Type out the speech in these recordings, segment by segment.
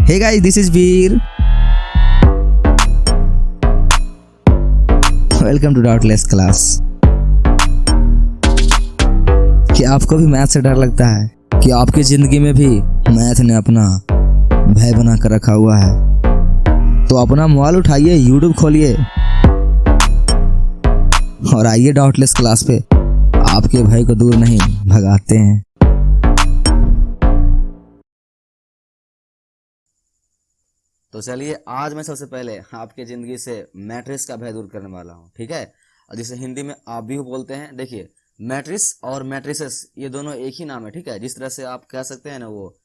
Hey guys, this is Veer. Welcome to Doubtless Class. क्या आपको भी मैथ से डर लगता है? कि आपकी जिंदगी में भी मैथ ने अपना भय बना कर रखा हुआ है? तो अपना मोबाइल उठाइए, YouTube खोलिए और आइए डाउटलेस क्लास पे आपके भय को दूर नहीं भगाते हैं। तो चलिए, आज मैं सबसे पहले आपके ज़िंदगी से मैट्रिक्स का भय दूर करने वाला हूँ, ठीक है। और जिसे हिंदी में आप भी बोलते हैं। देखिए, मैट्रिक्स और मैट्रिसेस ये दोनों एक ही नाम है, ठीक है। जिस तरह से आप कह सकते हैं ना, वो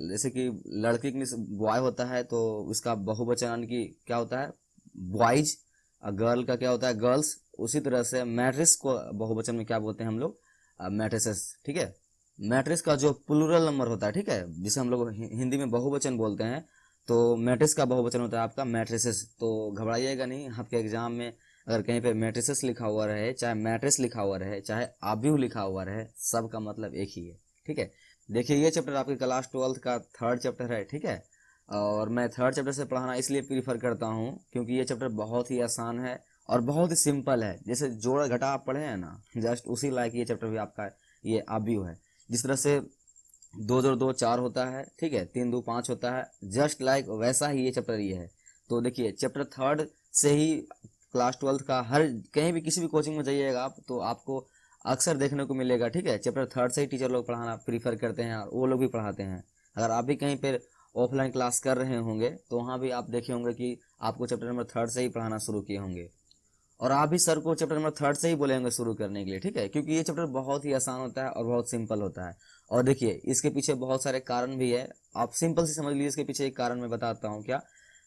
जैसे कि लड़की के बॉय होता है तो उसका बहुवचन की क्या होता है, बॉयज। गर्ल का क्या होता है, गर्ल्स। उसी तरह से मैट्रिक्स को बहुवचन में क्या बोलते हैं हम लोग, मैट्रिसेस, ठीक है। मैट्रिक्स का जो प्लूरल नंबर होता है, ठीक है, जिसे हम लोग हिंदी में बहुवचन बोलते हैं, तो मैट्रिक्स का बहुवचन होता है आपका मैट्रिसेस। तो घबराइएगा नहीं, आपके एग्जाम में अगर कहीं पे मैट्रिसेस लिखा हुआ रहे, चाहे मैट्रिक्स लिखा हुआ रहे, चाहे आब्यू लिखा हुआ रहे, सबका मतलब एक ही है, ठीक है। देखिए, ये चैप्टर आपके क्लास 12th का 3rd चैप्टर है, ठीक है। और मैं 3rd चैप्टर से पढ़ाना इसलिए प्रीफर करता हूँ क्योंकि ये चैप्टर बहुत ही आसान है और बहुत ही सिंपल है। जैसे जोड़ घटा आप पढ़े हैं ना, जस्ट उसी लायक ये चैप्टर भी आपका ये आब्यू है। जिस तरह से 2 जोड़ 2 4 होता है, ठीक है, 3 2 5 होता है, जस्ट लाइक वैसा ही ये चैप्टर ये है। तो देखिए, चैप्टर 3rd से ही क्लास 12th का हर कहीं भी किसी भी कोचिंग में जाइएगा आप, तो आपको अक्सर देखने को मिलेगा, ठीक है। चैप्टर 3rd से ही टीचर लोग पढ़ाना प्रीफर करते हैं और वो लोग भी पढ़ाते हैं। अगर आप भी कहीं पर ऑफलाइन क्लास कर रहे होंगे तो वहाँ भी आप देखे होंगे कि आपको चैप्टर नंबर 3rd से ही पढ़ाना शुरू किए होंगे। और आप भी सर को चैप्टर नंबर 3rd से ही बोलेंगे शुरू करने के लिए, ठीक है, क्योंकि ये चैप्टर बहुत ही आसान होता है और बहुत सिंपल होता है। और देखिए, इसके पीछे बहुत सारे कारण भी है, आप सिंपल से समझ लीजिए। इसके पीछे एक कारण मैं बताता हूँ क्या।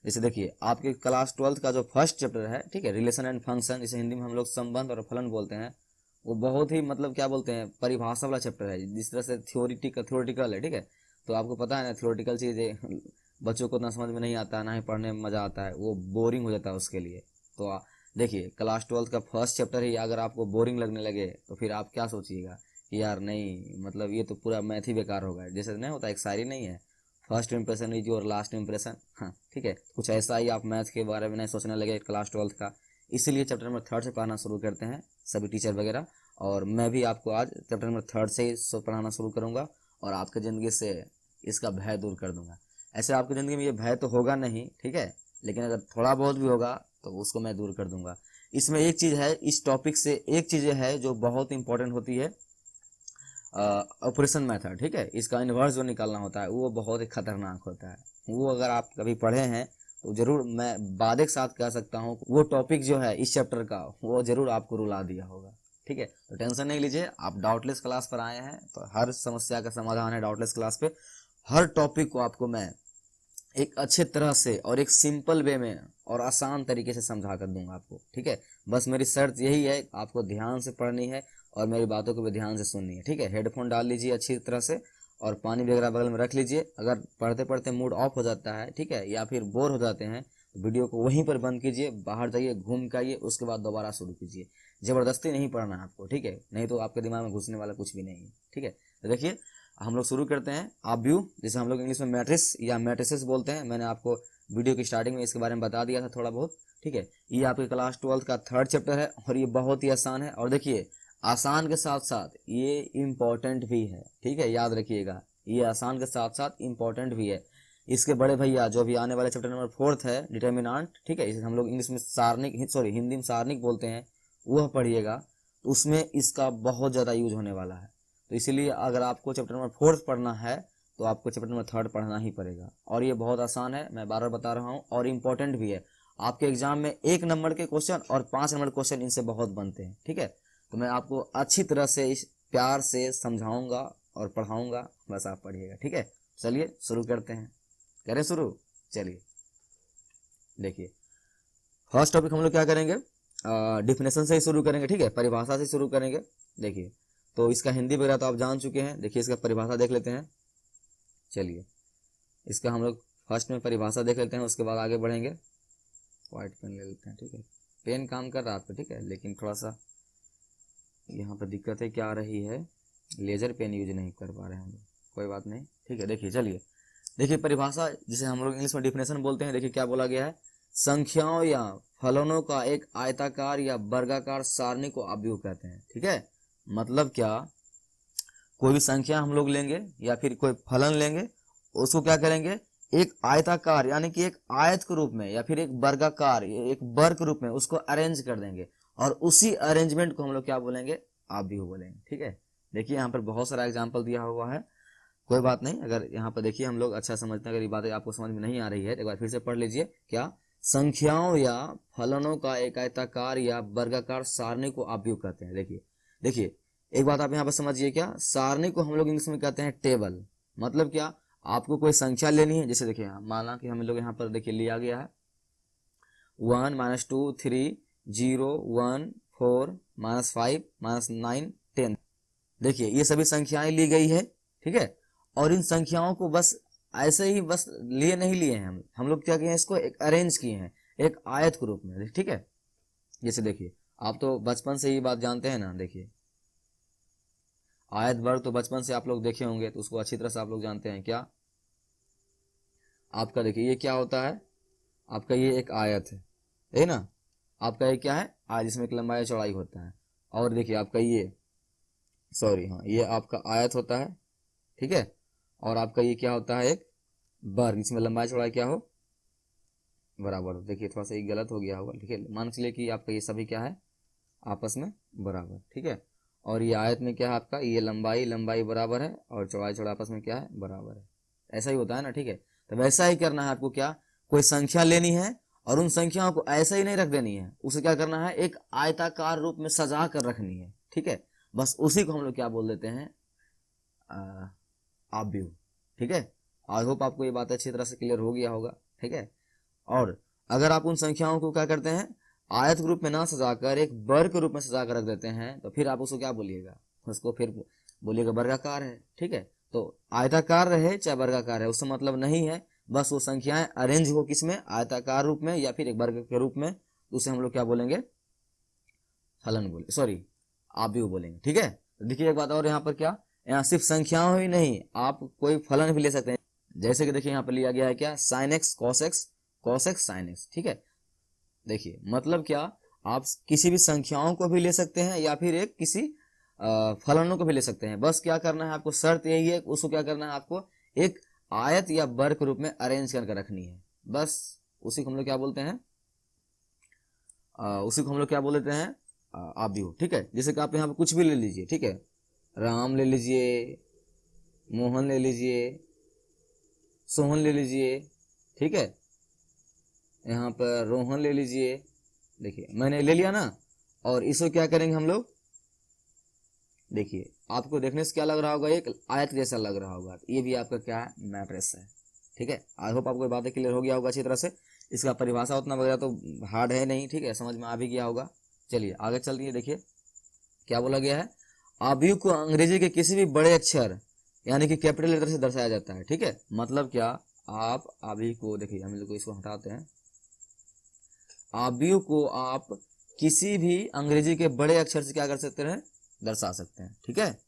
जैसे देखिए, आपके क्लास 12th का जो फर्स्ट चैप्टर है, ठीक है, रिलेशन एंड फंक्शन, जिसे हिंदी में हम लोग संबंध और फलन बोलते हैं, वो बहुत ही मतलब क्या बोलते हैं, परिभाषा वाला चैप्टर है। जिस तरह से थ्योरेटिकल है, ठीक है। तो आपको पता है ना, थ्योरेटिकल चीज़ें बच्चों को ना समझ में नहीं आता है, ना ही पढ़ने में मज़ा आता है, वो बोरिंग हो जाता है उसके लिए। तो देखिए, क्लास 12th का फर्स्ट चैप्टर ही अगर आपको बोरिंग लगने लगे तो फिर आप क्या सोचिएगा कि यार नहीं, मतलब ये तो पूरा मैथ ही बेकार होगा। जैसे नहीं होता, एक शायरी नहीं है, first impression is your last impression. हाँ, ठीक है, कुछ ऐसा ही आप मैथ के बारे में नहीं सोचने लगे क्लास 12th का। इसीलिए चैप्टर नंबर 3rd से पढ़ाना शुरू करते हैं सभी टीचर वगैरह। और मैं भी आपको आज चैप्टर नंबर 3rd से ही पढ़ाना शुरू करूँगा और आपके ज़िंदगी से इसका भय दूर कर दूंगा। ऐसे आपकी ज़िंदगी में ये भय तो होगा नहीं, ठीक है, लेकिन अगर थोड़ा बहुत भी होगा तो उसको मैं दूर कर दूंगा। इसमें एक चीज़ है, इस टॉपिक से एक चीज़ है जो बहुत इंपॉर्टेंट होती है, ऑपरेशन मेथड, ठीक है। इसका इन्वर्स जो निकालना होता है वो बहुत ही खतरनाक होता है। वो अगर आप कभी पढ़े हैं तो जरूर, मैं वादे के साथ कह सकता हूँ, वो टॉपिक जो है इस चैप्टर का, वो जरूर आपको रुला दिया होगा, ठीक है। तो टेंशन नहीं लीजिए, आप डाउटलेस क्लास पर आए हैं तो हर समस्या का समाधान है डाउटलेस क्लास पे। हर टॉपिक को आपको मैं एक अच्छे तरह से और एक सिंपल वे में और आसान तरीके से समझा कर दूंगा आपको, ठीक है। बस मेरी शर्त यही है, आपको ध्यान से पढ़नी है और मेरी बातों को भी ध्यान से सुननी है, ठीक है। हेडफोन डाल लीजिए अच्छी तरह से और पानी वगैरह बगल में रख लीजिए। अगर पढ़ते पढ़ते मूड ऑफ हो जाता है, ठीक है, या फिर बोर हो जाते हैं तो वीडियो को वहीं पर बंद कीजिए, बाहर जाइए, घूम के आइए, उसके बाद दोबारा शुरू कीजिए। ज़बरदस्ती नहीं पढ़ना है आपको, ठीक है, नहीं तो आपके दिमाग में घुसने वाला कुछ भी नहीं है, ठीक है। तो देखिए, हम लोग शुरू करते हैं आब्यू, जिसे हम लोग इंग्लिश में मैट्रिक्स या मैट्रिसेस बोलते हैं। मैंने आपको वीडियो की स्टार्टिंग में इसके बारे में बता दिया था थोड़ा बहुत, ठीक है। ये आपके क्लास 12th का 3rd चैप्टर है और ये बहुत ही आसान है। और देखिए, आसान के साथ साथ ये इम्पोर्टेंट भी है, ठीक है, याद रखिएगा, ये आसान के साथ साथ इम्पोर्टेंट भी है। इसके बड़े भैया जो भी आने वाले चैप्टर नंबर 4th है, डिटर्मिनेंट, ठीक है, इसे हम लोग इंग्लिश में सारणिक, सॉरी हिंदी में सारणिक बोलते हैं, वह पढ़िएगा। तो उसमें इसका बहुत ज़्यादा यूज होने वाला है। तो इसीलिए अगर आपको चैप्टर नंबर 4th पढ़ना है तो आपको चैप्टर नंबर 3rd पढ़ना ही पड़ेगा। और ये बहुत आसान है, मैं बार बार बता रहा हूँ, और इम्पोर्टेंट भी है। आपके एग्जाम में 1 नंबर के क्वेश्चन और 5 नंबर क्वेश्चन इनसे बहुत बनते हैं, ठीक है। तो मैं आपको अच्छी तरह से इस प्यार से समझाऊंगा और पढ़ाऊंगा, बस आप पढ़िएगा, ठीक है। चलिए शुरू करते हैं, करें शुरू। चलिए देखिए, फर्स्ट टॉपिक हम लोग क्या करेंगे, डिफिनेशन से ही शुरू करेंगे, ठीक है, परिभाषा से शुरू करेंगे। देखिए, तो इसका हिंदी वगैरह तो आप जान चुके हैं। देखिए, इसका परिभाषा देख लेते हैं। चलिए, इसका हम लोग फर्स्ट में परिभाषा देख लेते हैं, उसके बाद आगे बढ़ेंगे। व्हाइट पेन ले लेते हैं, ठीक है, पेन काम कर रहा है आप पे, ठीक है, लेकिन थोड़ा सा यहाँ पर दिक्कत है क्या आ रही है, लेजर पेन यूज नहीं कर पा रहे हैं हम लोग, कोई बात नहीं, ठीक है। देखिए, चलिए, देखिए परिभाषा जिसे हम लोग इंग्लिश में डिफिनेशन बोलते हैं, देखिए क्या बोला गया है, संख्याओं या फलनों का एक आयताकार या वर्गाकार सारणी को आव्यूह कहते हैं। ठीक है, मतलब क्या, कोई भी संख्या हम लोग लेंगे या फिर कोई फलन लेंगे, उसको क्या करेंगे, एक आयताकार यानी कि एक आयत के रूप में या फिर एक वर्गाकार एक वर्ग के रूप में उसको अरेंज कर देंगे, और उसी अरेंजमेंट को हम लोग क्या बोलेंगे, आव्यूह बोलेंगे। ठीक है, देखिए यहाँ पर बहुत सारा एग्जाम्पल दिया हुआ है, कोई बात नहीं, अगर यहाँ पर देखिए हम लोग अच्छा समझते हैं, अगर ये बातें आपको समझ में नहीं आ रही है एक बार फिर से पढ़ लीजिए। क्या, संख्याओं या फलनों का एक आयताकार या वर्गाकार सारणी को आव्यूह कहते हैं। देखिए देखिए एक बात आप यहाँ पर समझिए, क्या, सारणी को हम लोग इंग्लिश में कहते हैं टेबल। मतलब क्या, आपको कोई संख्या लेनी है, जैसे देखिए माना कि हम लोग यहाँ पर देखिए लिया गया है 1 -2 3 0 1 4 -5 -9 10। देखिए ये सभी संख्याएं ली गई है। ठीक है, और इन संख्याओं को बस ऐसे ही बस लिए नहीं लिए हैं, हम लोग क्या किए हैं, इसको एक अरेंज किए हैं एक आयत के रूप में। ठीक है, जैसे देखिए आप तो बचपन से ये बात जानते हैं ना, देखिए आयत वर्ग तो बचपन से आप लोग देखे होंगे, तो उसको अच्छी तरह से आप लोग जानते हैं। क्या, आपका देखिए ये क्या होता है, आपका ये एक आयत है ना, आपका ये क्या है, आयत, जिसमें एक लंबाई चौड़ाई होता है। और देखिए आपका ये हाँ ये आपका आयत होता है। ठीक है, और आपका ये क्या होता है, एक वर्ग, जिसमें लंबाई चौड़ाई क्या हो, बराबर। देखिए थोड़ा सा ये गलत हो गया होगा। ठीक है, मान के चलिए कि आपका ये सभी क्या है, आपस में बराबर। ठीक है, और ये आयत में क्या है, आपका ये लंबाई बराबर है और चौड़ाई आपस में क्या है, बराबर है। ऐसा ही होता है ना। ठीक है, तो वैसा ही करना है आपको। क्या, कोई संख्या लेनी है और उन संख्याओं को ऐसा ही नहीं रख देनी है, उसे क्या करना है, एक आयताकार रूप में सजा कर रखनी है। ठीक है, बस उसी को हम लोग क्या बोल देते हैं, आव्यूह। ठीक है, आई होप आपको ये बात अच्छी तरह से क्लियर हो गया होगा। ठीक है, और अगर आप उन संख्याओं को क्या करते हैं, आयत के रूप में ना सजाकर एक वर्ग के रूप में सजा कर रख देते हैं, तो फिर आप उसको क्या बोलिएगा, उसको फिर बोलिएगा वर्गाकार है। ठीक है, तो आयताकार रहे चाहे वर्गाकार है उससे मतलब नहीं है, बस वो संख्याएं अरेंज हो किसमें, आयताकार रूप में या फिर एक वर्ग के रूप में, उसे हम लोग क्या बोलेंगे, फलन बोले, सॉरी आव्यूह बोलेंगे। ठीक है, तो देखिए एक बात और, यहाँ पर क्या, यहाँ सिर्फ संख्याओं ही नहीं, आप कोई फलन भी ले सकते हैं। जैसे कि देखिए यहाँ पर लिया गया है क्या, sin x cos x sin x। ठीक है, देखिए मतलब क्या, आप किसी भी संख्याओं को भी ले सकते हैं या फिर एक किसी फलनों को भी ले सकते हैं। बस क्या करना है आपको, शर्त यही है, उसको क्या करना है आपको, एक आयत या वर्ग के रूप में अरेंज करके रखनी है। बस उसी को हम लोग क्या बोलते हैं, उसी को हम लोग क्या बोल देते हैं, आव्यूह। ठीक है, जैसे कि आप यहाँ पे कुछ भी ले लीजिए। ठीक है, राम ले लीजिए, मोहन ले लीजिए, सोहन ले लीजिए। ठीक है, यहाँ पर रोहन ले लीजिए। देखिए मैंने ले लिया ना, और इसको क्या करेंगे हम लोग, देखिए आपको देखने से क्या लग रहा होगा, एक आयत जैसा लग रहा होगा, ये भी आपका क्या है, मैट्रिक्स है। ठीक है, आई होप आपको बातें क्लियर हो गया होगा अच्छी तरह से। इसका परिभाषा उतना वगैरह तो हार्ड है नहीं। ठीक है, समझ में आ भी गया होगा। चलिए आगे चलते हैं। देखिए क्या बोला गया है, आव्यूह को अंग्रेजी के किसी भी बड़े अक्षर यानी कि कैपिटल लेटर से दर्शाया जाता है। ठीक है, मतलब क्या, आप आव्यूह को देखिए, हम लोग इसको हटाते हैं, आव्यूह को आप किसी भी अंग्रेजी के बड़े अक्षर से क्या कर सकते हैं, दर्शा सकते हैं। ठीक है,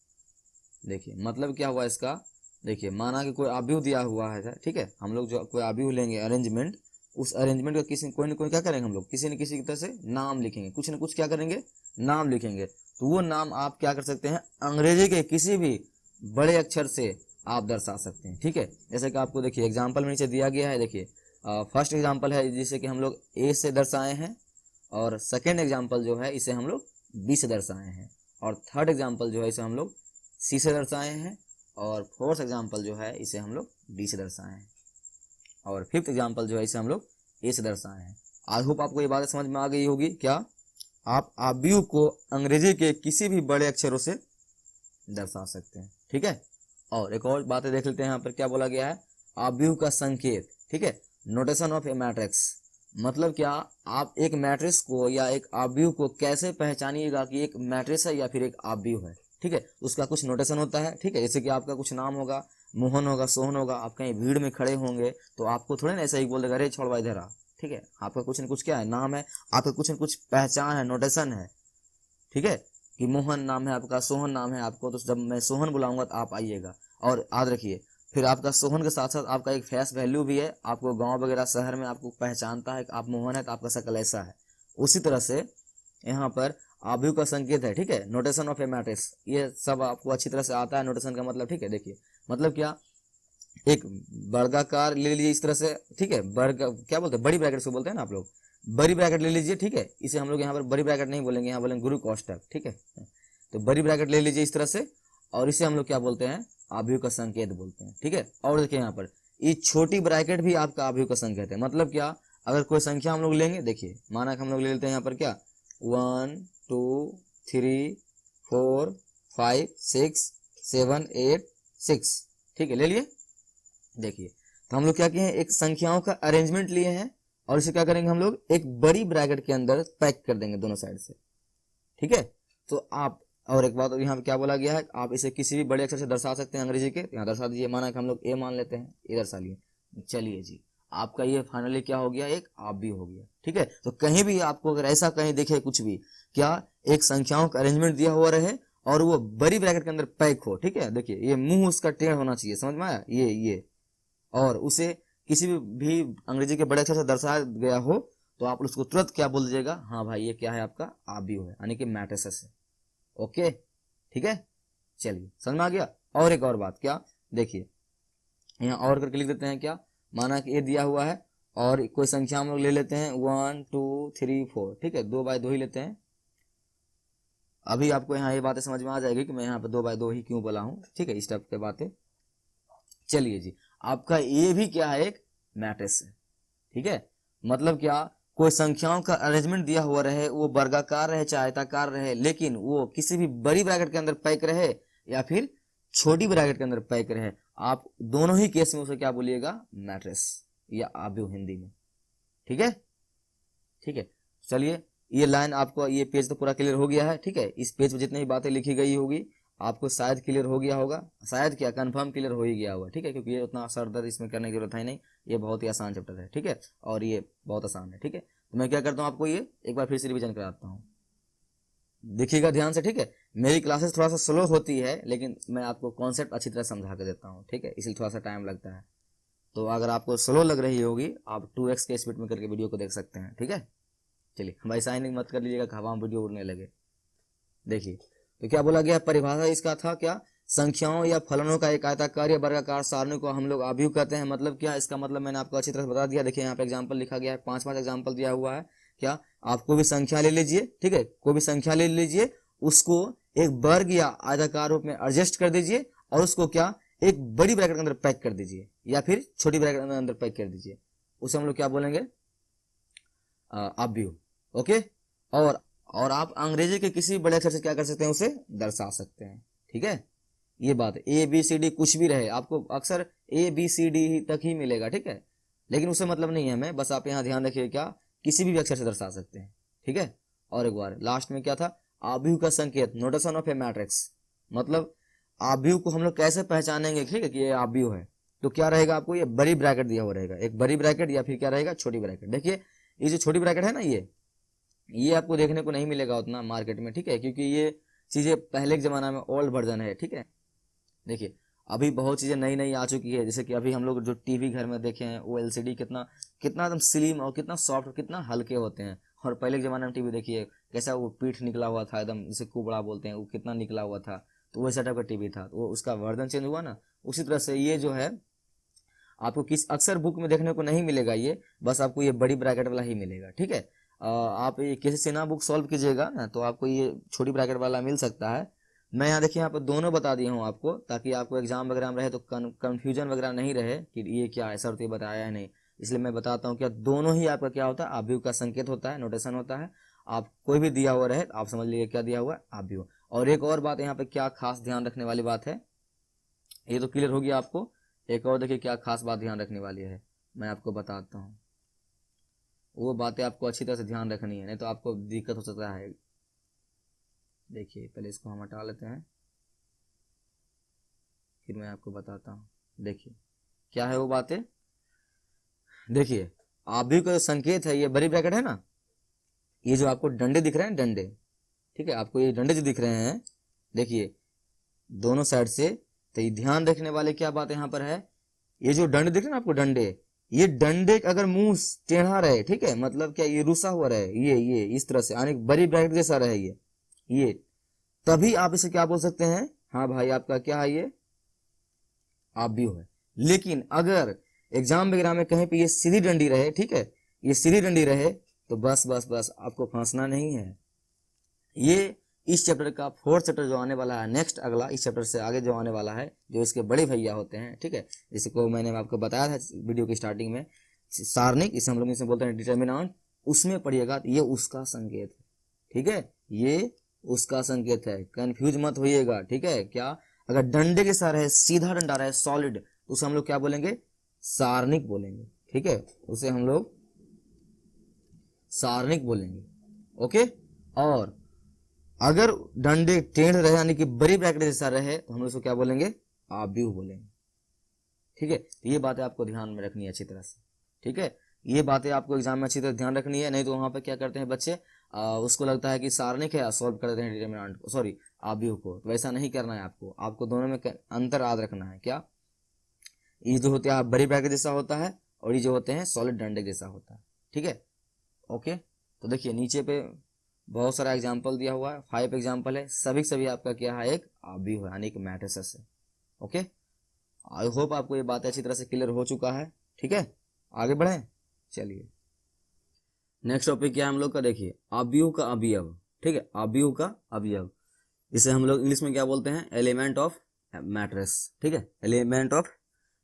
देखिए मतलब क्या हुआ इसका, देखिए माना कि कोई आव्यूह दिया हुआ है। ठीक है, हम लोग जो कोई आव्यूह लेंगे अरेंजमेंट, उस अरेंजमेंट का किसी कोई न कोई क्या करेंगे, हम लोग किसी न किसी तरह से नाम लिखेंगे, कुछ न कुछ क्या करेंगे, नाम लिखेंगे। तो वो नाम आप क्या कर सकते हैं, अंग्रेजी के किसी भी बड़े अक्षर से आप दर्शा सकते हैं। ठीक है, जैसे कि आपको देखिए एग्जाम्पल में नीचे दिया गया है। देखिए फर्स्ट एग्जाम्पल है जिसे कि हम लोग ए से दर्शाए हैं, और सेकेंड एग्जाम्पल जो है इसे हम लोग बी से दर्शाए हैं, और थर्ड एग्जाम्पल जो है इसे हम लोग सी से दर्शाए हैं, और फोर्थ एग्जाम्पल जो है इसे हम लोग डी से दर्शाए हैं, और फिफ्थ एग्जाम्पल जो है इसे हम लोग ए से दर्शाए हैं। आई होप आपको ये बात समझ में आ गई होगी। क्या, आप आव्यूह को अंग्रेजी के किसी भी बड़े अक्षरों से दर्शा सकते हैं। ठीक है, और एक और बातें देख लेते हैं। यहाँ पर क्या बोला गया है, आव्यूह का संकेत। ठीक है, नोटेशन ऑफ ए मैट्रिक्स, मतलब क्या, आप एक मैट्रिक्स को या एक आव्यूह को कैसे पहचानिएगा कि एक मैट्रिक्स है या फिर एक आव्यूह है। ठीक है, उसका कुछ नोटेशन होता है। ठीक है, जैसे कि आपका कुछ नाम होगा, मोहन होगा, सोहन होगा, आप कहीं भीड़ में खड़े होंगे तो आपको थोड़े ना ऐसा ही बोल देगा, अरे छोड़वा इधर आ। ठीक है, आपका कुछ न कुछ क्या है, नाम है, आपका कुछ न कुछ पहचान है, नोटेशन है। ठीक है, कि मोहन नाम है आपका, सोहन नाम है आपको, तो जब मैं सोहन बुलाऊंगा तो आप आइएगा। और याद रखिए, फिर आपका सोहन के साथ साथ आपका एक फेस वैल्यू भी है, आपको गांव वगैरह शहर में आपको पहचानता है कि आप मोहन है तो आपका शक्ल ऐसा है। उसी तरह से यहाँ पर आभ्यू का संकेत है, ठीक है, नोटेशन ऑफ ए मैट्रिक्स, ये सब आपको अच्छी तरह से आता है नोटेशन का मतलब, ठीक है। देखिए मतलब क्या, एक वर्गाकार ले लीजिए इस तरह से, ठीक है, वर्ग क्या बोलते हैं, बड़ी ब्रैकेट से बोलते हैं ना आप लोग, बड़ी ब्रैकेट ले लीजिए, ठीक है। इसे हम लोग यहाँ पर बड़ी ब्रैकेट नहीं बोलेंगे, यहाँ बोलेंगे गुरु कोष्टक, ठीक है। तो बड़ी ब्रैकेट ले लीजिए इस तरह से, और इसे हम लोग क्या बोलते हैं, आभ्यू का संकेत बोलते हैं, ठीक है। और देखिए यहाँ पर ये छोटी ब्रैकेट भी आपका आभ्यू का संकेत है। मतलब क्या, अगर कोई संख्या हम लोग लेंगे, देखिए माना कि हम लोग ले लेते हैं यहाँ पर क्या 1 2 3 4 5 6 7 8 6, ठीक है, ले लिए। देखिए तो हम लोग क्या किए हैं, एक संख्याओं का अरेंजमेंट लिए हैं और इसे क्या करेंगे हम लोग, एक बड़ी ब्रैकेट के अंदर पैक कर देंगे दोनों साइड से, ठीक है। तो आप, और एक बात और यहाँ पे क्या बोला गया है, आप इसे किसी भी बड़े अक्षर से दर्शा सकते हैं अंग्रेजी के, यहाँ दर्शा दीजिए। माना कि हम लोग ए मान लेते हैं, ये दर्शा लिए। चलिए जी, आपका ये फाइनली क्या हो गया, एक आभ्यू हो गया, ठीक है। तो कहीं भी आपको अगर ऐसा कहीं दिखे कुछ भी, क्या एक संख्याओं का अरेंजमेंट दिया हुआ रहे और वो बड़ी ब्रैकेट के अंदर पैक हो, ठीक है। देखिए ये मुंह उसका टेढ़ होना चाहिए, समझ में आया, ये और उसे किसी भी अंग्रेजी के बड़े अक्षर से दर्शाया गया हो तो आप उसको तुरंत क्या बोल दीजिएगा, हाँ भाई ये क्या है, आपका आभ्यू है, यानी कि मैट्रिसेस है। ओके, ठीक है, चलिए समझ में आ गया। और एक और बात, क्या देखिए यहाँ और करके लिख देते हैं, क्या माना कि ये दिया हुआ है और कोई संख्या हम लोग ले लेते हैं 1 2 3 4, ठीक है, 2 बाय 2 ही लेते हैं। अभी आपको यहाँ ये बातें समझ में आ जाएगी कि मैं यहाँ पे 2 बाय 2 ही क्यों बोला हूँ, ठीक है, इस टाइप के बातें। चलिए जी, आपका ये भी क्या है, एक मैट्रिक्स है, ठीक है। मतलब क्या, कोई संख्याओं का अरेंजमेंट दिया हुआ रहे, वो वर्गाकार रहे चाहे आयताकार रहे, लेकिन वो किसी भी बड़ी ब्रैकेट के अंदर पैक रहे या फिर छोटी ब्रैकेट के अंदर पैक रहे, आप दोनों ही केस में उसे क्या बोलिएगा, मैट्रिक्स या आभ्यू हिंदी में, ठीक है, ठीक है। चलिए ये लाइन आपको, ये पेज तो पूरा क्लियर हो गया है, ठीक है। इस पेज पे जितनी भी बातें लिखी गई होगी आपको शायद क्लियर हो गया होगा, शायद क्या कंफर्म क्लियर हो ही गया होगा, ठीक है, क्योंकि ये उतना सर दर्द इसमें करने की जरूरत है नहीं, ये बहुत ही आसान चैप्टर है, ठीक है, और ये बहुत आसान है, ठीक है। तो मैं क्या करता हूँ, आपको ये एक बार फिर से रिवीजन कराता हूँ, देखिएगा ध्यान से, ठीक है। मेरी क्लासेस थोड़ा सा स्लो होती है लेकिन मैं आपको कॉन्सेप्ट अच्छी तरह समझा के देता हूँ, ठीक है, इसलिए थोड़ा सा टाइम लगता है। तो अगर आपको स्लो लग रही होगी आप 2x के स्पीड में करके वीडियो को देख सकते हैं, ठीक है। चलिए हमारी साइनिंग मत कर लीजिएगा कि हवा में वीडियो उड़ने लगे। देखिए तो क्या बोला गया, परिभाषा इसका था क्या, संख्याओं या फलनों का एक आयताकार या वर्गाकार सारणी को हम लोग आभ्यू कहते हैं। मतलब क्या, इसका मतलब मैंने आपको अच्छी तरह से बता दिया। देखिए यहाँ पे एग्जांपल लिखा गया है, 5 एग्जांपल दिया हुआ है। क्या, आप कोई भी संख्या ले लीजिए, ठीक है, कोई भी संख्या ले लीजिए, उसको एक वर्ग या आयताकार रूप में एडजस्ट कर दीजिए और उसको क्या, एक बड़ी ब्रैकेट के अंदर पैक कर दीजिए या फिर छोटी ब्रैकेट के अंदर पैक कर दीजिए, उसे हम लोग क्या बोलेंगे, आभ्यू। ओके, और आप अंग्रेजी के किसी बड़े अक्षर से क्या कर सकते हैं, उसे दर्शा सकते हैं, ठीक है। ये बात ए बी सी डी कुछ भी रहे, आपको अक्सर ए बी सी डी तक ही मिलेगा, ठीक है, लेकिन उससे मतलब नहीं है मैं, बस आप यहाँ ध्यान रखिए, क्या किसी भी अक्षर से दर्शा सकते हैं, ठीक है। और एक बार लास्ट में क्या था, आभ्यू का संकेत, नोटेशन ऑफ ए मैट्रिक्स। मतलब आभ्यू को हम लोग कैसे पहचानेंगे, ठीक है, कि ये आभ्यू है, तो क्या रहेगा, आपको ये बड़ी ब्रैकेट दिया हुआ रहेगा, एक बड़ी ब्रैकेट या फिर क्या रहेगा, छोटी ब्रैकेट। देखिए ये जो छोटी ब्रैकेट है ना, ये आपको देखने को नहीं मिलेगा उतना मार्केट में, ठीक है, क्योंकि ये चीजें पहले के जमाना में ओल्ड वर्जन है, ठीक है। देखिए अभी बहुत चीजें नई नई आ चुकी है, जैसे कि अभी हम लोग जो टीवी घर में देखे हैं वो एलसीडी कितना कितना एकदम स्लिम और कितना सॉफ्ट और कितना हल्के होते हैं। और पहले के जमाने में टीवी देखिए कैसा, वो पीठ निकला हुआ था एकदम, जिसे कुबड़ा बोलते हैं, वो कितना निकला हुआ था, तो वैसा टाइप का टीवी था, तो वो उसका वर्जन चेंज हुआ ना। उसी तरह से ये जो है आपको किस अक्सर बुक में देखने को नहीं मिलेगा, ये बस आपको ये बड़ी ब्रैकेट वाला ही मिलेगा, ठीक है। आप ये किसी सिन्हा बुक सॉल्व कीजिएगा ना तो आपको ये छोटी ब्रैकेट वाला मिल सकता है। मैं यहाँ देखिए यहाँ पर दोनों बता दिया हूँ आपको, ताकि आपको एग्जाम वगैरह में रहे तो कंफ्यूजन वगैरह नहीं रहे कि ये क्या है सर, तो ये बताया है नहीं, इसलिए मैं बताता हूँ क्या दोनों ही आपका क्या होता है, आभ्यू का संकेत होता है, नोटेशन होता है। आप कोई भी दिया हुआ रहे आप समझ लीजिए क्या दिया हुआ है, आभ्यू। और एक और बात यहाँ पे क्या खास ध्यान रखने वाली बात है, ये तो क्लियर हो गया आपको, एक और देखिए क्या खास बात ध्यान रखने वाली है, मैं आपको बताता हूँ। वो बातें आपको अच्छी तरह से ध्यान रखनी है, नहीं तो आपको दिक्कत हो सकता है। देखिए पहले इसको हम हटा लेते हैं, फिर मैं आपको बताता हूँ। देखिए क्या है वो बातें, देखिए आभ्यू का संकेत है, ये बड़ी ब्रैकेट है ना, ये जो आपको डंडे दिख रहे हैं, डंडे, ठीक है, आपको ये डंडे जो दिख रहे हैं, देखिए दोनों साइड से तो ये ध्यान रखने वाले क्या बात यहाँ पर है, ये जो डंडे दिख रहे हैं ना आपको, डंडे, ये डंडे का अगर मुंह टेढ़ा रहे, ठीक है, मतलब क्या ये रुसा हुआ रहे, ये इस तरह से, यानी बड़ी ब्रैकेट जैसा रहे ये, तभी आप इसे क्या बोल सकते हैं, हाँ भाई आपका क्या है, ये आव्यूह है। लेकिन अगर एग्जाम वगैरह में कहीं पे ये सीधी डंडी रहे, ठीक है, ये सीधी डंडी रहे, तो बस आपको फंसना नहीं है। ये इस चैप्टर का 4th चैप्टर जो आने वाला है, नेक्स्ट अगला इस चैप्टर से आगे जो आने वाला है, जो इसके बड़े भैया होते हैं, ठीक है, जिसको मैंने आपको बताया था वीडियो की स्टार्टिंग में, सारणिक, इसे हम लोग इसे बोलते हैं डिटर्मिनेंट, उसमें पढ़िएगा तो ये उसका संकेत है, ठीक है, ये उसका संकेत है, कंफ्यूज मत होइएगा, ठीक है। क्या, अगर डंडे के साथ रहे, सीधा डंडा रहे, सॉलिड, तो उसे हम लोग क्या बोलेंगे, सारणिक बोलेंगे, ठीक है, उसे हम लोग सारणिक बोलेंगे, ओके। और अगर डंडे टेढ़ रहे, यानी कि बड़ी ब्रैकेट जैसा रहे, तो हम लोग उसको क्या बोलेंगे, आव्यूह बोलेंगे, ठीक है। तो ये बातें आपको ध्यान में रखनी है अच्छी तरह से, ठीक है, ये बातें आपको एग्जाम में अच्छी तरह ध्यान रखनी है, नहीं तो वहां पे क्या करते हैं बच्चे, उसको लगता है कि सारणिक है, सॉल्व कर देते हैं डिटरमिनेंट को, सॉरी आव्यूह को, तो वैसा नहीं करना है आपको दोनों में अंतर याद रखना है। क्या, ये जो होते हैं बड़ी ब्रैकेट जैसा होता है, और ये जो होते हैं सॉलिड डंडे जैसा होता है, ठीक है, ओके। तो देखिए नीचे पे बहुत सारा एग्जाम्पल दिया हुआ है, 5 एग्जाम्पल है, सभी आपका क्या है, एक आव्यूह है, यानी कि मैट्रिसेस है, ओके। आई होप आपको ये बात अच्छी तरह से क्लियर हो चुका है, ठीक है, आगे बढ़े, चलिए नेक्स्ट टॉपिक क्या है हम लोग का, देखिए आव्यूह का अवयव, ठीक है, आव्यूह का अवयव, इसे हम लोग इंग्लिश में क्या बोलते हैं, एलिमेंट ऑफ मैट्रिक्स, ठीक है, एलिमेंट ऑफ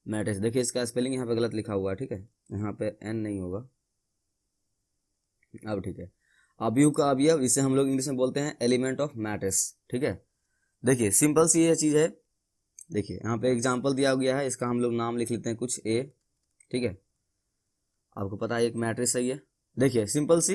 मैट्रिक्स। देखिए इसका स्पेलिंग यहाँ पे गलत लिखा हुआ है, ठीक है, यहाँ पे एन नहीं होगा, अब ठीक है, आव्यूह का अवयव, इसे हम लोग इंग्लिश में बोलते हैं एलिमेंट ऑफ मैट्रिक्स, ठीक है। देखिए सिंपल सी ये चीज है, देखिए यहाँ पे एग्जांपल दिया गया है, इसका हम लोग नाम लिख लेते हैं कुछ ए, ठीक है, आपको पता है एक मैट्रिक्स है ये। देखिए सिंपल सी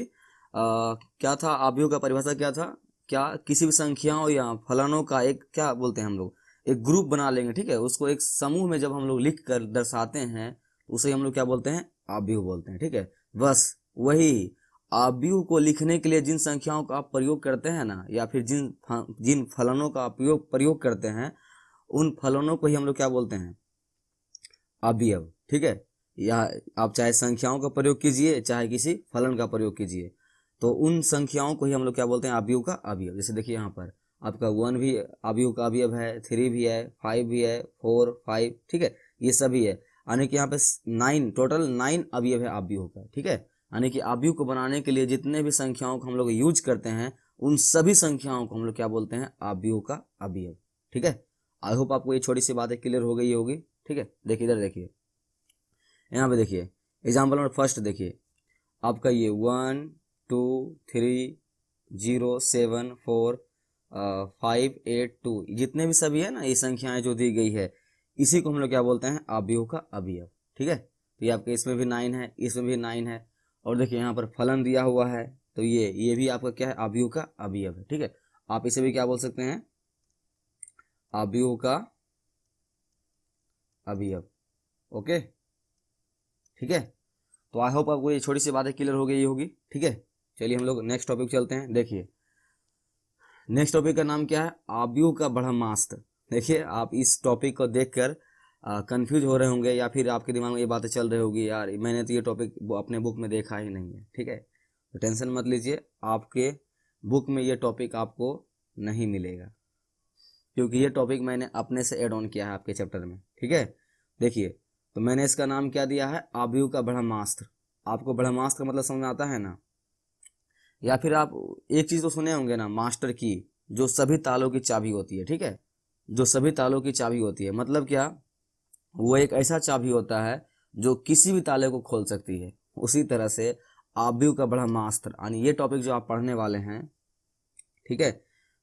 क्या था, आव्यूह का परिभाषा क्या था, क्या किसी भी संख्याओं या फलनों का एक क्या बोलते हैं हम लोग, एक ग्रुप बना लेंगे, ठीक है, उसको एक समूह में जब हम लोग लिख कर दर्शाते हैं, उसे हम लोग क्या बोलते हैं, आव्यूह बोलते हैं, ठीक है। बस वही आव्यूह को लिखने के लिए जिन संख्याओं का आप प्रयोग करते हैं ना, या फिर जिन फलनों का प्रयोग करते हैं, उन फलनों को ही हम लोग क्या बोलते हैं, अवयव, ठीक है। या आप चाहे संख्याओं का प्रयोग कीजिए, चाहे किसी फलन का प्रयोग कीजिए, तो उन संख्याओं को ही हम लोग क्या बोलते हैं, आव्यूह का अवयव। जैसे देखिए यहाँ पर आपका 1 भी आव्यूह का अवयव है, 3 भी है, 5 भी है, 4, 5, ठीक है, ये सभी है, यानी कि यहाँ पे 9 टोटल 9 अवयव है आव्यूह का, ठीक है। यानी कि आव्यूह को बनाने के लिए जितने भी संख्याओं को हम लोग यूज करते हैं, उन सभी संख्याओं को हम लोग क्या बोलते हैं, आव्यूह का अवयव, ठीक है। आई होप आपको ये छोटी सी बातें क्लियर हो गई होगी, ठीक है। देखिए इधर देखिए, यहाँ पे देखिए एग्जाम्पल नंबर फर्स्ट, देखिए आपका ये 1 2 3 0 7 4 5 8 2, जितने भी सभी है ना, ये संख्याएं जो दी गई है, इसी को हम लोग क्या बोलते हैं, आव्यूह का अवयव, ठीक है। तो ये आपके इसमें भी 9 है, इसमें भी 9 है, और देखिए यहाँ पर फलन दिया हुआ है, तो ये भी आपका क्या है, आव्यूह का अवयव है, ठीक है। आप इसे भी क्या बोल सकते हैं, आव्यूह का अवयव, ओके, ठीक है। तो आई होप आपको ये छोटी सी बातें क्लियर हो गई होगी, ठीक है। चलिए हम लोग नेक्स्ट टॉपिक चलते हैं। देखिए नेक्स्ट टॉपिक का नाम क्या है, आव्यूह का ब्रह्मास्त्र। देखिए आप इस टॉपिक को देखकर कंफ्यूज हो रहे होंगे, या फिर आपके दिमाग में ये बातें चल रही होगी, यार मैंने तो ये टॉपिक अपने बुक में देखा ही नहीं है, ठीक है। तो टेंशन मत लीजिए, आपके बुक में ये टॉपिक आपको नहीं मिलेगा, क्योंकि ये टॉपिक मैंने अपने से ऐड ऑन किया है आपके चैप्टर में, ठीक है। देखिए तो मैंने इसका नाम क्या दिया है, आव्यूह का ब्रह्मास्त्र। आपको ब्रह्मास्त्र का मतलब समझ में आता है ना, या फिर आप एक चीज तो सुने होंगे ना, मास्टर की, जो सभी तालों की चाबी होती है, ठीक है, जो सभी तालों की चाबी होती है, मतलब क्या, वो एक ऐसा चाबी होता है जो किसी भी ताले को खोल सकती है। उसी तरह से आव्यूह का ब्रह्मास्त्र, यानी ये टॉपिक जो आप पढ़ने वाले हैं, ठीक है,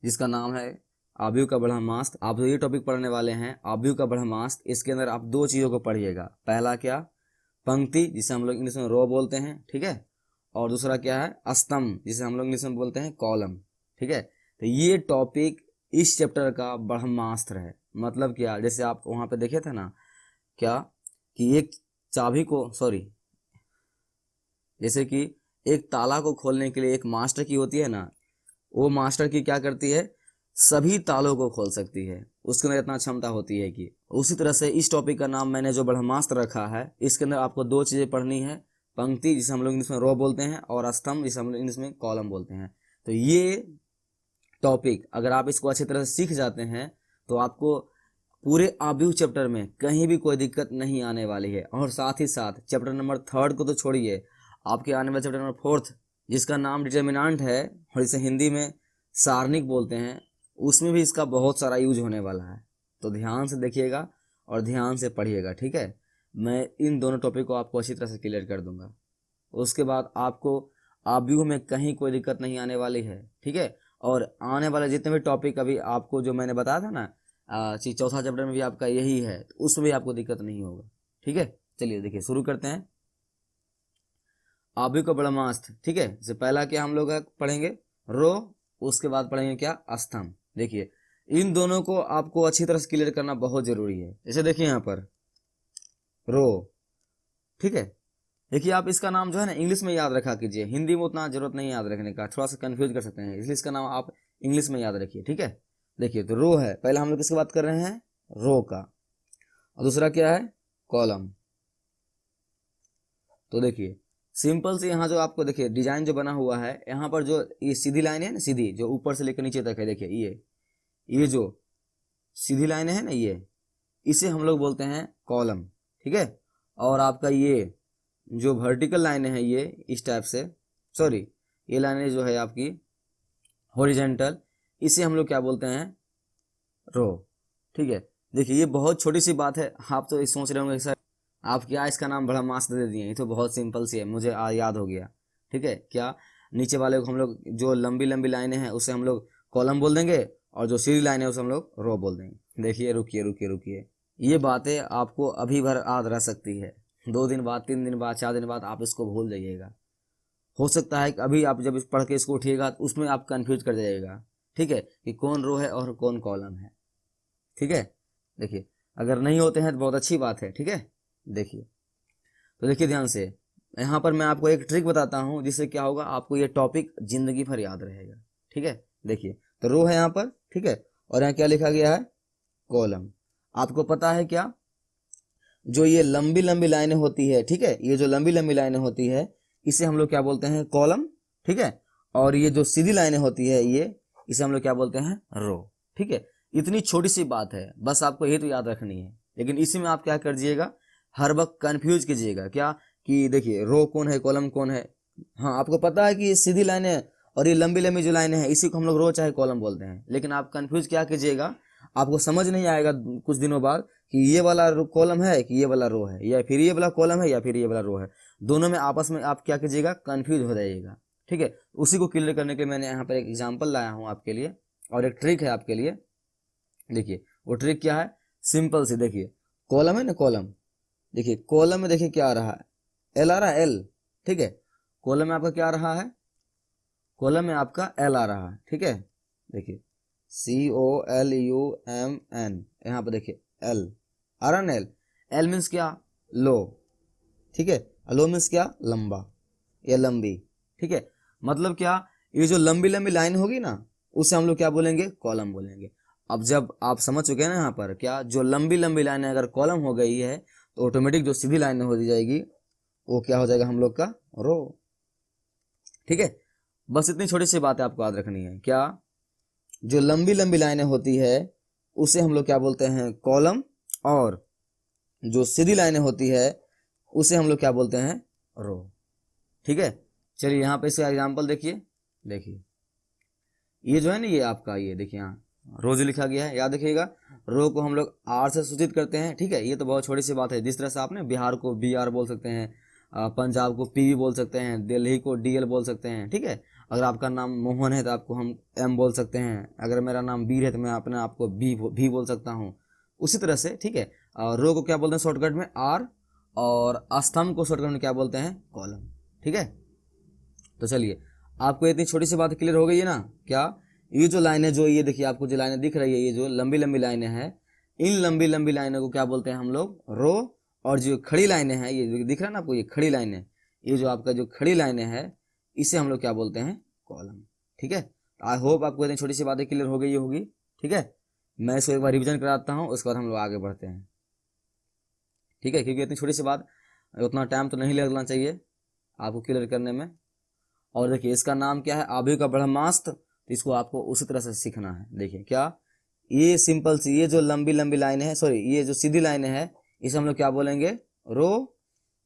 जिसका नाम है आव्यूह का ब्रह्मास्त्र, आप जो ये टॉपिक पढ़ने वाले हैं आव्यूह का ब्रह्मास्त्र, इसके अंदर आप 2 चीजों को पढ़िएगा। पहला क्या, पंक्ति, जिसे हम लोग इंग्लिश में रो बोलते हैं, ठीक है, और दूसरा क्या है, स्तंभ, जिसे हम लोग इंग्लिश में बोलते हैं कॉलम, ठीक है। तो ये टॉपिक इस चैप्टर का ब्रह्मास्त्र है। मतलब क्या, जैसे आप वहां पे देखे थे ना, क्या कि एक चाबी को, सॉरी, जैसे कि एक ताला को खोलने के लिए एक मास्टर की होती है ना, वो मास्टर की क्या करती है, सभी तालों को खोल सकती है, उसके अंदर इतना क्षमता होती है कि। उसी तरह से इस टॉपिक का नाम मैंने जो ब्रह्मास्त्र रखा है, इसके अंदर आपको दो चीजें पढ़नी है, पंक्ति जिसे हम लोग इंग्लिश में रो बोलते हैं, और स्तंभ जिसे हम लोग इंग्लिश में कॉलम बोलते हैं। तो ये टॉपिक अगर आप इसको अच्छी तरह से सीख जाते हैं तो आपको पूरे आव्यूह चैप्टर में कहीं भी कोई दिक्कत नहीं आने वाली है। और साथ ही साथ चैप्टर नंबर 3 को तो छोड़िए, आपके आने वाले चैप्टर नंबर 4 जिसका नाम डिटर्मिनेंट है और इसे हिंदी में सारणिक बोलते हैं, उसमें भी इसका बहुत सारा यूज होने वाला है। तो ध्यान से देखिएगा और ध्यान से पढ़िएगा, ठीक है। मैं इन दोनों टॉपिक को आपको अच्छी तरह से क्लियर कर दूंगा। उसके बाद आपको आव्यूह में कहीं कोई दिक्कत नहीं आने वाली है, ठीक है। और आने वाले जितने भी टॉपिक अभी आपको जो मैंने बताया था ना, चौथा चैप्टर में भी आपका यही है, तो उसमें भी आपको दिक्कत नहीं होगा, ठीक है। चलिए देखिए शुरू करते हैं। आव्यूह का ब्रह्मास्त्र, ठीक है। जैसे पहला क्या हम लोग पढ़ेंगे, रो, उसके बाद पढ़ेंगे क्या, स्तंभ। देखिए इन दोनों को आपको अच्छी तरह से क्लियर करना बहुत जरूरी है। जैसे देखिए यहाँ पर रो, ठीक है। देखिए आप इसका नाम जो है ना इंग्लिश में याद रखा कीजिए, हिंदी में उतना जरूरत नहीं याद रखने का, थोड़ा सा कंफ्यूज कर सकते हैं, इसलिए इसका नाम आप इंग्लिश में याद रखिए, ठीक है। देखिए तो रो है, पहले हम लोग किसकी बात कर रहे हैं, रो का, और दूसरा क्या है, कॉलम। तो देखिए सिंपल से यहाँ जो आपको देखिए डिजाइन जो बना हुआ है, यहाँ पर जो ये सीधी लाइन है ना, सीधी जो ऊपर से लेकर नीचे तक है, देखिए ये जो सीधी लाइन है ना, ये इसे हम लोग बोलते हैं कॉलम, ठीक है। और आपका ये जो वर्टिकल लाइन है, ये इस टाइप से, सॉरी ये लाइनें जो है आपकी हॉरिजेंटल, इसे हम लोग क्या बोलते हैं, रो, ठीक है। देखिए ये बहुत छोटी सी बात है, आप तो सोच रहे होंगे सर आप क्या इसका नाम ब्रह्मास्त्र दे दिए, ये तो बहुत सिंपल सी है, मुझे याद हो गया, ठीक है। क्या नीचे वाले को हम लोग जो लंबी लंबी लाइनें हैं उसे हम लोग कॉलम बोल देंगे, और जो सीधी लाइन है उसे हम लोग रो बोल देंगे। देखिए रुकिए रुकिए रुकिए, ये बातें आपको अभी भर याद रह सकती है, 2 दिन बाद, 3 दिन बाद, 4 दिन बाद आप इसको भूल जाइएगा। हो सकता है कि अभी आप जब पढ़ के इसको उठिएगा तो उसमें आप कंफ्यूज कर जाइएगा, ठीक है, कि कौन रो है और कौन कॉलम है, ठीक है। देखिए अगर नहीं होते हैं तो बहुत अच्छी बात है, ठीक है। देखिए तो देखिए ध्यान से, यहाँ पर मैं आपको एक ट्रिक बताता हूँ जिससे क्या होगा, आपको ये टॉपिक जिंदगी भर याद रहेगा, ठीक है। देखिए तो रो है यहाँ पर, ठीक है, और यहाँ क्या लिखा गया है, कॉलम। आपको पता है क्या, जो ये लंबी लंबी लाइनें होती है, ठीक है, ये जो लंबी लंबी लाइनें होती है इसे हम लोग क्या बोलते हैं, कॉलम, ठीक है। और ये जो सीधी लाइनें होती है ये, इसे हम लोग क्या बोलते हैं, रो, ठीक है। इतनी छोटी सी बात है, बस आपको ये तो याद रखनी है। लेकिन इसी में आप क्या कर दीजिएगा, हर वक्त कंफ्यूज कीजिएगा क्या, कि देखिए रो कौन है, कॉलम कौन है। हाँ आपको पता है कि ये सीधी लाइनें और ये लंबी लंबी जो लाइनें हैं इसी को हम लोग रो चाहे कॉलम बोलते हैं, लेकिन आप कंफ्यूज क्या कीजिएगा, आपको समझ नहीं आएगा कुछ दिनों बाद कि ये वाला कॉलम है कि ये वाला रो है, या फिर ये वाला कॉलम है या फिर ये वाला रो है, दोनों में आपस में आप क्या कीजिएगा, कंफ्यूज हो जाइएगा, ठीक है। उसी को क्लियर करने के लिए मैंने यहाँ पर एक एग्जाम्पल लाया हूँ आपके लिए, और एक ट्रिक है आपके लिए। देखिए वो ट्रिक क्या है, सिंपल सी, देखिए कॉलम है ना, कॉलम, देखिए कॉलम में देखिए क्या आ रहा है, एल आ रहा है, एल, ठीक है। कॉलम में आपका क्या आ रहा है, कॉलम में आपका एल आ रहा है, ठीक है। देखिए COLUMN, यहाँ पर देखिए एल आ रहा ना, एल, एल मीन्स क्या, लो, ठीक है। लो मीन्स क्या, लंबा या लंबी, ठीक है। मतलब क्या, ये जो लंबी लंबी लाइन होगी ना उसे हम लोग क्या बोलेंगे, कॉलम बोलेंगे। अब जब आप समझ चुके हैं ना यहाँ पर, क्या जो लंबी लंबी लाइन अगर कॉलम हो गई है तो ऑटोमेटिक जो सीधी लाइन हो जाएगी वो क्या हो जाएगा, हम लोग का रो, ठीक है। बस इतनी छोटी सी बात है आपको याद रखनी है, क्या जो लंबी लंबी लाइनें होती है उसे हम लोग क्या बोलते हैं, कॉलम, और जो सीधी लाइनें होती है उसे हम लोग क्या बोलते हैं, रो, ठीक है। चलिए यहाँ पे इसका एग्जाम्पल देखिए, देखिए ये जो है ना, ये आपका, ये देखिए यहाँ रो जो लिखा गया है, याद रखिएगा, रो को हम लोग आर से सूचित करते हैं, ठीक है। ये तो बहुत छोटी सी बात है, जिस तरह से आपने बिहार को BR बोल सकते हैं, पंजाब को PB बोल सकते हैं, दिल्ली को DL बोल सकते हैं, ठीक है। अगर आपका नाम मोहन है तो आपको हम M बोल सकते हैं, अगर मेरा नाम वीर है तो मैं अपने आप को भी बोल सकता हूँ, उसी तरह से, ठीक है। रो को क्या बोलते हैं शॉर्टकट में, R, और स्तंभ को शॉर्टकट में क्या बोलते हैं, कॉलम, ठीक है। तो चलिए आपको इतनी छोटी सी बात क्लियर हो गई है ना, क्या ये जो लाइन है, जो ये देखिए आपको जो लाइनें दिख रही है, ये जो लंबी लंबी लाइनें हैं, इन लंबी लंबी लाइनों को क्या बोलते हैं हम लोग, रो। और जो खड़ी लाइनें हैं, ये दिख रहा है ना आपको, ये खड़ी लाइनें, ये जो आपका जो खड़ी लाइनें हैं इसे हम लोग क्या बोलते हैं, कॉलम, ठीक है। आई होप आपको इतनी छोटी सी बातें क्लियर हो गई होगी। ठीक है, मैं इसको एक बार रिवीजन कराता हूँ, उसके बाद हम लोग आगे बढ़ते हैं। ठीक है, क्योंकि इतनी छोटी सी बात, उतना टाइम तो नहीं लगना चाहिए आपको क्लियर करने में। और देखिए इसका नाम क्या है, आबू का ब्रह्मास्त्र, तो इसको आपको उसी तरह से सीखना है। देखिए क्या, ये सिंपल सी, ये जो लंबी लंबी लाइनें हैं, सॉरी ये जो सीधी लाइनें हैं, इसे हम लोग क्या बोलेंगे, रो।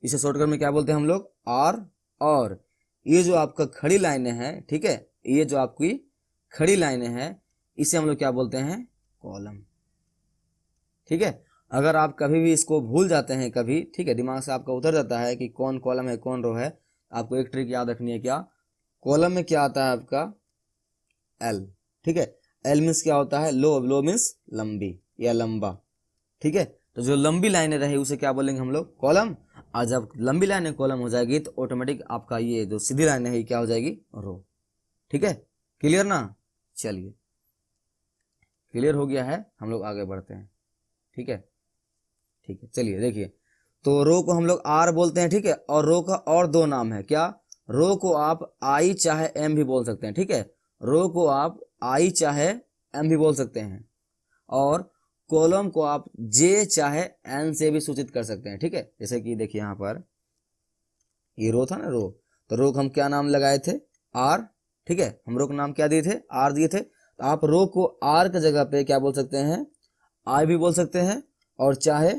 इसे शॉर्टकट में क्या बोलते हैं हम लोग, आर। और ये जो आपका खड़ी लाइनें हैं, ठीक है, ये जो आपकी खड़ी लाइनें हैं, इसे हम लोग क्या बोलते हैं, कॉलम। ठीक है, अगर आप कभी भी इसको भूल जाते हैं कभी, ठीक है, दिमाग से आपका उतर जाता है कि कौन कॉलम है कौन रो है, आपको एक ट्रिक याद रखनी है। क्या, कॉलम में क्या आता है आपका, एल। ठीक है, एल मीन्स क्या होता है, लो। लो मीन्स लंबी या लंबा। ठीक है, तो जो लंबी लाइनें रही उसे क्या बोलेंगे हम लोग, कॉलम। और जब लंबी लाइनें कॉलम हो जाएगी तो ऑटोमेटिक आपका ये जो सीधी लाइनें है क्या हो जाएगी, रो। ठीक है, क्लियर ना। चलिए क्लियर हो गया है, हम लोग आगे बढ़ते हैं। ठीक है, ठीक है, चलिए देखिए, तो रो को हम लोग आर बोलते हैं। ठीक है, और रो का और दो नाम है। क्या, रो को आप आई चाहे एम भी बोल सकते हैं। ठीक है, रो को आप आई चाहे एम भी बोल सकते हैं, और कॉलम को आप जे चाहे एन से भी सूचित कर सकते हैं। ठीक है, जैसे कि देखिए यहाँ पर ये रो था ना, रो, तो रो को हम क्या नाम लगाए थे, आर। ठीक है, हम रो का नाम क्या दिए थे, आर दिए थे। तो आप रो को आर की जगह पे क्या बोल सकते हैं, आई भी बोल सकते हैं, और चाहे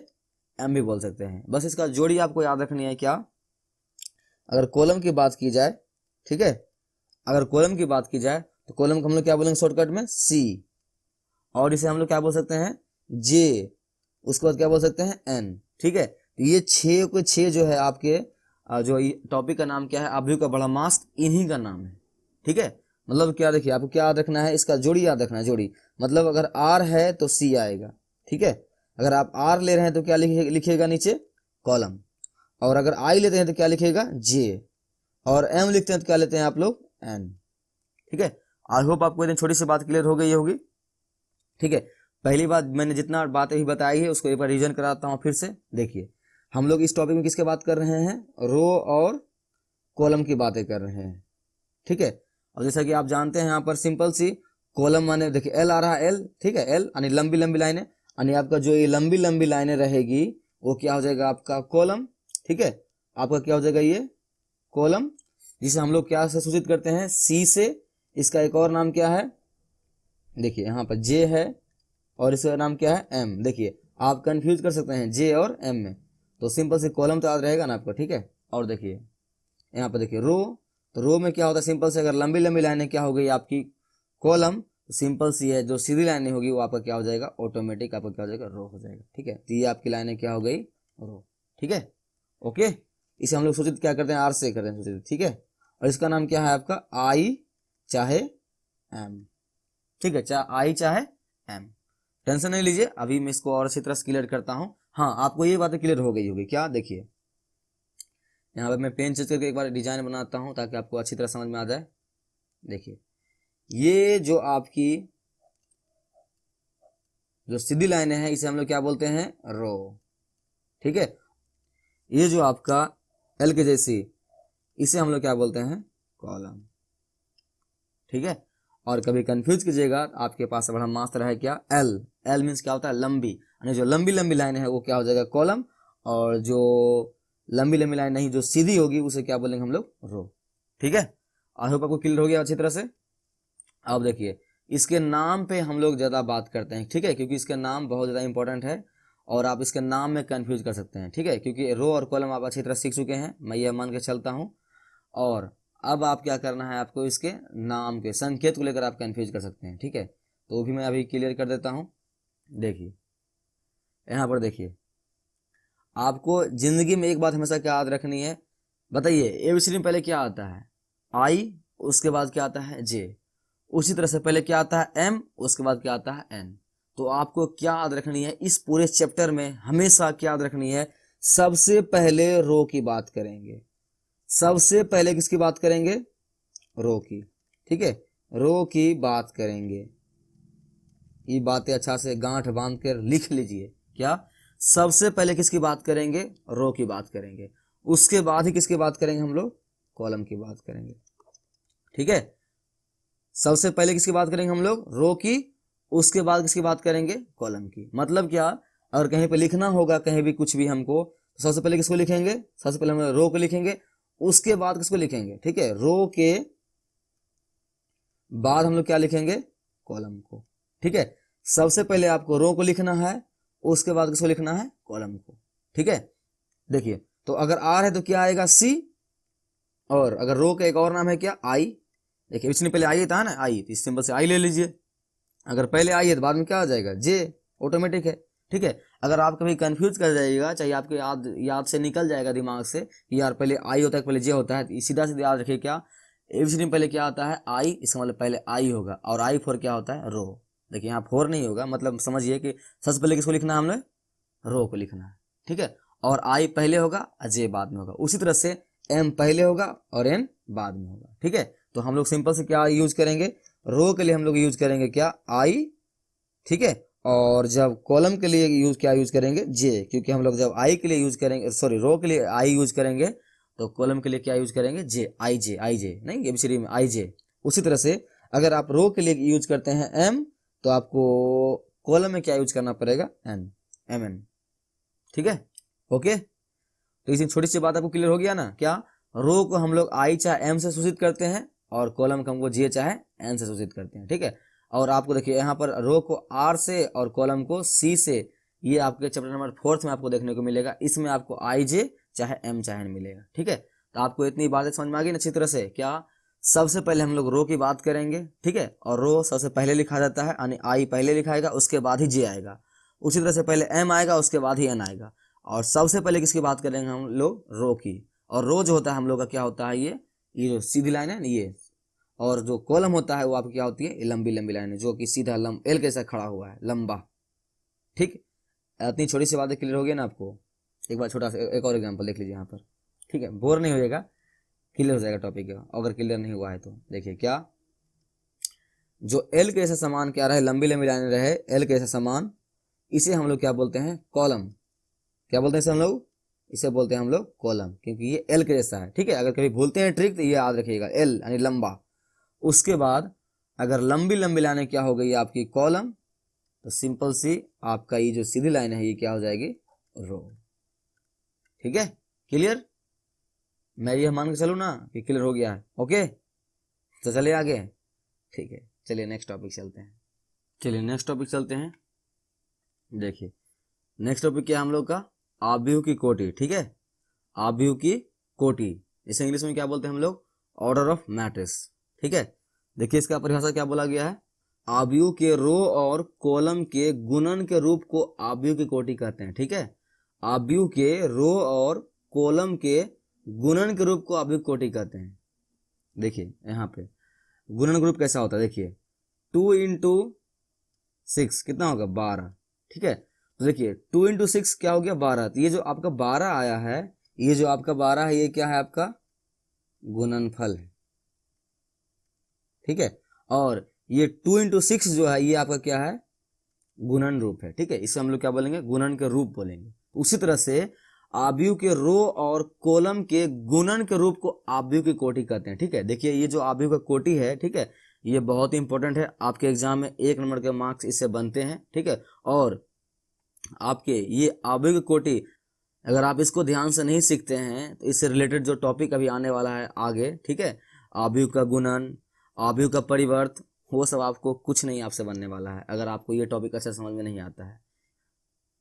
एम भी बोल सकते हैं। बस इसका जोड़ी आपको याद रखनी है। क्या, अगर कॉलम की बात की जाए, ठीक है, अगर कॉलम की बात की जाए तो कॉलम को हम लोग क्या बोलेंगे शॉर्टकट में, सी। और इसे हम लोग क्या बोल सकते हैं, जे। उसके बाद क्या बोल सकते हैं, एन। ठीक है, तो ये छह के छह जो है आपके जो टॉपिक का नाम क्या है, आबू का ब्रह्मास्त्र, इन्हीं का नाम है। ठीक है, मतलब क्या, देखिए आपको क्या याद रखना है, इसका जोड़ी याद रखना है। जोड़ी मतलब अगर आर है तो सी आएगा। ठीक है, अगर आप आर ले रहे हैं तो क्या लिखिएगा नीचे, कॉलम। और अगर आई लेते हैं तो क्या लिखिएगा, जे। और एम लिखते हैं तो क्या लेते हैं आप लोग, एन। ठीक है, आई होप आपको इतनी छोटी सी बात क्लियर हो गई होगी। ठीक है, पहली बात मैंने जितना बातें भी बताई है उसको एक बार रिवीजन कराता हूँ फिर से। देखिए हम लोग इस टॉपिक में किसके बात कर रहे हैं, रो और कॉलम की बातें कर रहे हैं। ठीक है, और जैसा कि आप जानते हैं यहाँ पर सिंपल सी, कॉलम माने देखिए एल आ रहा है, एल। ठीक है, एल यानी लंबी लंबी लाइनें, यानी आपका जो ये लंबी लंबी लाइनें रहेगी वो क्या हो जाएगा, आपका कॉलम। ठीक है, आपका क्या हो जाएगा, ये कॉलम, जिसे हम लोग क्या से सूचित करते हैं, सी से। इसका एक और नाम क्या है, देखिए यहाँ पर जे है, और इसका नाम क्या है, एम। देखिए आप कंफ्यूज कर सकते हैं जे और एम में, तो सिंपल से कॉलम तो याद रहेगा ना आपको। ठीक है, और देखिए यहाँ पर देखिए रो, तो रो में क्या होता है, सिंपल से अगर लंबी लंबी लाइनें क्या हो गई आपकी, कॉलम। तो सिंपल सी है, जो सीधी लाइनें होगी वो आपका क्या हो जाएगा, ऑटोमेटिक आपका क्या हो जाएगा, रो हो जाएगा। ठीक है, तो ये आपकी लाइनें क्या हो गई, रो। ठीक है, ओके, इसे हम लोग सूचित क्या करते हैं, आर से करते हैं सूचित। ठीक है, और इसका नाम क्या है आपका, आई चाहे एम। ठीक है, चाहे आई चाहे एम, टेंशन नहीं लीजिए, अभी मैं इसको और अच्छी तरह से क्लियर करता हूँ। हाँ, आपको ये बातें क्लियर हो गई होगी। क्या, देखिए यहाँ पर मैं पेन चेंज करके एक बार डिजाइन बनाता हूँ ताकि आपको अच्छी तरह समझ में आ जाए। देखिए ये जो आपकी जो सीधी लाइनें हैं इसे हम लोग क्या बोलते हैं, रो। ठीक है, ये जो आपका एल के जैसी, इसे हम लोग क्या बोलते हैं, कॉलम। ठीक है, और कभी कंफ्यूज कीजिएगा, आपके पास बड़ा मास्टर है क्या, एल। एल मीन्स क्या होता है, लंबी, यानी जो लंबी लंबी लाइन है वो क्या हो जाएगा, कॉलम। और जो लंबी लंबी लाइन नहीं, जो सीधी होगी उसे क्या बोलेंगे हम लोग, रो। ठीक है, आई होप आपको क्लियर हो गया अच्छी तरह से। अब देखिए इसके नाम पे हम लोग ज़्यादा बात करते हैं। ठीक है, क्योंकि इसका नाम बहुत ज़्यादा इंपॉर्टेंट है, और आप इसके नाम में कंफ्यूज कर सकते हैं। ठीक है, क्योंकि रो और कॉलम आप अच्छी तरह सीख चुके हैं, मैं ये मान के चलता हूँ। और अब आप क्या करना है, आपको इसके नाम के संकेत को लेकर आप कंफ्यूज कर सकते हैं। ठीक है, तो वो भी मैं अभी क्लियर कर देता हूँ। देखिए यहाँ पर देखिए, आपको जिंदगी में एक बात हमेशा क्या याद रखनी है, बताइए एबीसीडी में पहले क्या आता है, आई, उसके बाद क्या आता है, जे। उसी तरह से पहले क्या आता है, एम, उसके बाद क्या आता है, एन। तो आपको क्या याद रखनी है, इस पूरे चैप्टर में हमेशा क्या याद रखनी है, सबसे पहले रो की बात करेंगे। सबसे पहले किसकी बात करेंगे, रो की। ठीक है, रो की बात करेंगे। ये बातें अच्छा से गांठ बांध कर लिख लीजिए। क्या, सबसे पहले किसकी बात करेंगे, रो की बात करेंगे। उसके बाद ही किसकी बात करेंगे हम लोग, कॉलम की बात करेंगे। ठीक है, सबसे पहले किसकी बात करेंगे हम लोग, रो की, उसके बाद किसकी बात करेंगे, कॉलम की। मतलब क्या, अगर कहीं पे लिखना होगा कहीं भी कुछ भी हमको, तो सबसे पहले किसको लिखेंगे, सबसे पहले हम रो को लिखेंगे, उसके बाद किसको लिखेंगे, ठीक है, रो के बाद हम लोग क्या लिखेंगे, कॉलम को। ठीक है, सबसे पहले आपको रो को लिखना है, उसके बाद किसको लिखना है, कॉलम को। ठीक है, देखिए तो अगर आर है तो क्या आएगा, सी, और अगर रो का एक और नाम है क्या, आई। देखिए इसने पहले आई था ना, आई, तो इस सिंबल से आई ले लीजिए। अगर पहले आई है तो बाद में क्या आ जाएगा, जे, ऑटोमेटिक है। ठीक है, अगर आप कभी कंफ्यूज कर जाइएगा, चाहे आपके याद से निकल जाएगा दिमाग से कि यार पहले आई होता है पहले जे होता है, तो सीधा सीधा याद रखिए क्या, एबीसीडी में पहले क्या आता है, आई, इसका मतलब पहले आई होगा, और आई फोर क्या होता है, रो। देखिए यहाँ फोर नहीं होगा, मतलब समझिए कि सबसे पहले किसको लिखना है हमने, रो को लिखना है। ठीक है, और आई पहले होगा, जे बाद में होगा। उसी तरह से एम पहले होगा और एन बाद में होगा। ठीक है, तो हम लोग सिंपल से क्या यूज करेंगे, रो के लिए हम लोग यूज करेंगे क्या, आई। ठीक है, और जब कॉलम के लिए क्या यूज करेंगे, जे, क्योंकि हम लोग जब आई के लिए यूज करेंगे, सॉरी रो के लिए आई यूज करेंगे, तो कॉलम के लिए क्या यूज करेंगे, जे, आई जे, आई जे, नहीं एबीसीडी में आई जे। उसी तरह से अगर आप रो के लिए यूज करते हैं एम, तो आपको कॉलम में क्या यूज करना पड़ेगा, एन, एम एन। ठीक है, ओके। तो इसी छोटी सी बात आपको क्लियर हो गया ना, क्या रो को हम लोग आई चाहे एम से सूचित करते हैं, और कॉलम को हमको जे चाहे एन से सूचित करते हैं। ठीक है, और आपको देखिए यहाँ पर रो को आर से और कॉलम को सी से, ये आपके चैप्टर नंबर 4 में आपको देखने को मिलेगा। इसमें आपको आई जे चाहे एम चाहे एन मिलेगा। ठीक है, तो आपको इतनी बातें समझ में आ गई ना अच्छी तरह से, क्या सबसे पहले हम लोग रो की बात करेंगे। ठीक है, और रो सबसे पहले लिखा जाता है, यानी आई पहले लिखाएगा, उसके बाद ही जे आएगा। उसी तरह से पहले एम आएगा, उसके बाद ही एन आएगा। और सबसे पहले किसकी बात करेंगे हम लोग, रो की। और रो जो होता है हम लोग का क्या होता है, ये जो सीधी लाइन है ना ये, और जो कॉलम होता है वो आपकी क्या होती है, लंबी लंबी लाइन है, जो कि सीधा एल के साथ खड़ा हुआ है, लंबा। ठीक, इतनी छोटी सी बातें क्लियर हो गई ना आपको। एक बार छोटा सा एक और एग्जांपल देख लीजिए यहाँ पर। ठीक है, बोर नहीं होएगा, क्लियर हो जाएगा टॉपिक। अगर क्लियर नहीं हुआ है तो देखिए, क्या जो एल के जैसा समान क्या रहे, लंबी लंबी लाइन रहे, एल के जैसा समान, इसे हम लोग क्या बोलते हैं, कॉलम। क्या बोलते हैं इसे हम लोग, इसे बोलते हैं हम लोग कॉलम, क्योंकि ये एल के जैसा है। ठीक है, अगर कभी भूलते हैं ट्रिक तो ये याद रखिएगा, एल यानी लंबा। उसके बाद अगर लंबी लंबी लाइनें क्या हो गई आपकी, कॉलम, तो सिंपल सी आपका ये जो सीधी लाइन है ये क्या हो जाएगी, रो। ठीक है, क्लियर, मैं ये मान के चलूँ ना कि क्लियर हो गया है। ओके, तो चलिए आगे। ठीक है, चलिए नेक्स्ट टॉपिक चलते हैं। चलिए नेक्स्ट टॉपिक चलते हैं। देखिए नेक्स्ट टॉपिक क्या है हम लोग का, आव्यूह की कोटि। ठीक है, आव्यूह की कोटि, इसे इंग्लिश में क्या बोलते हैं हम लोग, ऑर्डर ऑफ मैट्रिक्स। ठीक है, देखिए इसका परिभाषा क्या बोला गया है, आव्यूह के रो और कॉलम के गुणन के रूप को आव्यूह की कोटि कहते हैं। ठीक है, आव्यूह के रो और कॉलम के गुणन के रूप को आव्यूह की कोटि कहते हैं। देखिए यहाँ पे गुणन ग्रुप कैसा होता है, देखिए 2 इंटू 6 कितना होगा, 12। ठीक है, तो देखिए 2 इंटू 6 क्या हो गया, 12। तो ये जो आपका 12 आया है, ये जो आपका 12 है, ये क्या है, आपका गुणनफल है। ठीक है, और ये 2 इंटू 6 जो है, ये आपका क्या है, गुणन रूप है। ठीक है, इसे हम लोग क्या बोलेंगे, गुणन के रूप बोलेंगे। उसी तरह से आव्यूह के रो और कॉलम के गुणन के रूप को आव्यूह की कोटि कहते हैं। ठीक है, देखिए ये जो आव्यूह का कोटि है, ठीक है, ये बहुत ही इंपॉर्टेंट है, आपके एग्जाम में 1 नंबर के मार्क्स इससे बनते हैं। ठीक है, और आपके ये आव्यूह की कोटि अगर आप इसको ध्यान से नहीं सीखते हैं तो इससे रिलेटेड जो टॉपिक अभी आने वाला है आगे, ठीक है, आव्यूह का गुणन, आव्यूह का परिवर्त, वो सब आपको कुछ नहीं आपसे बनने वाला है अगर आपको ये टॉपिक अच्छा समझ में नहीं आता है।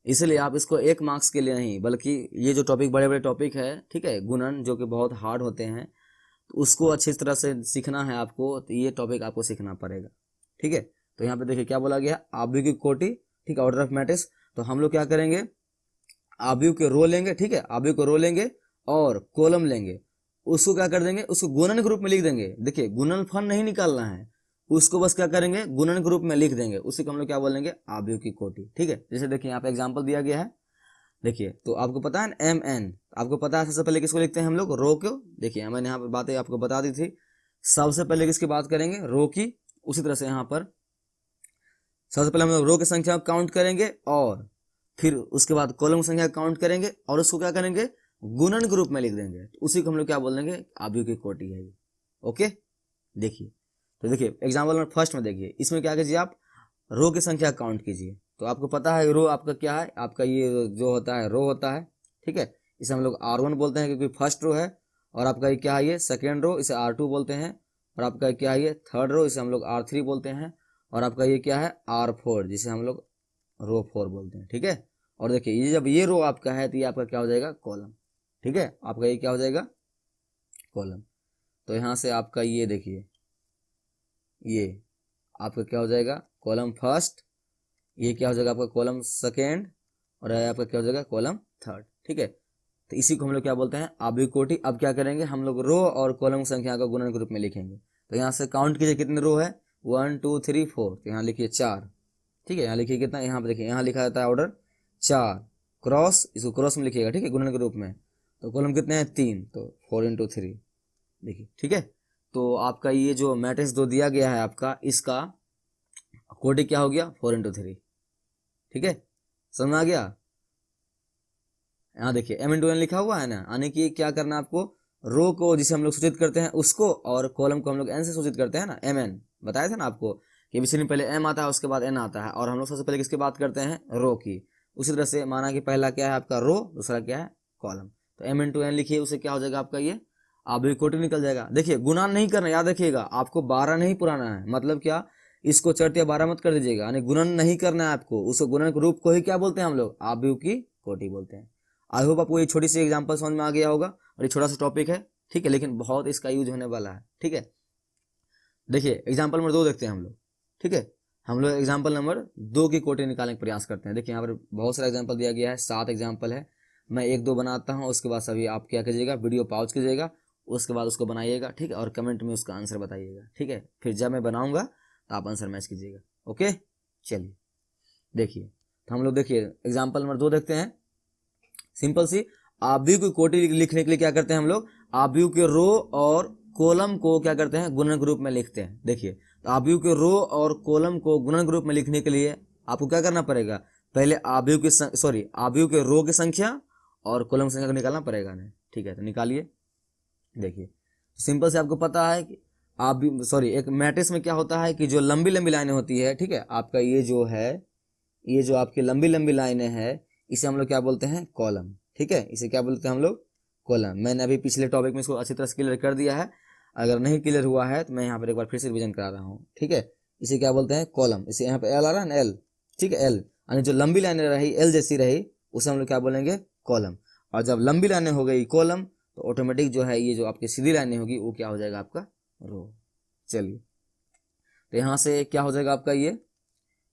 इसलिए आप इसको 1 मार्क्स के लिए नहीं, बल्कि ये जो टॉपिक बड़े बड़े टॉपिक है, ठीक है, गुणन जो कि बहुत हार्ड होते हैं, तो उसको अच्छी तरह से सीखना है आपको, तो ये टॉपिक आपको सीखना पड़ेगा। ठीक है, तो यहाँ पे देखिए क्या बोला गया, आव्यूह की कोटि, ठीक है, ऑर्डर ऑफ मैट्रिक्स। तो हम लोग क्या करेंगे, आव्यूह के रो लेंगे। ठीक है, आव्यूह को रो लेंगे और कॉलम लेंगे, उसको क्या कर देंगे, उसको गुणन के रूप में लिख देंगे। देखिए गुणनफल नहीं निकालना है, उसको बस क्या करेंगे, गुणन के रूप में लिख देंगे, उसी को हम लोग क्या बोलेंगे, आव्यूह की कोटि। ठीक है, जैसे देखिए यहाँ पे एग्जांपल दिया गया है। देखिए तो आपको पता है एम एन, आपको पता है सबसे पहले किसको लिखते हैं हम लोग, रो को। देखिए मैंने यहाँ पे बातें आपको बता दी थी, सबसे पहले किसकी बात करेंगे, रो की। उसी तरह से यहाँ पर सबसे पहले हम लोग रो की संख्या काउंट करेंगे, और फिर उसके बाद कॉलम की संख्या काउंट करेंगे, और उसको क्या करेंगे, गुणन के रूप में लिख देंगे, तो उसी को हम लोग क्या बोल देंगे, आव्यूह की कोटि है ये। ओके, देखिए तो देखिए एग्जाम्पल नंबर फर्स्ट में देखिए, इसमें क्या कीजिए आप रो की संख्या काउंट कीजिए। तो आपको पता है रो आपका क्या है, आपका ये जो होता है रो होता है, ठीक है। इसे हम लोग R1 बोलते हैं क्योंकि फर्स्ट रो है, और आपका ये क्या है, ये सेकेंड रो, इसे R2 बोलते हैं, और आपका क्या है ये थर्ड रो, इसे हम लोग R3 बोलते हैं, और आपका ये क्या है R4, जिसे हम लोग रो 4 बोलते हैं, ठीक है। और देखिए ये जब ये रो आपका है तो ये आपका क्या हो जाएगा, कॉलम, ठीक है। आपका ये क्या हो जाएगा, कॉलम। तो यहाँ से आपका ये देखिए, ये आपका क्या हो जाएगा, कॉलम फर्स्ट, ये क्या हो जाएगा आपका कॉलम सेकेंड, और आपका क्या हो जाएगा कॉलम थर्ड, ठीक है। तो इसी को हम लोग क्या बोलते हैं, आव्यूह कोटि। अब क्या करेंगे हम लोग, रो और कॉलम संख्या का गुणन के रूप में लिखेंगे। तो यहाँ से काउंट कीजिए कितने रो है, 1 2 3 4, तो यहाँ लिखिए 4, ठीक है। यहाँ लिखिए कितना, यहाँ पे देखिए यहाँ लिखा जाता है ऑर्डर 4, क्रॉस, इसको क्रॉस में लिखिएगा, ठीक है, गुणन के रूप में। तो कॉलम कितने हैं, 3, तो 4 × 3, देखिए, ठीक है। तो आपका ये जो मैट्रिक्स दो दिया गया है आपका, इसका कोटि क्या हो गया, 4 × 3, ठीक है, समझ में आ गया। यहाँ देखिए m × n लिखा हुआ है ना, यानी कि क्या करना है आपको, रो को जिसे हम लोग सूचित करते हैं उसको, और कॉलम को हम लोग n से सूचित करते हैं ना, mn बताया था ना आपको कि एबीसीडी में पहले m आता है उसके बाद n आता है, और हम लोग सबसे पहले किसकी बात करते हैं, रो की। उसी तरह से माना कि पहला क्या है आपका रो, दूसरा क्या है कॉलम, तो m × n लिखिए, उसे क्या हो जाएगा आपका ये आव्यूह कोटि निकल जाएगा। देखिए गुणा नहीं करना, याद रखिएगा, आपको 12 नहीं पुराना है, मतलब क्या, इसको 4 या 12 मत कर दीजिएगा, यानी गुणन नहीं करना है आपको, उस गुणन के रूप को ही क्या बोलते हैं हम लोग, आव्यूह की कोटि बोलते हैं। आई होप आपको ये छोटी सी एग्जांपल समझ में आ गया होगा, और ये छोटा सा टॉपिक है, ठीक है, लेकिन बहुत इसका यूज होने वाला है, ठीक है। देखिए एग्जांपल नंबर 2 देखते हैं हम लोग, ठीक है। हम लोग एग्जांपल नंबर 2 की कोटि निकालने का प्रयास करते हैं। देखिए यहाँ पर बहुत सारा एग्जांपल दिया गया है, 7 एग्जांपल है, मैं 1 2 बनाता हूँ, उसके बाद सभी आप क्या कीजिएगा, वीडियो पॉज कीजिएगा, उसके बाद उसको बनाइएगा, ठीक है, और कमेंट में उसका आंसर बताइएगा, ठीक है। फिर जब मैं बनाऊंगा तो आप आंसर मैच कीजिएगा, ओके। चलिए देखिए, तो हम लोग देखिए एग्जाम्पल नंबर 2 देखते हैं। सिंपल सी आव्यूह की कोटि लिखने के लिए क्या करते हैं हम लोग, आव्यूह के रो और कॉलम को क्या करते हैं, गुणन के रूप में लिखते हैं। देखिए तो आव्यूह के रो और कॉलम को गुणन के रूप में लिखने के लिए आपको क्या करना पड़ेगा, पहले आव्यूह की आव्यूह के रो की संख्या और कॉलम संख्या को निकालना पड़ेगा ना, ठीक है। तो निकालिए, देखिए सिंपल से आपको पता है कि एक मैट्रिक्स में क्या होता है कि जो लंबी लंबी लाइनें होती है, ठीक है, आपका ये जो है, ये जो आपकी लंबी लंबी लाइनें हैं, इसे हम लोग क्या बोलते हैं, कॉलम, ठीक है, इसे क्या बोलते हैं हम लोग, कॉलम। मैंने अभी पिछले टॉपिक में इसको अच्छी तरह से क्लियर कर दिया है, अगर नहीं क्लियर हुआ है तो मैं यहाँ पर एक बार फिर से रिविजन करा रहा हूँ, ठीक है। इसे क्या बोलते हैं, कॉलम। इसे यहाँ पे एल आ रहा है ना, एल, ठीक है, एल, यानी जो लंबी लाइनें रही एल जैसी रही उसे हम लोग क्या बोलेंगे, कॉलम। और जब लंबी लाइनें हो गई कॉलम, तो ऑटोमेटिक जो है ये जो आपकी सीधी लाइनें होगी वो क्या हो जाएगा आपका, रो। चलिए तो यहाँ से क्या हो जाएगा आपका ये,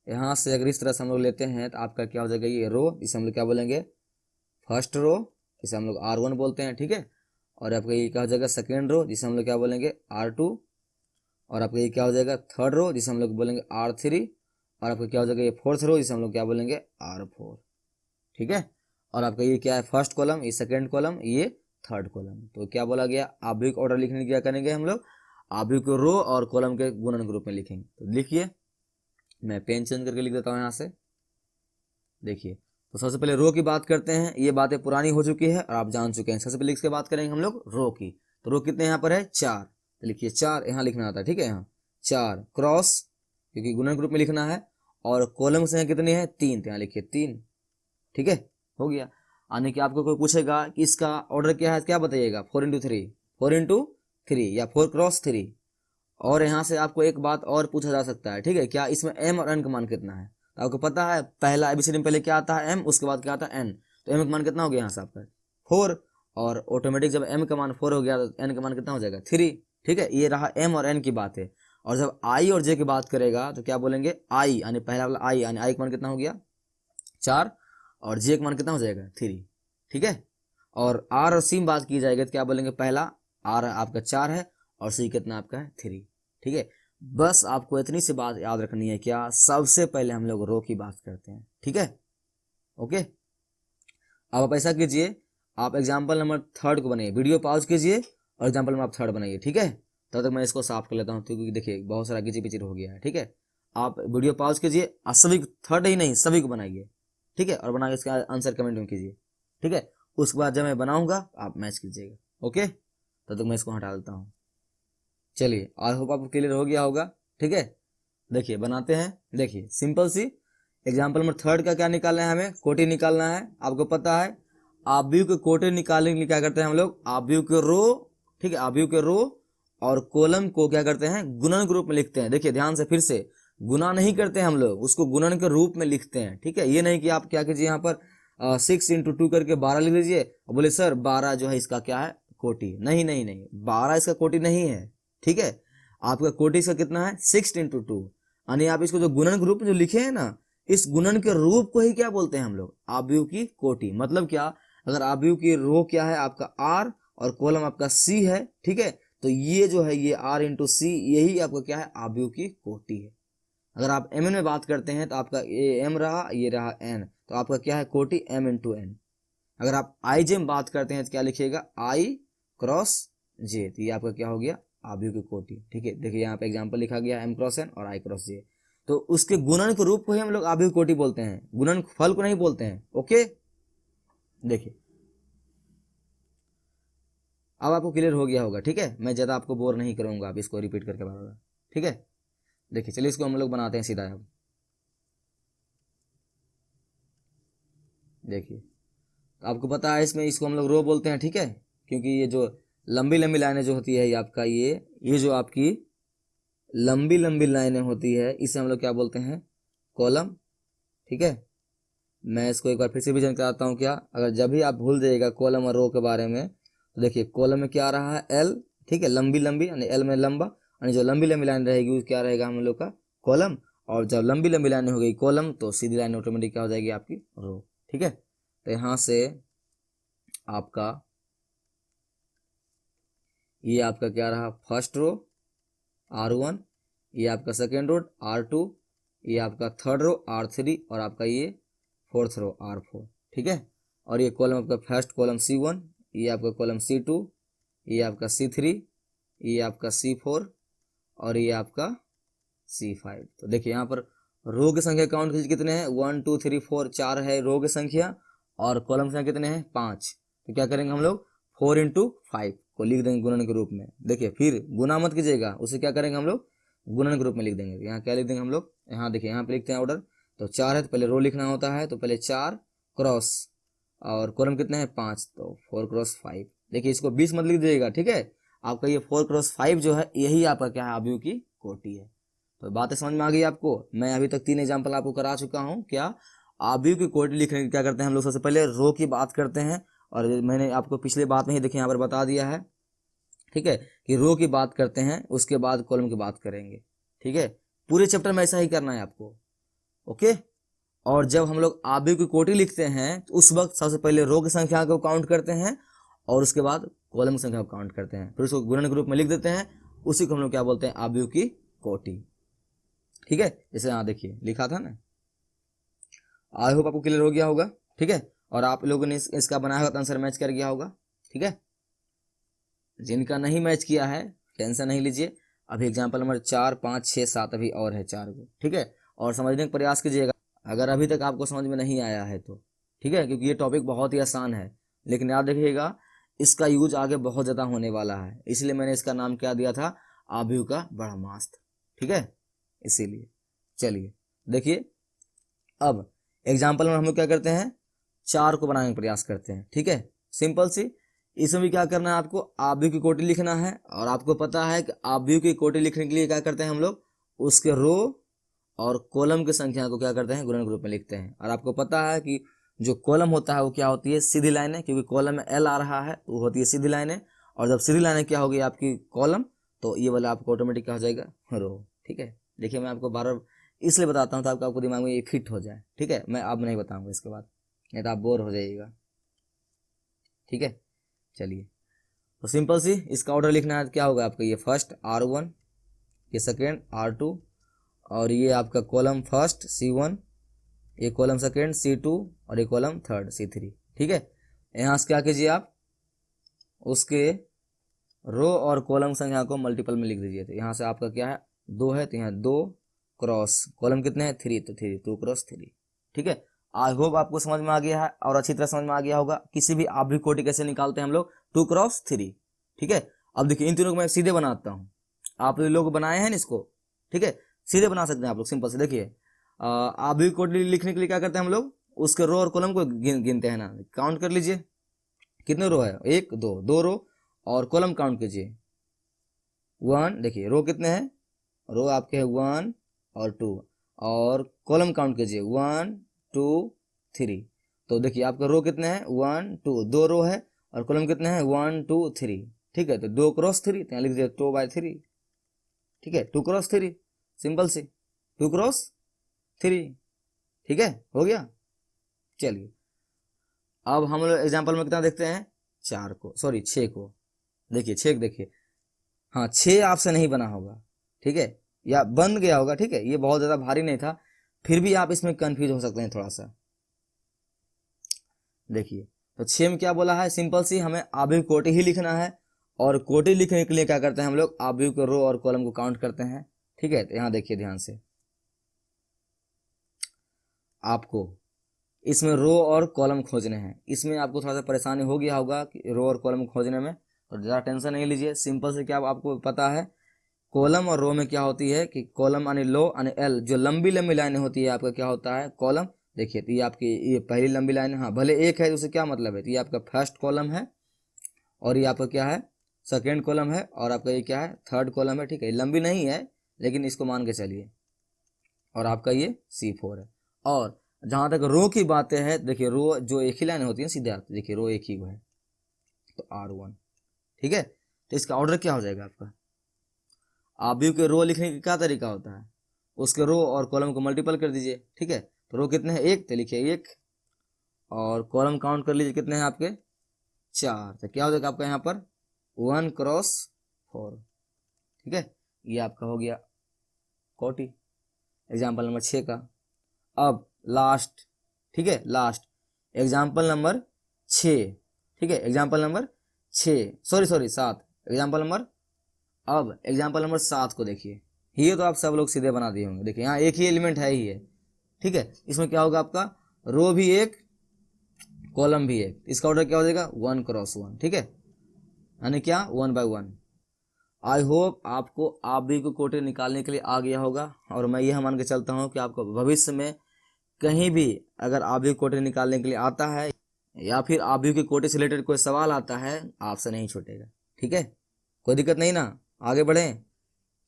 यहाँ से अगर इस तरह से हम लोग लेते हैं तो आपका क्या हो जाएगा, ये रो, इसे हम लोग क्या बोलेंगे, फर्स्ट रो, इसे हम लोग R1 बोलते हैं, ठीक है। और आपका ये क्या हो जाएगा, सेकेंड रो, जिसे हम लोग क्या बोलेंगे, R2। और आपका ये क्या हो जाएगा, थर्ड रो, जिसे हम लोग बोलेंगे R3। और आपका क्या हो जाएगा, ये फोर्थ रो, जिसे हम लोग क्या बोलेंगे, R4, ठीक है। और आपका ये क्या है, फर्स्ट कॉलम, ये सेकेंड कॉलम, ये थर्ड कॉलम। तो क्या बोला गया, आव्यूह ऑर्डर लिखने की क्या करेंगे हम लोग, आव्यूह को रो और कॉलम के गुणन के रूप में लिखेंगे। तो लिखिए, मैं पेन चेंज करके लिख देता हूँ यहाँ से। देखिए तो सबसे पहले रो की बात करते हैं, ये बातें पुरानी हो चुकी है और आप जान चुके हैं। सबसे पहले इसके बात करेंगे हम लोग रो की। तो रो कितने यहाँ पर है, 4, तो लिखिए 4 यहाँ लिखना आता है, ठीक है, यहाँ 4 क्रॉस, क्योंकि गुणन के रूप में लिखना है। और कॉलम से कितनी है, 3, तो यहाँ लिखिए 3, ठीक है, हो गया। आने कि आपको कोई पूछेगा कि इसका ऑर्डर क्या है, क्या बताइएगा, 4 × 3, 4 × 3 या 4 × 3। और यहाँ से आपको एक बात और पूछा जा सकता है, ठीक है, क्या इसमें m और n का मान कितना है। तो आपको पता है पहला एबीसीडी में पहले क्या आता है, m, उसके बाद क्या आता है n। तो m का मान कितना हो गया यहाँ से आपका 4, और ऑटोमेटिक जब m का मान 4 हो गया तो n का मान कितना हो जाएगा 3, ठीक है। ये रहा m और n की बात है। और जब i और j की बात करेगा तो क्या बोलेंगे, i यानी पहला वाला i, यानी i का मान कितना हो गया 4, और j का मान कितना हो जाएगा 3, ठीक है। और r और c में बात की जाएगी तो क्या बोलेंगे, पहला r आपका 4 है और c कितना आपका है 3, ठीक है। बस आपको इतनी सी बात याद रखनी है, क्या सबसे पहले हम लोग रो की बात करते हैं, ठीक है, ओके। अब आप ऐसा कीजिए, आप एग्जाम्पल नंबर 3 को बनाइए, वीडियो पॉज कीजिए और एग्जाम्पल नंबर 3 बनाइए, ठीक है। तब तक मैं इसको साफ कर लेता हूँ क्योंकि देखिए बहुत सारा गिची पिचिर हो गया है, ठीक है। आप वीडियो पॉज कीजिए और सभी 3 ही नहीं सभी को बनाइए, ठीक है, और बना के इसका आंसर कमेंट में कीजिए, ठीक है। उसके बाद जब मैं बनाऊंगा आप मैच कीजिएगा, ओके। तब तक मैं इसको हटा देता हूँ। चलिए आई होप आपको क्लियर हो गया होगा। ठीक है, देखिए बनाते हैं। देखिए सिंपल सी एग्जाम्पल नंबर 3 का क्या निकालना है, हमें कोटि निकालना है। आपको पता है आव्यूह के कोटि निकालने के लिए क्या करते हैं हम लोग, आव्यूह के रो, ठीक है, आव्यूह के रो और कॉलम को क्या करते हैं, गुणन के रूप में लिखते हैं। देखिए ध्यान से, फिर से गुना नहीं करते हैं हम लोग, उसको गुणन के रूप में लिखते हैं। ठीक है, ये नहीं कि आप क्या कीजिए यहाँ पर 6 × 2 करके 12 लिख लीजिए और बोले सर 12 जो है इसका क्या है, कोटि। नहीं नहीं नहीं, 12 इसका कोटि नहीं है। ठीक है, आपका कोटि इसका कितना है, 6 × 2, यानी आप इसको जो गुणन के रूप में जो लिखे हैं ना, इस गुणन के रूप को ही क्या बोलते हैं हम लोग, आव्यूह की कोटि। मतलब क्या, अगर आव्यूह की रो क्या है आपका R और कॉलम आपका C है, ठीक है, तो ये जो है ये R × C, यही आपका क्या है, आव्यूह की कोटि है। अगर आप mn में बात करते हैं तो आपका ये m रहा, ये रहा n, तो आपका क्या है, कोटि m × n। अगर आप ij में बात करते हैं तो क्या लिखिएगा, I × j, तो ये आपका क्या हो गया, आव्यूह की कोटि। ठीक है, देखिए यहाँ पे एग्जाम्पल लिखा गया m × n और I × j, तो उसके गुणन के रूप को ही हम लोग आव्यूह की कोटि बोलते हैं, गुणन फल को नहीं बोलते हैं। ओके, देखिए अब आपको क्लियर हो गया होगा। ठीक है, मैं ज्यादा आपको बोर नहीं करूंगा, आप इसको रिपीट करके बार बार। ठीक है, देखिए चलिए इसको हम लोग बनाते हैं सीधा। अब देखिए आपको पता है इसमें इसको हम लोग रो बोलते हैं। ठीक है, क्योंकि ये जो लंबी लंबी लाइनें जो होती है, ये आपका ये जो आपकी लंबी लंबी लाइनें होती है, इसे हम लोग क्या बोलते हैं, कॉलम। ठीक है, मैं इसको एक बार फिर से विजन कराता हूँ। क्या, अगर जब भी आप भूल जाइएगा कॉलम और रो के बारे में, तो देखिए कॉलम में क्या आ रहा है, एल। ठीक है, लंबी लंबी यानी एल में लंबा, यानी जो लंबी लंबी लाइन रहेगी वो क्या रहेगा हम लोग का, कॉलम। और जब लंबी लंबी लाइन हो गई कॉलम, तो सीधी लाइन ऑटोमेटिक क्या हो जाएगी, आपकी रो। ठीक है, तो यहाँ से आपका ये आपका क्या रहा, फर्स्ट रो R1, ये आपका सेकेंड रो R2, ये आपका थर्ड रो R3 और आपका ये फोर्थ रो R4। ठीक है, और ये कॉलम आपका फर्स्ट कॉलम C1, ये आपका कॉलम C2, ये आपका C3, ये आपका C4 और ये आपका C5। तो देखिए यहाँ पर रो की संख्या काउंट कीजिए कितने हैं, 1 2 3 4, 4 है रो की संख्या, और कॉलम संख्या कितने हैं, 5। तो क्या करेंगे हम लोग, 4 × 5 को लिख देंगे गुणन के रूप में। देखिए फिर गुना मत कीजिएगा, उसे क्या करेंगे हम लोग, गुणन के रूप में लिख देंगे। यहाँ क्या लिख देंगे हम लोग, यहाँ देखिए यहाँ पे लिखते हैं ऑर्डर, तो 4 है तो पहले रो लिखना होता है, तो पहले 4 क्रॉस और कॉलम कितने हैं, 5, तो 4 × 5। देखिए इसको 20 मत लिख दीजिएगा। ठीक है, आपका ये 4 × 5 जो है, यही आपका क्या है, आव्यूह की कोटि है। तो बातें समझ में आ गई आपको। मैं अभी तक 3 एग्जाम्पल आपको करा चुका हूँ। क्या, आव्यूह की कोटि लिखने के क्या करते हैं हम लोग, सबसे पहले रो की बात करते हैं, और मैंने आपको पिछले बात में ही देखिए यहाँ पर बता दिया है। ठीक है, कि रो की बात करते हैं, उसके बाद कॉलम की बात करेंगे। ठीक है, पूरे चैप्टर में ऐसा ही करना है आपको। ओके, और जब हम लोग आव्यूह की कोटि लिखते हैं तो उस वक्त सबसे पहले रो की संख्या को काउंट करते हैं और उसके बाद कॉलम की संख्या को काउंट करते हैं, फिर उसको गुणन के रूप में लिख देते हैं। उसी को हम लोग क्या बोलते हैं, आव्यूह की कोटि। ठीक है, जैसे यहाँ देखिए लिखा था ना, आई होप आपको क्लियर हो गया होगा। ठीक है, और आप लोगों ने इसका बनाया हुआ आंसर मैच कर गया होगा। ठीक है, जिनका नहीं मैच किया है टेंशन नहीं लीजिए, अभी एग्जाम्पल नंबर 4 5 6 7 अभी और है 4 को। ठीक है, और समझने का प्रयास कीजिएगा अगर अभी तक आपको समझ में नहीं आया है तो। ठीक है, क्योंकि ये टॉपिक बहुत ही आसान है, लेकिन याद रखिएगा इसका यूज आगे बहुत ज़्यादा होने वाला है, इसलिए मैंने इसका नाम क्या दिया था, आव्यूह का ब्रह्मास्त्र। ठीक है, इसीलिए चलिए देखिए, अब एग्जाम्पल में हम लोग क्या करते हैं, 4 को बनाने का प्रयास करते हैं। ठीक है, सिंपल सी, इसमें भी क्या करना है आपको, आव्यूह की कोटि लिखना है, और आपको पता है कि आव्यूह की कोटि लिखने के लिए क्या करते हैं हम लोग, उसके रो और कॉलम की संख्या को क्या करते हैं, गुणन के रूप में लिखते हैं। और आपको पता है कि जो कॉलम होता है वो क्या होती है, सीधी लाइनें, क्योंकि कॉलम में एल आ रहा है तो वो होती है सीधी लाइनें, और जब सीधी लाइनें क्या होगी आपकी कॉलम, तो ये वाला आपको ऑटोमेटिक क्या हो जाएगा, रो। ठीक है, देखिए मैं आपको बार बार इसलिए बताता हूँ ताकि आपको दिमाग में ये फिट हो जाए। ठीक है, मैं अब नहीं बताऊंगा इसके बाद, नहीं तो आप बोर हो जाइएगा। ठीक है, चलिए तो सिंपल सी इसका ऑर्डर लिखना है, क्या होगा आपका, ये फर्स्ट R1, ये सेकेंड R2, और ये आपका कॉलम फर्स्ट C1, ये कॉलम सेकेंड C2 और ये कॉलम थर्ड C3। ठीक है, यहाँ से क्या कीजिए आप, उसके रो और कॉलम संख्या को मल्टीपल में लिख दीजिए। तो यहाँ से आपका क्या है, 2 है तो यहाँ 2 क्रॉस कॉलम कितने हैं, 3, तो 3 2 × 3। ठीक है, आई होप आपको समझ में आ गया है और अच्छी तरह समझ में आ गया होगा किसी भी आव्यूह कोटि कैसे निकालते हैं हम लोग, 2 × 3। ठीक है, अब देखिए इन तीनों को मैं सीधे बनाता हूँ। आप लोग बनाए हैं ना इसको, ठीक है, सीधे बना सकते हैं आप लोग सिंपल से। देखिए आप भी कोड लिखने के लिए क्या करते हैं हम लोग, उसके रो और कॉलम को गिनते हैं ना, काउंट कर लीजिए कितने रो है, एक दो, दो रो, और कॉलम काउंट कीजिए 1। देखिए रो कितने हैं, रो आपके हैं 1 और 2, और कॉलम काउंट कीजिए 1 2 3। तो देखिए आपके रो कितने हैं 1 2, दो रो है, और कॉलम कितने हैं 1 2 3, ठीक है। तो 2 क्रॉस 3, तो यहाँ लिख दीजिए 2/3, ठीक है, 2 क्रॉस 3, सिंपल सी 2 क्रॉस 3, ठीक है, हो गया। चलिए अब हम लोग एग्जाम्पल में कितना देखते हैं, 4 को, सॉरी 6 को। देखिए 6 देखिए, हाँ 6 आपसे नहीं बना होगा, ठीक है, या बन गया होगा, ठीक है, ये बहुत ज्यादा भारी नहीं था, फिर भी आप इसमें कंफ्यूज हो सकते हैं थोड़ा सा। देखिए तो 6 में क्या बोला है, सिंपल सी हमें आव्यूह कोटि ही लिखना है, और कोटि लिखने के लिए क्या करते हैं हम लोग, आव्यूह के रो और कॉलम को काउंट करते हैं, ठीक है। तो यहाँ देखिए ध्यान से, आपको इसमें रो और कॉलम खोजने हैं। इसमें आपको थोड़ा सा परेशानी हो गया होगा कि रो और कॉलम खोजने में, तो ज़्यादा टेंशन नहीं लीजिए, सिंपल से क्या आपको पता है, कॉलम और रो में क्या होती है कि कॉलम यानी लो यानी एल, जो लंबी लंबी लाइनें होती है आपका क्या होता है कॉलम। देखिए तो ये आपकी ये पहली लंबी लाइन है, हाँ भले एक है, उससे क्या मतलब है, तो ये आपका फर्स्ट कॉलम है, और ये आपका क्या है सेकेंड कॉलम है, और आपका ये क्या है थर्ड कॉलम है, ठीक है, लंबी नहीं है लेकिन इसको मान के चलिए, और आपका ये C4 है। और जहां तक रो की बातें हैं, देखिए रो जो एक ही लाइन होती है सीधे आते, देखिए रो एक ही है, तो R1, ठीक है। तो इसका ऑर्डर क्या हो जाएगा आपका, आव्यूह के रो लिखने का क्या तरीका होता है, उसके रो और कॉलम को मल्टीपल कर दीजिए, ठीक है। तो रो कितने हैं, एक, तो लिखिए 1, और कॉलम काउंट कर लीजिए कितने हैं आपके 4, तो क्या हो जाएगा आपका यहाँ पर 1 क्रॉस 4, ठीक है। ये आपका हो गया कोटि, एग्जाम्पल नंबर 6 का। अब लास्ट, ठीक है, लास्ट एग्जाम्पल नंबर 6, ठीक है, example number 6, sorry 7, example number, अब एग्जाम्पल नंबर 7 को देखिए, ये तो आप सब लोग सीधे बना दिए होंगे। देखिए यहाँ एक ही एलिमेंट है ही है, ठीक है, इसमें क्या होगा आपका रो भी एक, कॉलम भी एक, इसका ऑर्डर क्या हो जाएगा 1 क्रॉस 1, ठीक है, यानी क्या 1/1। आई होप आपको आप भी को कोटे निकालने के लिए आ गया होगा, और मैं यह मान के चलता हूँ कि आपको भविष्य में कहीं भी अगर आव्यूह कोटि निकालने के लिए आता है, या फिर आव्यूह के कोटि से रिलेटेड कोई सवाल आता है, आपसे नहीं छूटेगा, ठीक है, कोई दिक्कत नहीं ना, आगे बढ़ें।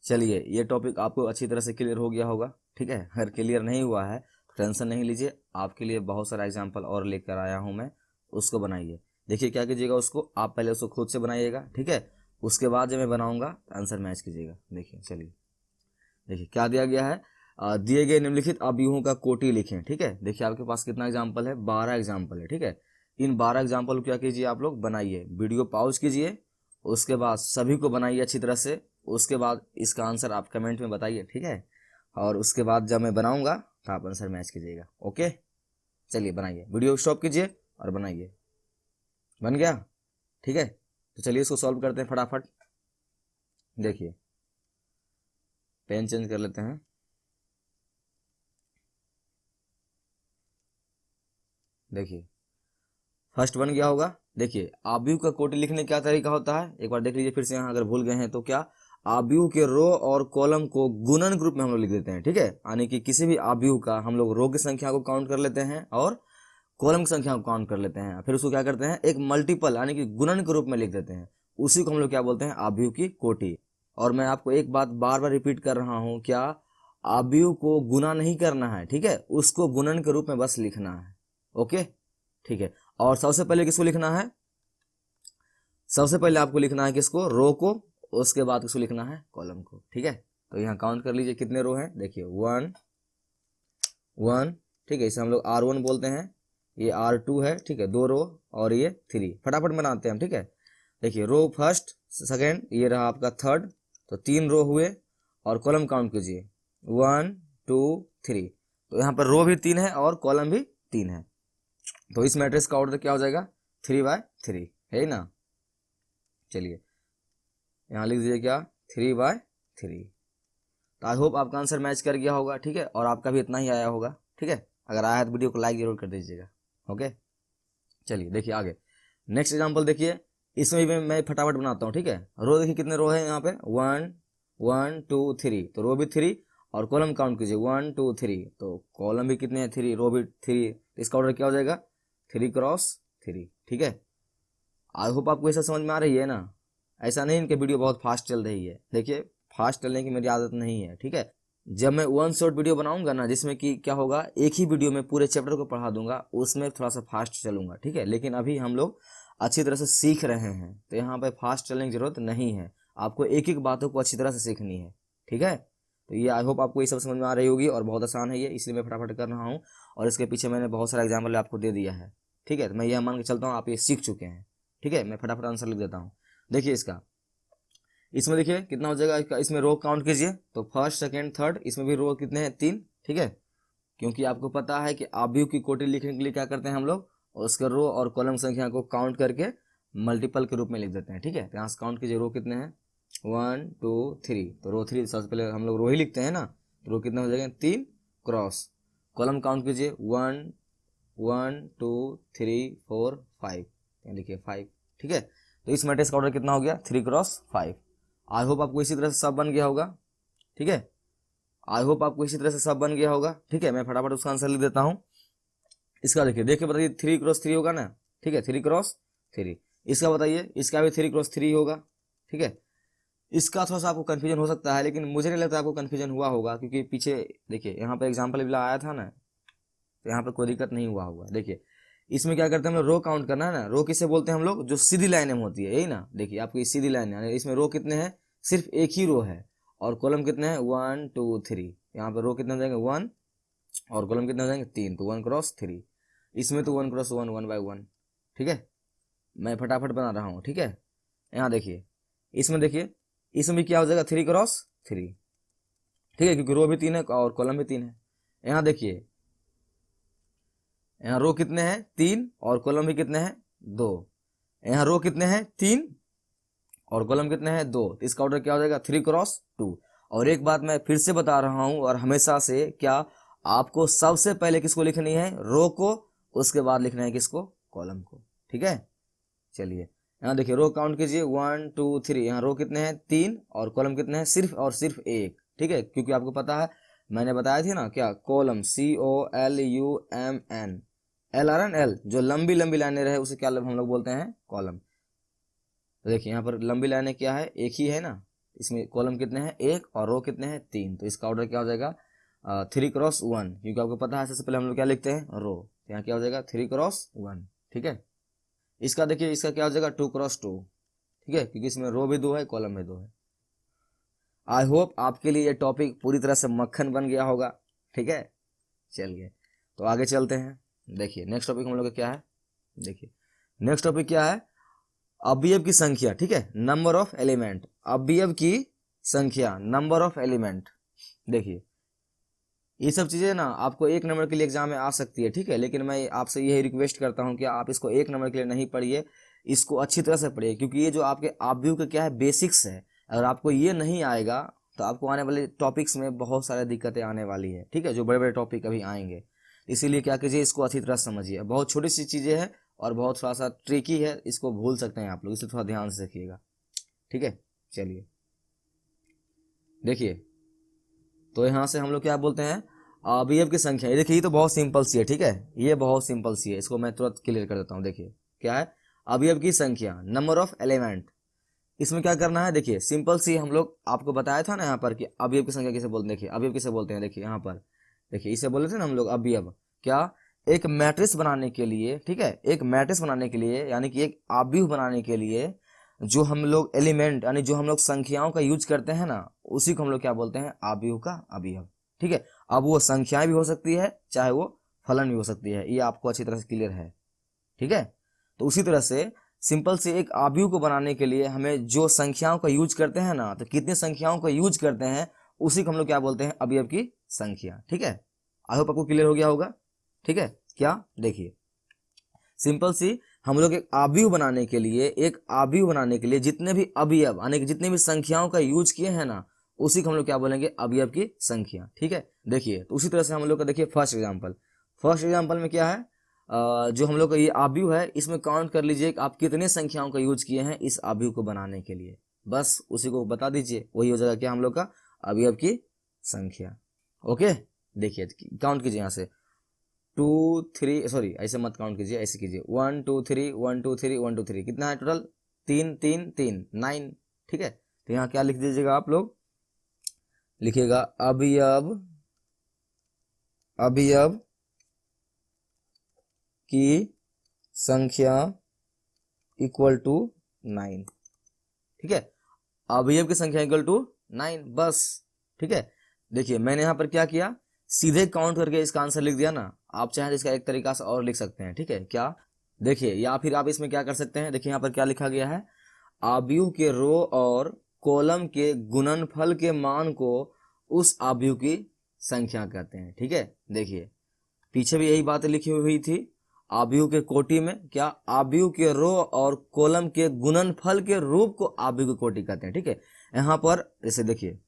चलिए ये टॉपिक आपको अच्छी तरह से क्लियर हो गया होगा, ठीक है, अगर क्लियर नहीं हुआ है तो टेंशन नहीं लीजिए, आपके लिए बहुत सारा एग्जाम्पल और लेकर आया हूँ मैं, उसको बनाइए। देखिए क्या कीजिएगा, उसको आप पहले उसको खुद से बनाइएगा, ठीक है, उसके बाद जब मैं बनाऊंगा आंसर मैच कीजिएगा। देखिए चलिए, देखिए क्या दिया गया है, दिए गए निम्नलिखित अव्यूहों का कोटि लिखें, ठीक है। देखिए आपके पास कितना एग्जाम्पल है, 12 एग्जाम्पल है, ठीक है। इन 12 एग्जाम्पल को क्या कीजिए, आप लोग बनाइए, वीडियो पॉज कीजिए, उसके बाद सभी को बनाइए अच्छी तरह से, उसके बाद इसका आंसर आप कमेंट में बताइए, ठीक है, और उसके बाद जब मैं बनाऊंगा तो आप आंसर मैच कीजिएगा, ओके। चलिए बनाइए, वीडियो स्टॉप कीजिए और बनाइए, बन गया, ठीक है। तो चलिए इसको सॉल्व करते हैं फटाफट। देखिए पेन चेंज कर लेते हैं, देखिए फर्स्ट बन गया होगा। देखिए आव्यूह का कोटि लिखने का क्या तरीका होता है, एक बार देख लीजिए फिर से, यहाँ अगर भूल गए हैं तो क्या, आव्यूह के रो और कॉलम को गुणन ग्रुप में हम लोग लिख देते हैं, ठीक है, यानी कि किसी भी आव्यूह का हम लोग रो की संख्या को काउंट कर लेते हैं और कॉलम की संख्या को काउंट कर लेते हैं, फिर उसको क्या करते हैं एक मल्टीपल यानी कि गुणन के रूप में लिख देते हैं, उसी को हम लोग क्या बोलते हैं आव्यूह की कोटि। और मैं आपको एक बात बार बार रिपीट कर रहा हूं, क्या आव्यूह को गुना नहीं करना है, ठीक है, उसको गुणन के रूप में बस लिखना है, ओके, ठीक है। और सबसे पहले किसको लिखना है, सबसे पहले आपको लिखना है किसको, रो को, उसके बाद किसको लिखना है कॉलम को, ठीक है। तो यहाँ काउंट कर लीजिए कितने रो हैं, देखिए 1 1, ठीक है, इसे हम लोग R1 बोलते हैं, ये R2 है, ठीक है, 2 रो, और ये 3, फटाफट बनाते हैं हम, ठीक है। देखिए रो फर्स्ट सेकेंड, ये रहा आपका थर्ड, तो 3 रो हुए, और कॉलम काउंट कीजिए 1 2 3, तो यहाँ पर रो भी 3 है और कॉलम भी 3 है, तो इस मैट्रिक्स का ऑर्डर क्या हो जाएगा 3/3, है ना। चलिए यहाँ लिख दीजिए क्या 3/3। तो आई होप आपका आंसर मैच कर गया होगा, ठीक है, और आपका भी इतना ही आया होगा, ठीक है, अगर आया है तो वीडियो को लाइक जरूर कर दीजिएगा, ओके। चलिए देखिए आगे नेक्स्ट एग्जांपल देखिए, इसमें भी मैं फटाफट बनाता हूँ, ठीक है। रो देखिए कितने रो है यहाँ पे 1 1 2 3, तो रो भी 3 और कॉलम काउंट कीजिए 1 2 3, तो कॉलम भी कितने हैं 3, रो भी 3, तो इसका ऑर्डर क्या हो जाएगा 3 क्रॉस 3। ठीक है, आई होप आपको ऐसा समझ में आ रही है ना। ऐसा नहीं इनके वीडियो बहुत फास्ट चल रही है, देखिए फास्ट चलने की मेरी आदत नहीं है। ठीक है, जब मैं वन शॉट वीडियो बनाऊंगा ना, जिसमें कि क्या होगा एक ही वीडियो में पूरे चैप्टर को पढ़ा दूंगा, उसमें थोड़ा सा फास्ट चलूंगा। ठीक है, लेकिन अभी हम लोग अच्छी तरह से सीख रहे हैं, तो यहाँ पे फास्ट चलने की जरूरत नहीं है, आपको एक एक बातों को अच्छी तरह से सीखनी है। ठीक है, तो ये आई होप आपको ये सब समझ में आ रही होगी, और बहुत आसान है ये, इसलिए मैं फटाफट कर रहा हूँ, और इसके पीछे मैंने बहुत सारा एग्जाम्पल आपको दे दिया है। ठीक है, तो मैं यह मान के चलता हूँ आप ये सीख चुके हैं। ठीक है, मैं फटाफट आंसर लिख देता हूँ। देखिए इसमें देखिए कितना हो जाएगा, इसमें रो काउंट कीजिए, तो फर्स्ट सेकेंड थर्ड, इसमें भी रो कितने हैं 3। ठीक है, क्योंकि आपको पता है कि आव्यूह की कोटि लिखने के लिए क्या करते हैं हम लोग, उसके रो और कॉलम संख्या को काउंट करके मल्टीपल के रूप में लिख देते हैं। ठीक है, तो यहाँ से काउंट कीजिए रो कितने हैं 1 2 3, तो रो 3 सबसे पहले हम लोग रो ही लिखते हैं ना, तो रो कितना हो जाएगा 3 क्रॉस, कॉलम काउंट कीजिए 1 1 2 3 4 5, लिखिए 5। ठीक है, तो इस मैट्रिक्स का ऑर्डर कितना हो गया 3 क्रॉस 5। आई होप आपको इसी तरह से सब बन गया होगा। ठीक है, आई होप आपको इसी तरह से सब बन गया होगा। ठीक है, मैं फटाफट उसका आंसर लिख देता हूँ। इसका देखिए बताइए 3 क्रॉस 3 होगा ना। ठीक है, 3 क्रॉस 3। इसका बताइए, इसका भी 3 क्रॉस 3 होगा। ठीक है, इसका थोड़ा सा आपको कन्फ्यूजन हो सकता है, लेकिन मुझे नहीं लगता आपको कन्फ्यूजन हुआ होगा, क्योंकि पीछे देखिए यहाँ पर एग्जाम्पल भी आया था ना, तो यहाँ पर कोई दिक्कत नहीं हुआ होगा। देखिए इसमें क्या करते हैं हम लोग, रो काउंट करना है ना, रो किसे बोलते हैं हम लोग, जो सीधी लाइन में होती है, यही ना। देखिए आपकी सीधी लाइन है, इसमें रो कितने हैं, सिर्फ एक ही रो है, और कॉलम कितने हैं 1 2 3, यहाँ पर रो कितने हो जाएंगे 1, और कॉलम कितने हो जाएंगे 3, तो 1 क्रॉस 3। इसमें तो 1 क्रॉस 1 1 बाय 1। ठीक है, मैं फटाफट बना रहा हूँ। ठीक है, यहाँ देखिए इसमें भी क्या हो जाएगा 3 क्रॉस 3। ठीक है, क्योंकि रो भी 3 है और कॉलम भी 3 है। यहाँ देखिए यहाँ रो कितने हैं 3 और कॉलम भी कितने हैं 2, यहाँ रो कितने हैं 3 और कॉलम कितने हैं 2, तो इसका ऑर्डर क्या हो जाएगा 3 क्रॉस 2। और एक बात मैं फिर से बता रहा हूं, और हमेशा से, क्या आपको सबसे पहले किसको लिखनी है, रो को, उसके बाद लिखना है किसको, कॉलम को। ठीक है, चलिए यहाँ देखिए रो काउंट कीजिए 1 2 3, यहाँ रो कितने हैं 3 और कॉलम कितने हैं सिर्फ और सिर्फ 1। ठीक है, क्योंकि आपको पता है मैंने बताया थी ना, क्या कॉलम COLUMN, LRNL, जो लंबी लंबी लाइनें रहे उसे क्या हम लोग बोलते हैं कॉलम। तो देखिए यहाँ पर लंबी लाइनें क्या है, एक ही है ना, इसमें कॉलम कितने हैं 1 और रो कितने हैं 3, तो इसका ऑर्डर क्या हो जाएगा 3 क्रॉस 1, क्योंकि आपको पता है सबसे पहले हम लोग क्या लिखते हैं रो, तो यहाँ क्या हो जाएगा 3 क्रॉस 1। ठीक है, इसका देखिए इसका क्या हो जाएगा 2 क्रॉस 2। ठीक है, क्योंकि इसमें रो भी 2 है कॉलम भी 2 है। आई होप आपके लिए ये टॉपिक पूरी तरह से मक्खन बन गया होगा। ठीक है, चलिए तो आगे चलते हैं। देखिए नेक्स्ट टॉपिक हम लोग का क्या है, देखिए नेक्स्ट टॉपिक क्या है, अवयव की संख्या। ठीक है, नंबर ऑफ एलिमेंट, अवयव की संख्या, नंबर ऑफ एलिमेंट। देखिए ये सब चीजें ना आपको 1 नंबर के लिए एग्जाम में आ सकती है। ठीक है, लेकिन मैं आपसे यही रिक्वेस्ट करता हूं कि आप इसको 1 नंबर के लिए नहीं पढ़िए, इसको अच्छी तरह से पढ़िए, क्योंकि ये जो आपके अवयव के क्या है बेसिक्स है। अगर आपको ये नहीं आएगा तो आपको आने वाले टॉपिक्स में बहुत सारी दिक्कतें आने वाली है। ठीक है, जो बड़े बड़े टॉपिक अभी आएंगे, इसीलिए क्या कीजिए इसको अच्छी तरह समझिए। बहुत छोटी सी चीजें हैं और बहुत थोड़ा सा ट्रिकी है, इसको भूल सकते हैं आप लोग, इसे थोड़ा ध्यान से देखिएगा। ठीक है, चलिए देखिए तो यहाँ से हम लोग क्या बोलते हैं अवयव की संख्या। ये देखिए ये तो बहुत सिंपल सी है। ठीक है, ये बहुत सिंपल सी है, इसको मैं तुरंत क्लियर कर देता हूँ। देखिए क्या है अवयव की संख्या, नंबर ऑफ एलिमेंट। इसमें क्या करना है, देखिए सिंपल सी, हम लोग आपको बताया था ना यहाँ पर कि अवयव की संख्या किसे बोलते हैं। देखिए अवयव किसे बोलते हैं, देखिए यहाँ पर देखिए इसे बोले थे ना हम लोग अवयव, क्या एक मैट्रिक्स बनाने के लिए। ठीक है, एक मैट्रिक्स बनाने के लिए यानी कि एक अवयव बनाने के लिए जो हम लोग एलिमेंट यानी जो हम लोग संख्याओं का यूज करते हैं ना, उसी को हम लोग क्या बोलते हैं अवयव का अवयव। ठीक है, अब वो संख्याएं भी हो सकती है चाहे वो फलन भी हो सकती है, ये आपको अच्छी तरह से क्लियर है। ठीक है, तो उसी तरह से सिंपल से एक अवयव को बनाने के लिए हमें जो संख्याओं का यूज करते हैं ना, तो कितने संख्याओं का यूज करते हैं उसी को हम लोग क्या बोलते हैं अवयव की संख्या। ठीक है, आई होप आपको क्लियर हो गया होगा। ठीक है, क्या देखिए सिंपल सी, हम लोग एक अवयव बनाने के लिए जितने भी अवयव यानी कि जितने भी संख्याओं का यूज किए हैं ना, उसी को हम लोग क्या बोलेंगे अवयव की संख्या। ठीक है, देखिए तो उसी तरह से हम लोग का देखिए फर्स्ट एग्जांपल में क्या है, जो हम लोग का ये अवयव है, इसमें काउंट कर लीजिए कि आप कितने संख्याओं का यूज किए हैं इस अवयव को बनाने के लिए। बस उसी को बता दीजिए, वही हो जाएगा क्या हम लोग का अवयव की संख्या। ओके, देखिए काउंट कीजिए यहाँ से 2 3, सॉरी ऐसे मत काउंट कीजिए, ऐसे कीजिए 1 2 3 1 2 3 1 2 3, कितना है टोटल 3 3 3 9। ठीक है, तो यहाँ क्या लिख दीजिएगा आप लोग, लिखिएगा अवयव की संख्या इक्वल टू 9। ठीक है, अवयव की संख्या इक्वल टू 9, बस। ठीक है, देखिए मैंने यहाँ पर क्या किया, सीधे काउंट करके इसका आंसर लिख दिया ना। आप चाहें तो इसका एक तरीका से और लिख सकते हैं। ठीक है, क्या, देखिए, या फिर आप इसमें क्या कर सकते हैं, देखिए यहाँ पर क्या लिखा गया है, आव्यूह के रो और कॉलम के गुणनफल के मान को उस आव्यूह की संख्या कहते हैं। ठीक है, देखिए पीछे भी यही बातें लिखी हुई थी, आव्यूह के कोटि में क्या, आव्यूह के रो और कॉलम के गुणनफल के रूप को आव्यूह की कोटि कहते हैं। ठीक है, यहाँ पर जैसे देखिए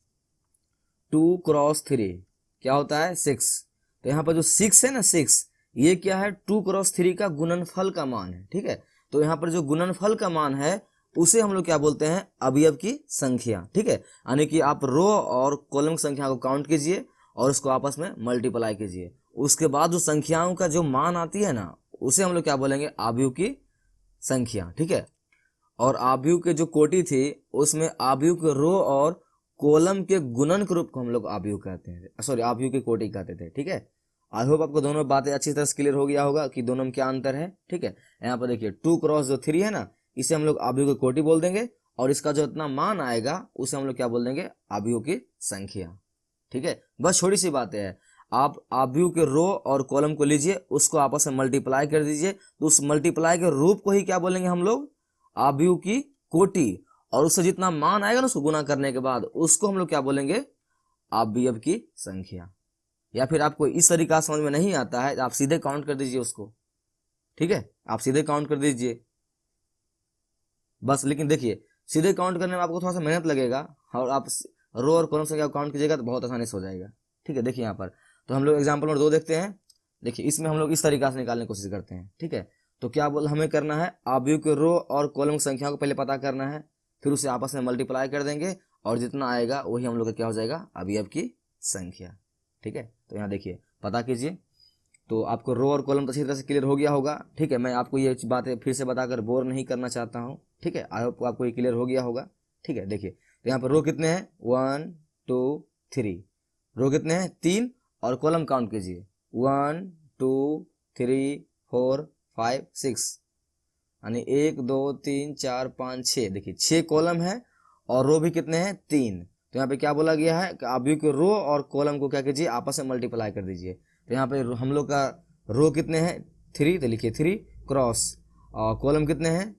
2 क्रॉस 3 क्या होता है 6, तो यहाँ पर जो 6 है ना, 6 ये क्या है 2 क्रॉस 3 का गुणनफल का मान है। ठीक है, तो यहाँ पर जो गुणनफल का मान है उसे हम लोग क्या बोलते हैं, अवयव की संख्या। ठीक है, यानी कि आप रो और कॉलम की संख्या को काउंट कीजिए और उसको आपस में मल्टीप्लाई कीजिए, उसके बाद जो संख्याओं का जो मान आती है ना उसे हम लोग क्या बोलेंगे, अवयव की संख्या। ठीक है, और आव्यूह के जो कोटि थी उसमें आव्यूह के रो और कॉलम के गुणन के रूप को हम लोग आव्यूह कहते हैं, सॉरी आव्यूह की कोटि कहते थे। ठीक है, आई होप आपको दोनों बातें अच्छी तरह से क्लियर हो गया होगा कि दोनों में क्या अंतर है। ठीक है, यहाँ पर देखिए 2 क्रॉस जो 3 है ना, इसे हम लोग आव्यूह की कोटि बोल देंगे और इसका जो इतना मान आएगा उसे हम लोग क्या बोल देंगे, आव्यूह की संख्या। ठीक है, बस छोटी सी बातें है, आप आव्यूह के रो और कॉलम को लीजिए, उसको आपस में मल्टीप्लाई कर दीजिए, तो उस मल्टीप्लाई के रूप को ही क्या बोलेंगे हम लोग, आव्यूह की कोटि, और उससे जितना मान आएगा ना उसको गुना करने के बाद उसको हम लोग क्या बोलेंगे, अवयव की संख्या। या फिर आपको इस तरीका समझ में नहीं आता है तो आप सीधे काउंट कर दीजिए उसको। ठीक है, आप सीधे काउंट कर दीजिए बस। लेकिन देखिए सीधे काउंट करने में आपको थोड़ा सा मेहनत लगेगा, और आप रो और कॉलम संख्या काउंट कीजिएगा तो बहुत आसानी से हो जाएगा। ठीक है, देखिए यहाँ पर तो हम लोग एग्जाम्पल नंबर 2 देखते हैं। देखिए इसमें हम लोग इस तरीका से निकालने की कोशिश करते हैं। ठीक है, तो क्या बोल हमें करना है, आव्यूह के रो और कॉलम की संख्या को पहले पता करना है, फिर उसे आपस में मल्टीप्लाई कर देंगे और जितना आएगा वही हम लोग का क्या हो जाएगा, अवयव की संख्या। ठीक है, तो यहाँ देखिए पता कीजिए, तो आपको रो और कॉलम अच्छी तरह से क्लियर हो गया होगा। ठीक है, मैं आपको ये बातें फिर से बताकर बोर नहीं करना चाहता हूँ। ठीक है, आई होप आपको ये क्लियर हो गया होगा। ठीक है, देखिए तो यहाँ पर रो कितने हैं 1 2 3, रो कितने हैं 3, और कॉलम काउंट कीजिए 1 2 3 4 5 6, यानी 1 2 3 4 5 6। देखिए 6 कॉलम है और रो भी कितने हैं 3। तो यहाँ पे क्या बोला गया है कि आव्यूह के रो और कॉलम को क्या कीजिए, आपस में मल्टीप्लाई कर दीजिए। तो यहाँ पे हम लोग का रो कितने हैं 3, तो लिखिए 3 क्रॉस, और कॉलम कितने हैं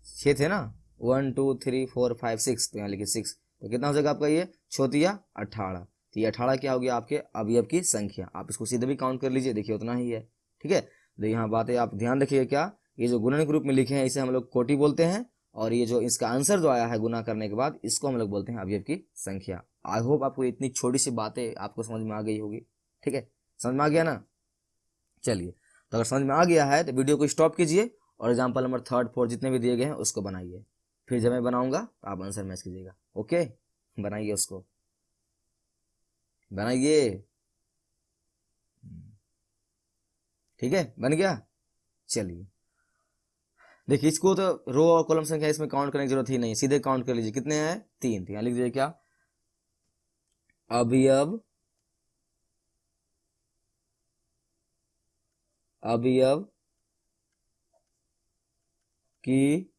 6 थे ना, 1 2 3 4 5 6, तो यहाँ लिखिए 6। तो कितना हो जाएगा आपका ये 18। तो ये 18 क्या हो गया, आपके अवयव की संख्या। आप इसको सीधे भी काउंट कर लीजिए, देखिए उतना ही है। ठीक है, तो यहाँ बातें आप ध्यान रखिए, क्या ये जो गुणन के रूप में लिखे हैं इसे हम लोग कोटि बोलते हैं, और ये जो इसका आंसर जो आया है गुना करने के बाद इसको हम लोग बोलते हैं अवयव की संख्या। आई होप आपको इतनी छोटी सी बातें आपको समझ में आ गई होगी। ठीक है, समझ में आ गया ना। चलिए, तो अगर समझ में आ गया है तो वीडियो को स्टॉप कीजिए और एग्जाम्पल नंबर 3 4 जितने भी दिए गए हैं उसको बनाइए, फिर जब मैं बनाऊंगा तो आप आंसर मैच कीजिएगा। ओके, बनाइए, उसको बनाइए। ठीक है, बन गया। चलिए देखिए, इसको तो रो और कॉलम संख्या इसमें काउंट करने की जरूरत ही नहीं, सीधे काउंट कर लीजिए कितने हैं 3। तो यहाँ लिख दीजिए क्या, अवयव की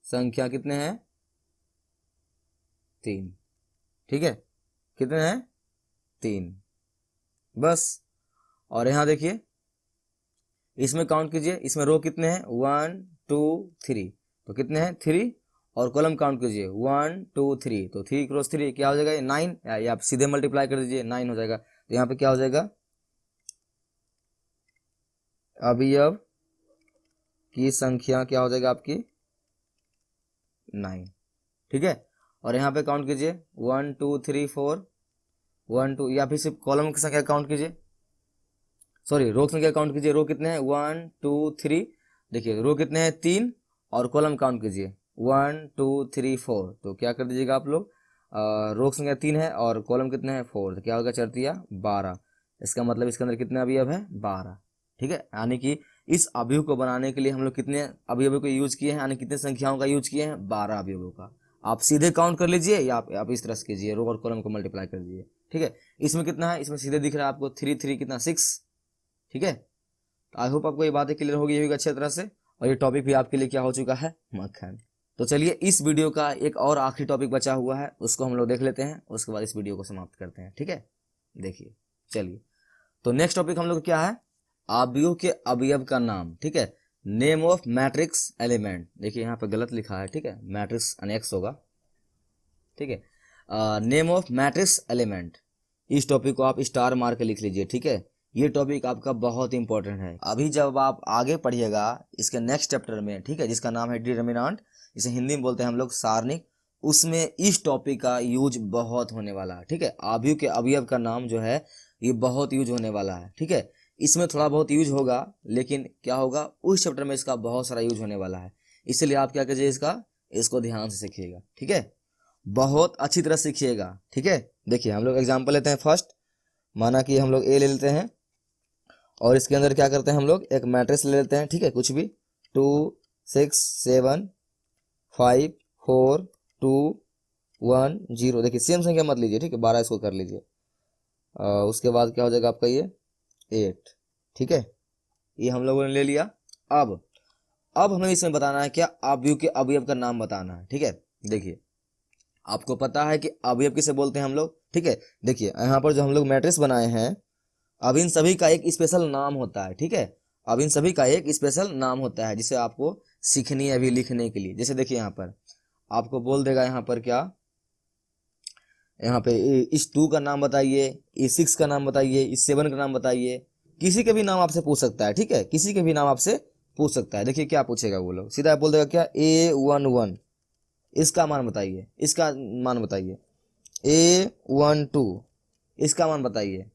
संख्या कितने हैं 3। ठीक है, कितने हैं 3, बस। और यहाँ देखिए इसमें काउंट कीजिए, इसमें रो कितने हैं 1 2 3, तो कितने हैं 3, और कॉलम काउंट कीजिए 1 2 3, तो 3 क्रॉस 3 क्या हो जाएगा 9, या आप सीधे मल्टीप्लाई कर दीजिए 9 हो जाएगा। तो यहाँ पे क्या हो जाएगा, अवयव की संख्या क्या हो जाएगा आपकी 9। ठीक है, और यहाँ पे काउंट कीजिए 1 2 3 4 1 2, या फिर सिर्फ कॉलम की संख्या काउंट कीजिए, सॉरी रो की संख्या काउंट कीजिए, रो कितने हैं 1 2 3, देखिए रो कितने हैं 3 और कॉलम काउंट कीजिए 1 2 3 4। तो क्या कर दीजिएगा आप लोग, रो की संख्या 3 है और कॉलम कितने हैं 4, तो क्या होगा 4 12। इसका मतलब इसके अंदर कितने अवयव है 12। ठीक है, यानी कि इस अवयव को बनाने के लिए हम लोग कितने अवयवों को यूज किए हैं, यानी कितने संख्याओं का यूज किए हैं 12 अवयवों का। आप सीधे काउंट कर लीजिए या आप इस तरह से कीजिए, रो और कॉलम को मल्टीप्लाई कर दीजिए। ठीक है, इसमें कितना है, इसमें सीधे दिख रहा है आपको 3 3 कितना 6। ठीक है, तो आई होप आपको ये बातें क्लियर हो गई होगी अच्छी तरह से, और ये टॉपिक भी आपके लिए क्या हो चुका है मक्खन। तो चलिए इस वीडियो का एक और आखिरी टॉपिक बचा हुआ है, उसको हम लोग देख लेते हैं, उसके बाद इस वीडियो को समाप्त करते हैं। ठीक है, देखिए चलिए, तो नेक्स्ट टॉपिक हम लोग क्या है, अवयव के अवयव का नाम। ठीक है, नेम ऑफ मैट्रिक्स एलिमेंट। देखिए यहाँ पे गलत लिखा है, ठीक है, मैट्रिक्स अनेक्स होगा। ठीक है, नेम ऑफ मैट्रिक्स एलिमेंट, इस टॉपिक को आप स्टार मार के लिख लीजिए। ठीक है, ये टॉपिक आपका बहुत इंपॉर्टेंट है। अभी जब आप आगे पढ़िएगा इसके नेक्स्ट चैप्टर में, ठीक है, जिसका नाम है डिटरमिनेंट, इसे हिंदी में बोलते हैं हम लोग सारणिक, उसमें इस टॉपिक का यूज बहुत होने वाला है। ठीक है, अवयव के अवयव का नाम जो है ये बहुत यूज होने वाला है। ठीक है, इसमें थोड़ा बहुत यूज होगा, लेकिन क्या होगा उस चैप्टर में इसका बहुत सारा यूज होने वाला है। इसलिए आप क्या कीजिए, इसको ध्यान से सीखिएगा। ठीक है, बहुत अच्छी तरह सीखिएगा। ठीक है, देखिए हम लोग एग्जाम्पल लेते हैं। फर्स्ट माना कि हम लोग ए ले लेते हैं और इसके अंदर क्या करते हैं हम लोग एक मैट्रिक्स ले लेते हैं। ठीक है, कुछ भी 2 6 7 5 4 2 1 0। देखिए सेम संख्या मत लीजिए, ठीक है, 12 इसको कर लीजिए। उसके बाद क्या हो जाएगा आपका ये 8। ठीक है, ये हम लोगों ने ले लिया। अब हमें इसमें बताना है क्या, अवयव के अवयव का नाम बताना है। ठीक है, देखिए आपको पता है कि अवयव किसे बोलते हैं हम लोग। ठीक है, देखिए यहाँ पर जो हम लोग मैट्रिक्स बनाए हैं, अब इन सभी का एक स्पेशल नाम होता है। ठीक है, अब इन सभी का एक स्पेशल नाम होता है जिसे आपको सीखनी है अभी लिखने के लिए। जैसे देखिए यहाँ पर आपको बोल देगा, यहाँ पर क्या, यहाँ पे इस 2 का नाम बताइए, इस 6 का नाम बताइए, इस 7 का नाम बताइए, किसी के भी नाम आपसे पूछ सकता है। ठीक है, किसी के भी नाम आपसे पूछ सकता है। देखिए क्या पूछेगा वो लोग, सीधा बोल देगा क्या A11, इसका मान बताइए, इसका मान बताइए। A12, इसका मान बताइए।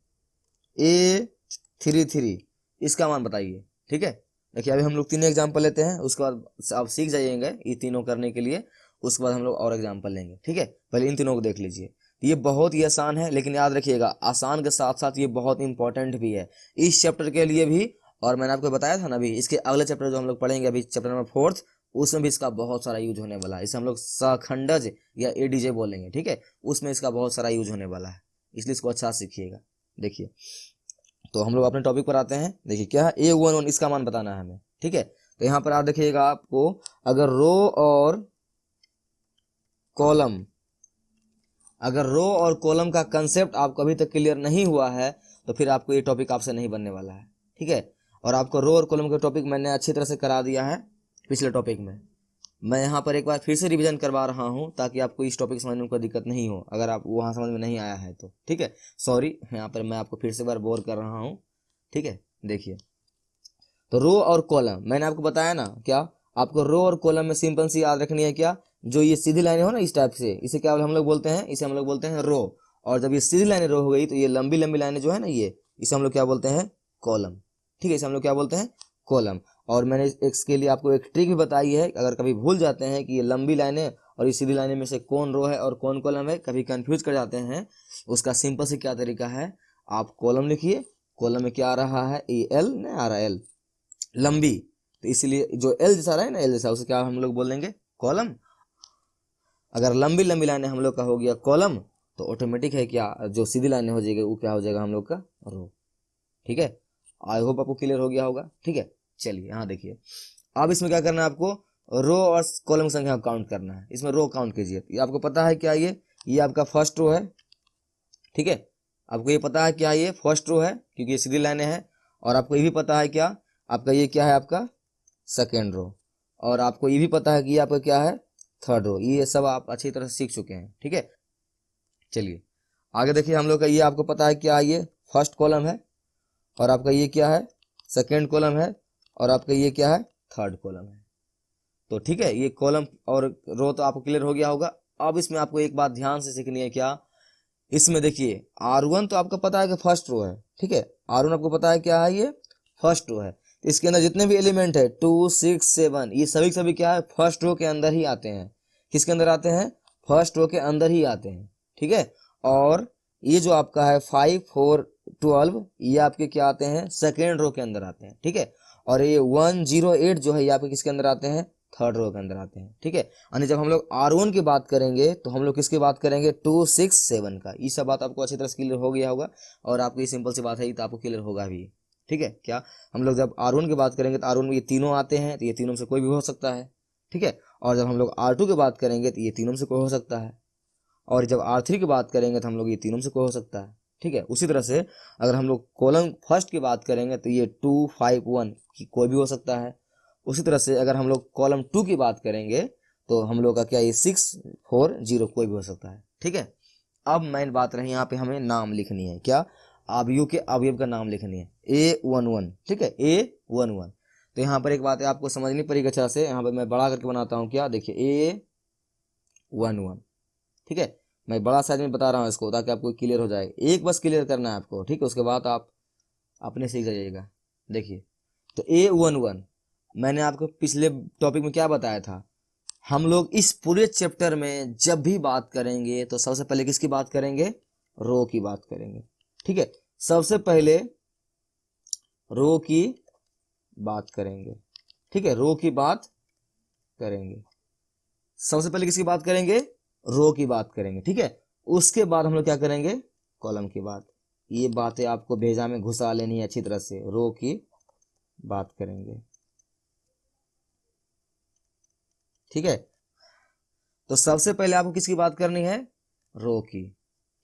A33, इसका मान बताइए। ठीक है, देखिए अभी हम लोग 3 एग्जाम्पल लेते हैं, उसके बाद आप सीख जाइएंगे ये तीनों करने के लिए, उसके बाद हम लोग और एग्जाम्पल लेंगे। ठीक है, पहले इन तीनों को देख लीजिए। ये बहुत ही आसान है, लेकिन याद रखिएगा आसान के साथ साथ ये बहुत इंपॉर्टेंट भी है इस चैप्टर के लिए भी। और मैंने आपको बताया था ना अभी, इसके अगले चैप्टर जो हम लोग पढ़ेंगे अभी, चैप्टर नंबर 4, उसमें भी इसका बहुत सारा यूज होने वाला है। इसे हम लोग सखंडज या एडीजे बोलेंगे। ठीक है, उसमें इसका बहुत सारा यूज होने वाला है, इसलिए इसको अच्छा सीखिएगा। देखिए तो हम लोग अपने टॉपिक पर आते हैं। देखिए क्या है A11, इसका मान बताना है हमें। ठीक है, तो यहाँ पर आप देखिएगा, आपको अगर रो और कॉलम का कंसेप्ट आपको अभी तक क्लियर नहीं हुआ है, तो फिर आपको ये टॉपिक आपसे नहीं बनने वाला है। ठीक है, और आपको रो और कॉलम का टॉपिक मैंने अच्छी तरह से करा दिया है पिछले टॉपिक में। मैं यहाँ पर एक बार फिर से रिवीजन करवा रहा हूँ ताकि आपको इस टॉपिक समझने में कोई दिक्कत नहीं हो, अगर आप वहाँ समझ में नहीं आया है तो। ठीक है, सॉरी, यहाँ पर मैं आपको फिर से बार बोर कर रहा हूँ। ठीक है, देखिए तो रो और कॉलम मैंने आपको बताया ना, क्या आपको रो और कॉलम में सिंपल सी याद रखनी है, क्या जो ये सीधी लाइनें हो ना इस टाइप से, इसे क्या हम लोग बोलते हैं, इसे हम लोग बोलते हैं रो। और जब ये सीधी लाइनें रो हो गई तो ये लंबी लंबी लाइनें जो है ना, ये इसे हम लोग क्या बोलते हैं कॉलम। ठीक है, इसे हम लोग क्या बोलते हैं कॉलम। और मैंने इसके लिए आपको एक ट्रिक भी बताई है, अगर कभी भूल जाते हैं कि ये लंबी लाइनें और ये सीधी लाइनें में से कौन रो है और कौन कॉलम है, कभी कंफ्यूज कर जाते हैं, उसका सिंपल से क्या तरीका है, आप कॉलम लिखिए, कॉलम में क्या आ रहा है एल नहीं आ रहा एल लंबी, तो इसलिए जो एल जैसा रहा है ना, एल जैसा, उसे क्या हम लोग बोल देंगे कॉलम। अगर लंबी लंबी लाइनें हम लोग का हो गया कॉलम, तो ऑटोमेटिक है क्या जो सीधी लाइनें हो जाएगी वो क्या हो जाएगा हम लोग का रो। ठीक है, आई होप आपको क्लियर हो गया होगा। ठीक है, चलिए यहाँ देखिए, अब इसमें क्या करना है, आपको रो और कॉलम की संख्या काउंट करना है। इसमें रो काउंट कीजिए, ये आपको पता है क्या, ये आपका फर्स्ट रो है। ठीक है, आपको ये पता है क्या, ये फर्स्ट रो है क्योंकि ये सीधी लाइनें हैं। और आपको ये भी पता है क्या, आपका ये क्या है, आपका सेकेंड रो। और आपको ये भी पता है कि ये आपका क्या है थर्ड रो। ये सब आप अच्छी तरह से सीख चुके हैं। ठीक है, चलिए आगे देखिए, हम लोग का ये आपको पता है क्या, ये फर्स्ट कॉलम है, और आपका ये क्या है सेकेंड कॉलम है, और आपका ये क्या है थर्ड कॉलम है। तो ठीक है, ये कॉलम और रो तो आपको क्लियर हो गया होगा। अब इसमें आपको एक बात ध्यान से सीखनी है, क्या इसमें देखिए R1 तो आपको पता है कि फर्स्ट रो है। ठीक है, R1 आपको पता है क्या है, ये फर्स्ट रो है। इसके अंदर जितने भी एलिमेंट है 2, 6, 7 ये सभी सभी क्या है, फर्स्ट रो के अंदर ही आते हैं। किसके अंदर आते हैं, फर्स्ट रो के अंदर ही आते हैं, ठीक है। और ये जो आपका है 5, 4, 12 ये आपके क्या आते हैं, सेकेंड रो के अंदर आते हैं, ठीक है। और ये 1, 0, 8 जो है ये आपके किसके अंदर आते हैं, थर्ड रो के अंदर आते हैं, ठीक है। यानी जब हम लोग R1 की बात करेंगे तो हम लोग किसकी बात करेंगे, 2, 6, 7 का। ये सब बात आपको अच्छी तरह से क्लियर हो गया होगा, और आपको ये सिंपल सी बात है, ये तो आपको क्लियर होगा भी, ठीक है। क्या हम लोग जब R1 की बात करेंगे तो R1 में ये तीनों आते हैं, तो ये तीनों में से कोई भी हो सकता है, ठीक है। और जब हम लोग R2 की बात करेंगे तो ये तीनों में से कोई हो सकता है, और जब R3 की बात करेंगे तो हम लोग ये तीनों में से कोई हो सकता है, ठीक है। उसी तरह से अगर हम लोग कॉलम फर्स्ट की बात करेंगे तो ये 2, 5, 1 की कोई भी हो सकता है। उसी तरह से अगर हम लोग कॉलम 2 की बात करेंगे तो हम लोग का क्या, ये 6, 4, 0 कोई भी हो सकता है, ठीक है। अब मेन बात रही यहाँ पे हमें नाम लिखनी है, क्या, अवयव के अवयव का नाम लिखनी है, A11, ठीक है, A11। तो यहाँ पर एक बात है आपको समझनी पड़ेगी अच्छा से, यहाँ पर मैं बड़ा करके बनाता हूँ, क्या देखिए A11, ठीक है। मैं बड़ा साइज में बता रहा हूँ इसको ताकि आपको क्लियर हो जाए, एक बस क्लियर करना है आपको, ठीक है। उसके बाद आप अपने सीख जाइएगा। देखिए तो A11 मैंने आपको पिछले टॉपिक में क्या बताया था, हम लोग इस पूरे चैप्टर में जब भी बात करेंगे तो सबसे पहले किसकी बात करेंगे, रो की बात करेंगे, ठीक है। सबसे पहले रो की बात करेंगे, ठीक है, रो की बात करेंगे। सबसे पहले किसकी बात करेंगे, रो की बात करेंगे, ठीक है। उसके बाद हम लोग क्या करेंगे, कॉलम की बात। ये बातें आपको भेजा में घुसा लेनी है अच्छी तरह से, रो की बात करेंगे, ठीक है। तो सबसे पहले आपको किसकी बात करनी है, रो की,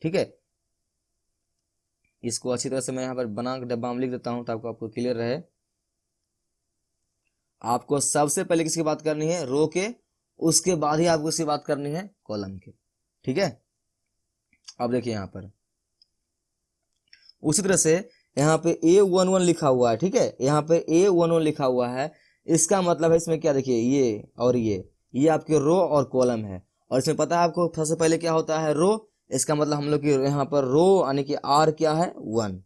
ठीक है। इसको अच्छी तरह से मैं यहाँ पर बना के डब्बा में लिख देता हूं ताकि आपको क्लियर रहे। आपको सबसे पहले किसकी बात करनी है, रो के, उसके बाद ही आपको इसकी बात करनी है कॉलम के, ठीक है। अब देखिए यहाँ पर उसी तरह से यहाँ पे A11 लिखा हुआ है, ठीक है। यहाँ पे A11 लिखा हुआ है, इसका मतलब है इसमें क्या, देखिए ये और ये आपके रो और कॉलम है। और इसमें पता है आपको सबसे पहले क्या होता है, रो। इसका मतलब हम लोग की यहाँ पर रो यानी कि R क्या है, 1,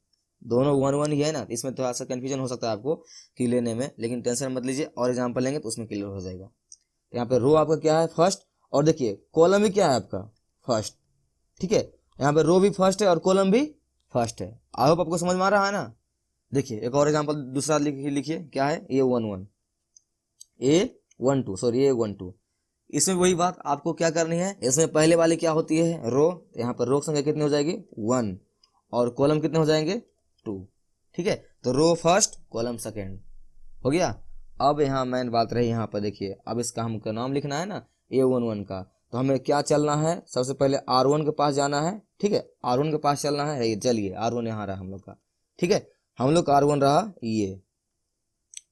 दोनों 1, 1 ही है ना। इसमें थोड़ा सा कंफ्यूजन हो सकता है आपको कि लेने में, लेकिन टेंशन मत लीजिए, और एग्जाम्पल लेंगे तो उसमें क्लियर हो जाएगा। यहाँ पे रो आपका क्या है, फर्स्ट, और देखिए कॉलम भी क्या है आपका, फर्स्ट, ठीक है। यहाँ पे रो भी फर्स्ट है और कॉलम भी फर्स्ट है। आई होप आपको समझ में आ रहा है ना। देखिए एक और एग्जांपल दूसरा लिखिए, क्या है, A11, A12, सॉरी A12। इसमें वही बात आपको क्या करनी है, इसमें पहले वाली क्या होती है, रो। यहाँ पर रो की संख्या कितनी हो जाएगी, 1, और कॉलम कितने हो जाएंगे, 2, ठीक है। तो रो फर्स्ट, कॉलम सेकेंड, हो गया। अब यहाँ मेन बात रही, यहाँ पर देखिए अब इसका हमको नाम लिखना है ना, A11 का। तो हमें क्या चलना है, सबसे पहले R1 के पास जाना है, ठीक है। R1 के पास चलना है, चलिए R1 यहाँ रहा हम लोग का, ठीक है। हम लोग का R1 रहा ये।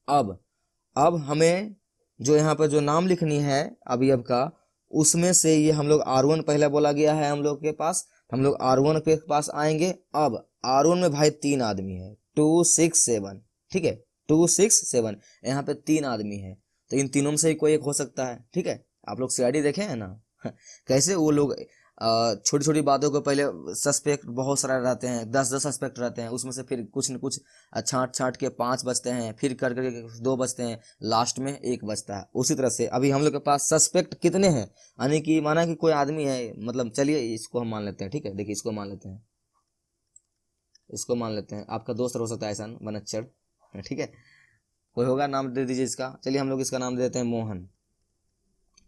अब हमें जो यहाँ पर जो नाम लिखनी है अवयव का, उसमें से ये हम लोग R1 पहले बोला गया है हम लोग के पास, हम लोग R1 के पास आएंगे। अब R1 में भाई 3 आदमी है, 2, 6, 7, ठीक है, 2, 6, 7, यहाँ पे 3 आदमी है। तो इन तीनों में से ही कोई एक हो सकता है, ठीक है। आप लोग CID देखे हैं ना कैसे वो लोग छोटी छोटी बातों को पहले सस्पेक्ट बहुत सारा रहते हैं, 10 सस्पेक्ट रहते हैं, उसमें से फिर कुछ न कुछ छांट छांट के 5 बचते हैं, फिर कर करके 2 बचते हैं, लास्ट में 1 बचता है। उसी तरह से अभी हम लोग के पास सस्पेक्ट कितने हैं, यानी कि माना कि कोई आदमी है, मतलब चलिए इसको हम मान लेते हैं, ठीक है। देखिए इसको मान लेते हैं, इसको मान लेते हैं, आपका दोस्त हो सकता है ऐसा बनच्चड़, ठीक है, कोई होगा, नाम दे दीजिए इसका। चलिए हम लोग इसका नाम दे देते हैं मोहन,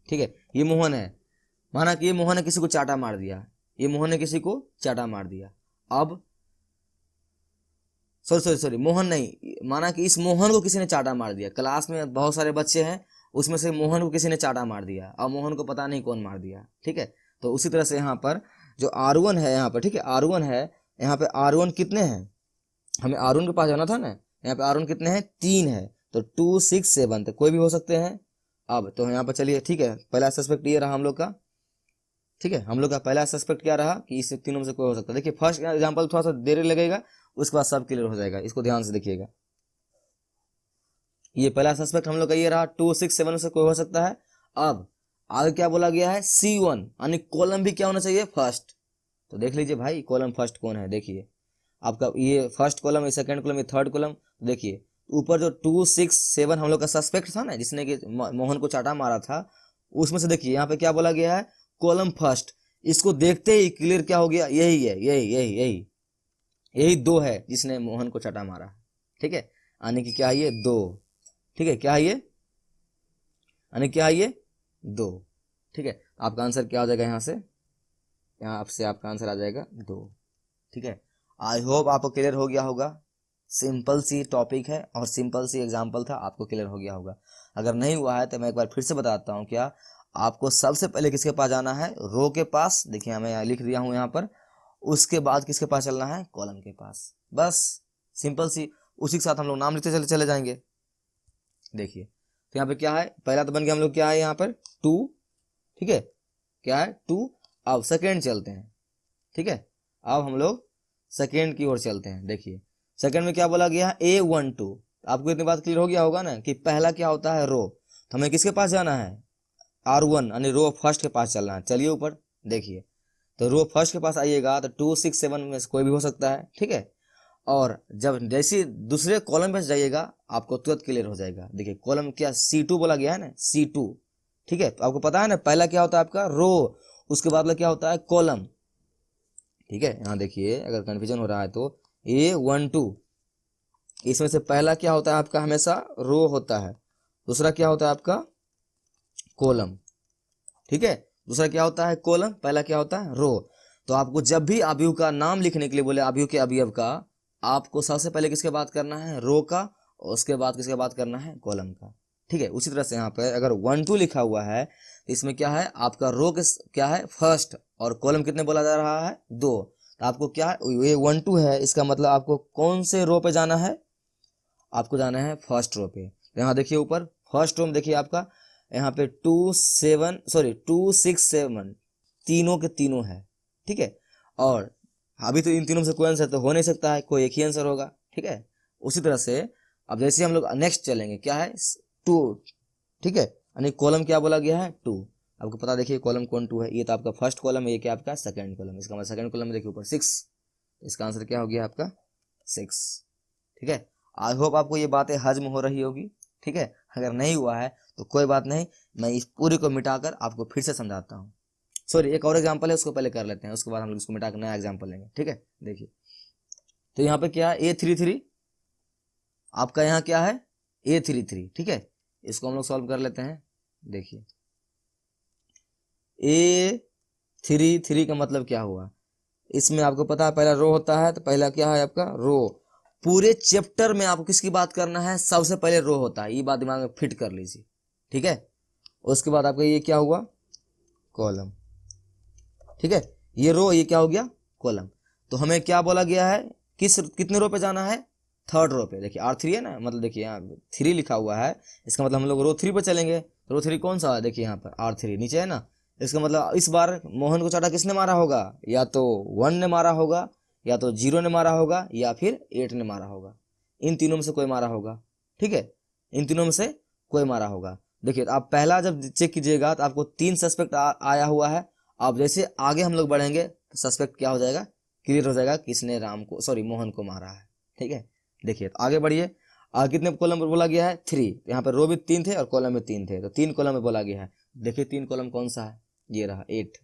ठीक है। ये मोहन है, माना कि ये मोहन ने किसी को चाटा मार दिया, ये मोहन ने किसी को चाटा मार दिया। अब सॉरी मोहन नहीं, माना कि इस मोहन को किसी ने चाटा मार दिया, क्लास में बहुत सारे बच्चे हैं, उसमें से मोहन को किसी ने चाटा मार दिया, अब मोहन को पता नहीं कौन मार दिया, ठीक है। तो उसी तरह से यहाँ पर जो R1 है यहाँ पर, ठीक है, R1 है, यहाँ पे R1 कितने हैं, हमें R1 के पास जाना था ना, यहाँ पे R1 कितने हैं, 3 है। तो 2, 6, 7 तो कोई भी हो सकते हैं। अब तो यहाँ पर चलिए, ठीक है, पहला सस्पेक्ट ये रहा हम लोग का, ठीक है। हम लोग का पहला सस्पेक्ट क्या रहा कि इस तीनों में से कोई हो सकता है। देखिए फर्स्ट एग्जांपल थोड़ा सा देर लगेगा, उसके बाद सब क्लियर हो जाएगा, इसको ध्यान से देखिएगा। ये पहला सस्पेक्ट हम लोग का ये रहा, 2, 6, 7 में से कोई हो सकता है। अब आगे क्या बोला गया है, C1, यानी कॉलम भी क्या होना चाहिए, फर्स्ट। तो देख लीजिए भाई कॉलम फर्स्ट कौन है, देखिए आपका ये फर्स्ट कॉलम, ये सेकंड कॉलम, ये थर्ड कॉलम। देखिए ऊपर जो 267 हम लोग का सस्पेक्ट था ना, जिसने कि मोहन को चाटा मारा था, उसमें से देखिए यहाँ पे क्या बोला गया है, कॉलम फर्स्ट। इसको देखते ही क्लियर क्या हो गया, यही है, यही 2 है जिसने मोहन को चाटा मारा। ठीक है, यानी कि क्या है ये 2। ठीक है, क्या है ये, यानी क्या है ये 2। ठीक है, आपका आंसर क्या हो जाएगा, यहाँ से यहाँ आपसे आपका आंसर आ जाएगा 2। ठीक है, आई होप आपको क्लियर हो गया होगा। सिंपल सी टॉपिक है और सिंपल सी एग्जांपल था, आपको क्लियर हो गया होगा। अगर नहीं हुआ है तो मैं एक बार फिर से बताता हूँ। क्या आपको सबसे पहले किसके पास जाना है, रो के पास। देखिए मैं लिख दिया हूँ यहाँ पर। उसके बाद किसके पास चलना है, कॉलम के पास। बस सिंपल सी, उसी के साथ हम लोग नाम लिखते चले चले जाएंगे। देखिए तो यहाँ पे क्या है, पहला तो बन गया हम लोग, क्या है यहाँ पर 2। ठीक है, क्या है 2। अब सेकेंड चलते हैं। ठीक है, अब हम लोग सेकेंड की ओर चलते हैं। देखिए सेकेंड में क्या बोला गया है, A12। आपको इतनी बात क्लियर हो गया होगा ना कि पहला क्या होता है, रो। तो हमें किसके पास जाना है, R1 यानी रो फर्स्ट के पास चलना है। चलिए ऊपर देखिए, तो रो फर्स्ट के पास आइएगा तो 267 में से कोई भी हो सकता है। ठीक है, और जब जैसे दूसरे कॉलम पे जाइएगा आपको तुरंत क्लियर हो जाएगा। देखिए कॉलम क्या, C2 बोला गया है ना, C2। ठीक है, तो आपको पता है ना पहला क्या होता है आपका, रो, उसके बाद क्या होता है, कॉलम। ठीक है, यहाँ देखिए अगर कंफ्यूजन हो रहा है तो A12, इसमें से पहला क्या होता है आपका, हमेशा रो होता है। दूसरा क्या होता है आपका, कॉलम। ठीक है, दूसरा क्या होता है कॉलम, पहला क्या होता है रो। तो आपको जब भी अवयव का नाम लिखने के लिए बोले, अवयव के अवयव का, आपको सबसे पहले किसके बात करना है, रो का, और उसके बाद किसके बात करना है, कॉलम का। ठीक है, उसी तरह से यहाँ पर अगर 1 2 लिखा हुआ है तो इसमें क्या है आपका, रो के क्या है फर्स्ट, और कॉलम कितने बोला जा रहा है, 2। तो आपको क्या है, ये 1 2 है, इसका मतलब आपको कौन से रो पे जाना है, आपको जाना है फर्स्ट रो पे। यहाँ देखिए ऊपर फर्स्ट रो में देखिए आपका यहाँ पे 267 तीनों के तीनों है। ठीक है, और अभी तो इन तीनों में से कोई आंसर तो हो नहीं सकता है, कोई एक ही आंसर होगा। ठीक है, उसी तरह से अब जैसे हम लोग नेक्स्ट चलेंगे, क्या है 2। ठीक है, यानी कॉलम क्या बोला गया है, 2। आपको पता, देखिए कॉलम कौन 2 है, ये तो आपका फर्स्ट कॉलम है, ये क्या आपका सेकंड कॉलम। इसका मतलब सेकंड कॉलम में देखिए ऊपर 6, इसका आंसर क्या हो गया आपका 6। ठीक है, आई होप आपको ये बातें हजम हो रही होगी। ठीक है, अगर नहीं हुआ है तो कोई बात नहीं, मैं इस पूरी को मिटाकर आपको फिर से समझाता हूँ। सॉरी, एक और एग्जांपल है, उसको पहले कर लेते हैं, उसके बाद हम लोग इसको मिटाकर नया एग्जांपल लेंगे। ठीक है, देखिए तो यहाँ पे क्या है, A33, आपका यहाँ क्या है A33। ठीक है, इसको हम लोग सॉल्व कर लेते हैं। देखिए A33 का मतलब क्या हुआ, इसमें आपको पता है पहला रो होता है, तो पहला क्या है आपका रो। पूरे चैप्टर में आपको किसकी बात करना है, सबसे पहले रो होता है, ये बात दिमाग में फिट कर लीजिए। ठीक है, उसके बाद आपका ये क्या हुआ, कॉलम। ठीक है, ये रो, ये क्या हो गया कॉलम। तो हमें क्या बोला गया है, कितने रो पे जाना है, थर्ड रो पे। देखिए R3 है ना, मतलब देखिए यहाँ 3 लिखा हुआ है, इसका मतलब हम लोग रो 3 पे चलेंगे। रो 3 कौन सा है, देखिए यहाँ पर R3 नीचे है ना। इसका मतलब इस बार मोहन को चाटा किसने मारा होगा, या तो 1 ने मारा होगा, या तो 0 ने मारा होगा, या फिर 8 ने मारा होगा। इन तीनों में से कोई मारा होगा। ठीक है, इन तीनों में से कोई मारा होगा। देखिए आप पहला जब चेक कीजिएगा तो आपको 3 सस्पेक्ट आया हुआ है। अब जैसे आगे हम लोग बढ़ेंगे तो सस्पेक्ट क्या हो जाएगा, क्लियर हो जाएगा, किसने राम को, सॉरी मोहन को मारा है। ठीक है, देखिए तो आगे बढ़िए। कितने कॉलम पर बोला गया है, 3। यहाँ पर रो भी 3 थे और कॉलम में 3 थे, तो 3 कॉलम में बोला गया है। देखिए 3 कॉलम कौन सा है, ये रहा 8,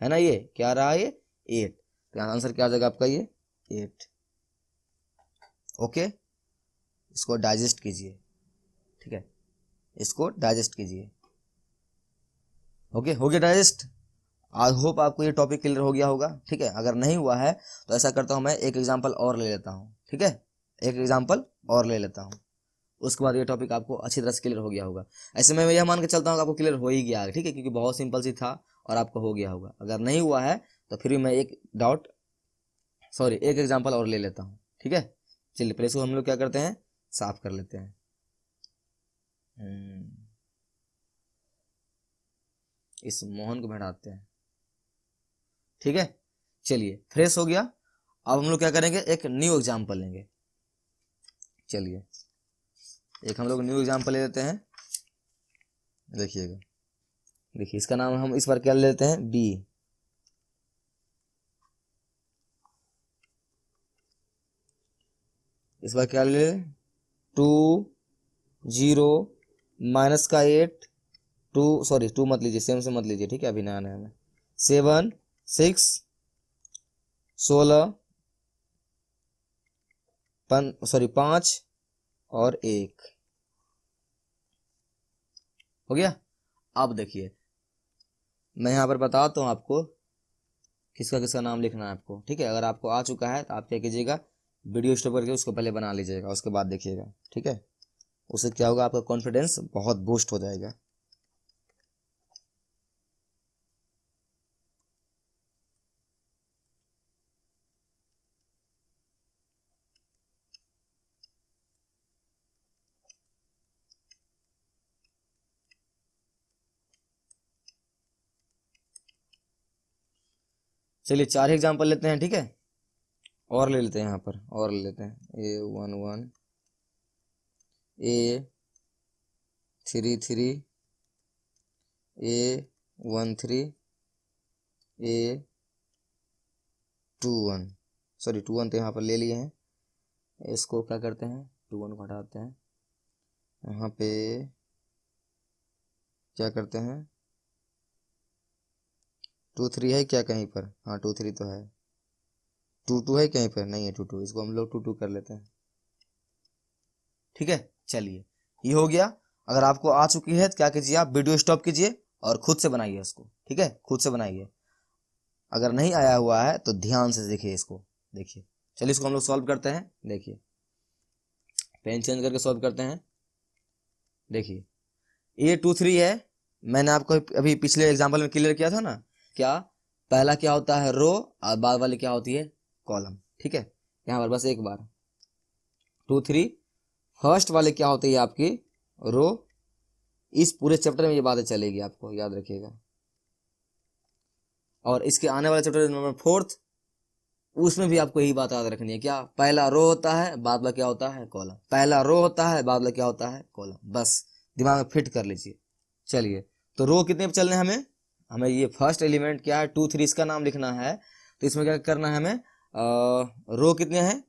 है ना, ये क्या रहा, ये 8। तो यहाँ आंसर क्या आ जाएगा आपका, ये 8। ओके, इसको डाइजेस्ट कीजिए। ठीक है, इसको डाइजेस्ट कीजिए। ओके, हो गया डाइजेस्ट। आई होप आपको ये टॉपिक क्लियर हो गया होगा। ठीक है, अगर नहीं हुआ है तो ऐसा करता हूँ, मैं एक एग्जांपल और ले लेता हूँ। ठीक है, एक एग्जांपल और ले लेता हूँ, उसके बाद ये टॉपिक आपको अच्छी तरह से क्लियर हो गया होगा। ऐसे मैं यह मान के चलता हूँ कि आपको क्लियर हो ही गया है। ठीक है, क्योंकि बहुत सिंपल सी था और आपको हो गया होगा। अगर नहीं हुआ है तो फिर भी मैं एक एग्जाम्पल और ले लेता हूँ। ठीक है, चलिए पहले इसको हम लोग क्या करते हैं, साफ कर लेते हैं। इस मोहन को हटाते हैं। ठीक है, चलिए फ्रेश हो गया। अब हम लोग क्या करेंगे, एक न्यू एग्जाम्पल लेंगे। चलिए एक हम लोग न्यू एग्जाम्पल ले लेते हैं। देखिएगा, देखिए इसका नाम हम इस बार क्या ले लेते हैं, बी। इस बार क्या ले, 2 0 माइनस का 8 2 सॉरी 2 मत लीजिए, सेम से मत लीजिए, ठीक है, अभी नया नया में 7 6 16 5 और 1 हो गया। अब देखिए मैं यहाँ पर बताता हूँ आपको किसका किसका नाम लिखना है आपको, ठीक है। अगर आपको आ चुका है तो आप क्या कीजिएगा, वीडियो स्टॉप करके उसको पहले बना लीजिएगा, उसके बाद देखिएगा, ठीक है। उससे क्या होगा, आपका कॉन्फिडेंस बहुत बूस्ट हो जाएगा। चलिए 4 एग्जाम्पल लेते हैं, ठीक है, और ले लेते हैं, यहाँ पर और ले लेते हैं A11 A33 A13 A21 sorry 21 तो यहाँ पर ले लिए हैं, इसको क्या करते हैं 21 को हटाते हैं, यहाँ पे क्या करते हैं 23 है क्या कहीं पर, हाँ 23 तो है, 22 है कहीं पर, नहीं है 22, इसको हम लोग 22 कर लेते हैं, ठीक है। चलिए ये हो गया। अगर आपको आ चुकी है तो क्या कीजिए, आप वीडियो स्टॉप कीजिए और खुद से बनाइए इसको, ठीक है, खुद से बनाइए। अगर नहीं आया हुआ है तो ध्यान से देखिए इसको, देखिए। चलिए इसको हम लोग सॉल्व करते हैं, देखिए पेन चेंज करके सॉल्व करते हैं। देखिए A23 है, मैंने आपको अभी पिछले एग्जाम्पल में क्लियर किया था ना, क्या पहला क्या होता है रो और बाद वाली क्या होती है कॉलम, ठीक है। यहाँ पर बस एक बार 23 फर्स्ट वाले क्या होती है आपकी रो, इस पूरे चैप्टर में ये बातें चलेगी, आपको याद रखिएगा। और इसके आने वाले चैप्टर नंबर 4 उसमें भी आपको यही बात याद रखनी है, क्या पहला रो होता है बाद वाला क्या होता है कॉलम, पहला रो होता है बाद वाला क्या होता है कॉलम, बस दिमाग में फिट कर लीजिए। चलिए तो रो कितने पे चलने हैं हमें, हमें ये फर्स्ट एलिमेंट क्या है 2 3 इसका नाम लिखना है, तो इसमें क्या करना है हमें, रो कितने हैं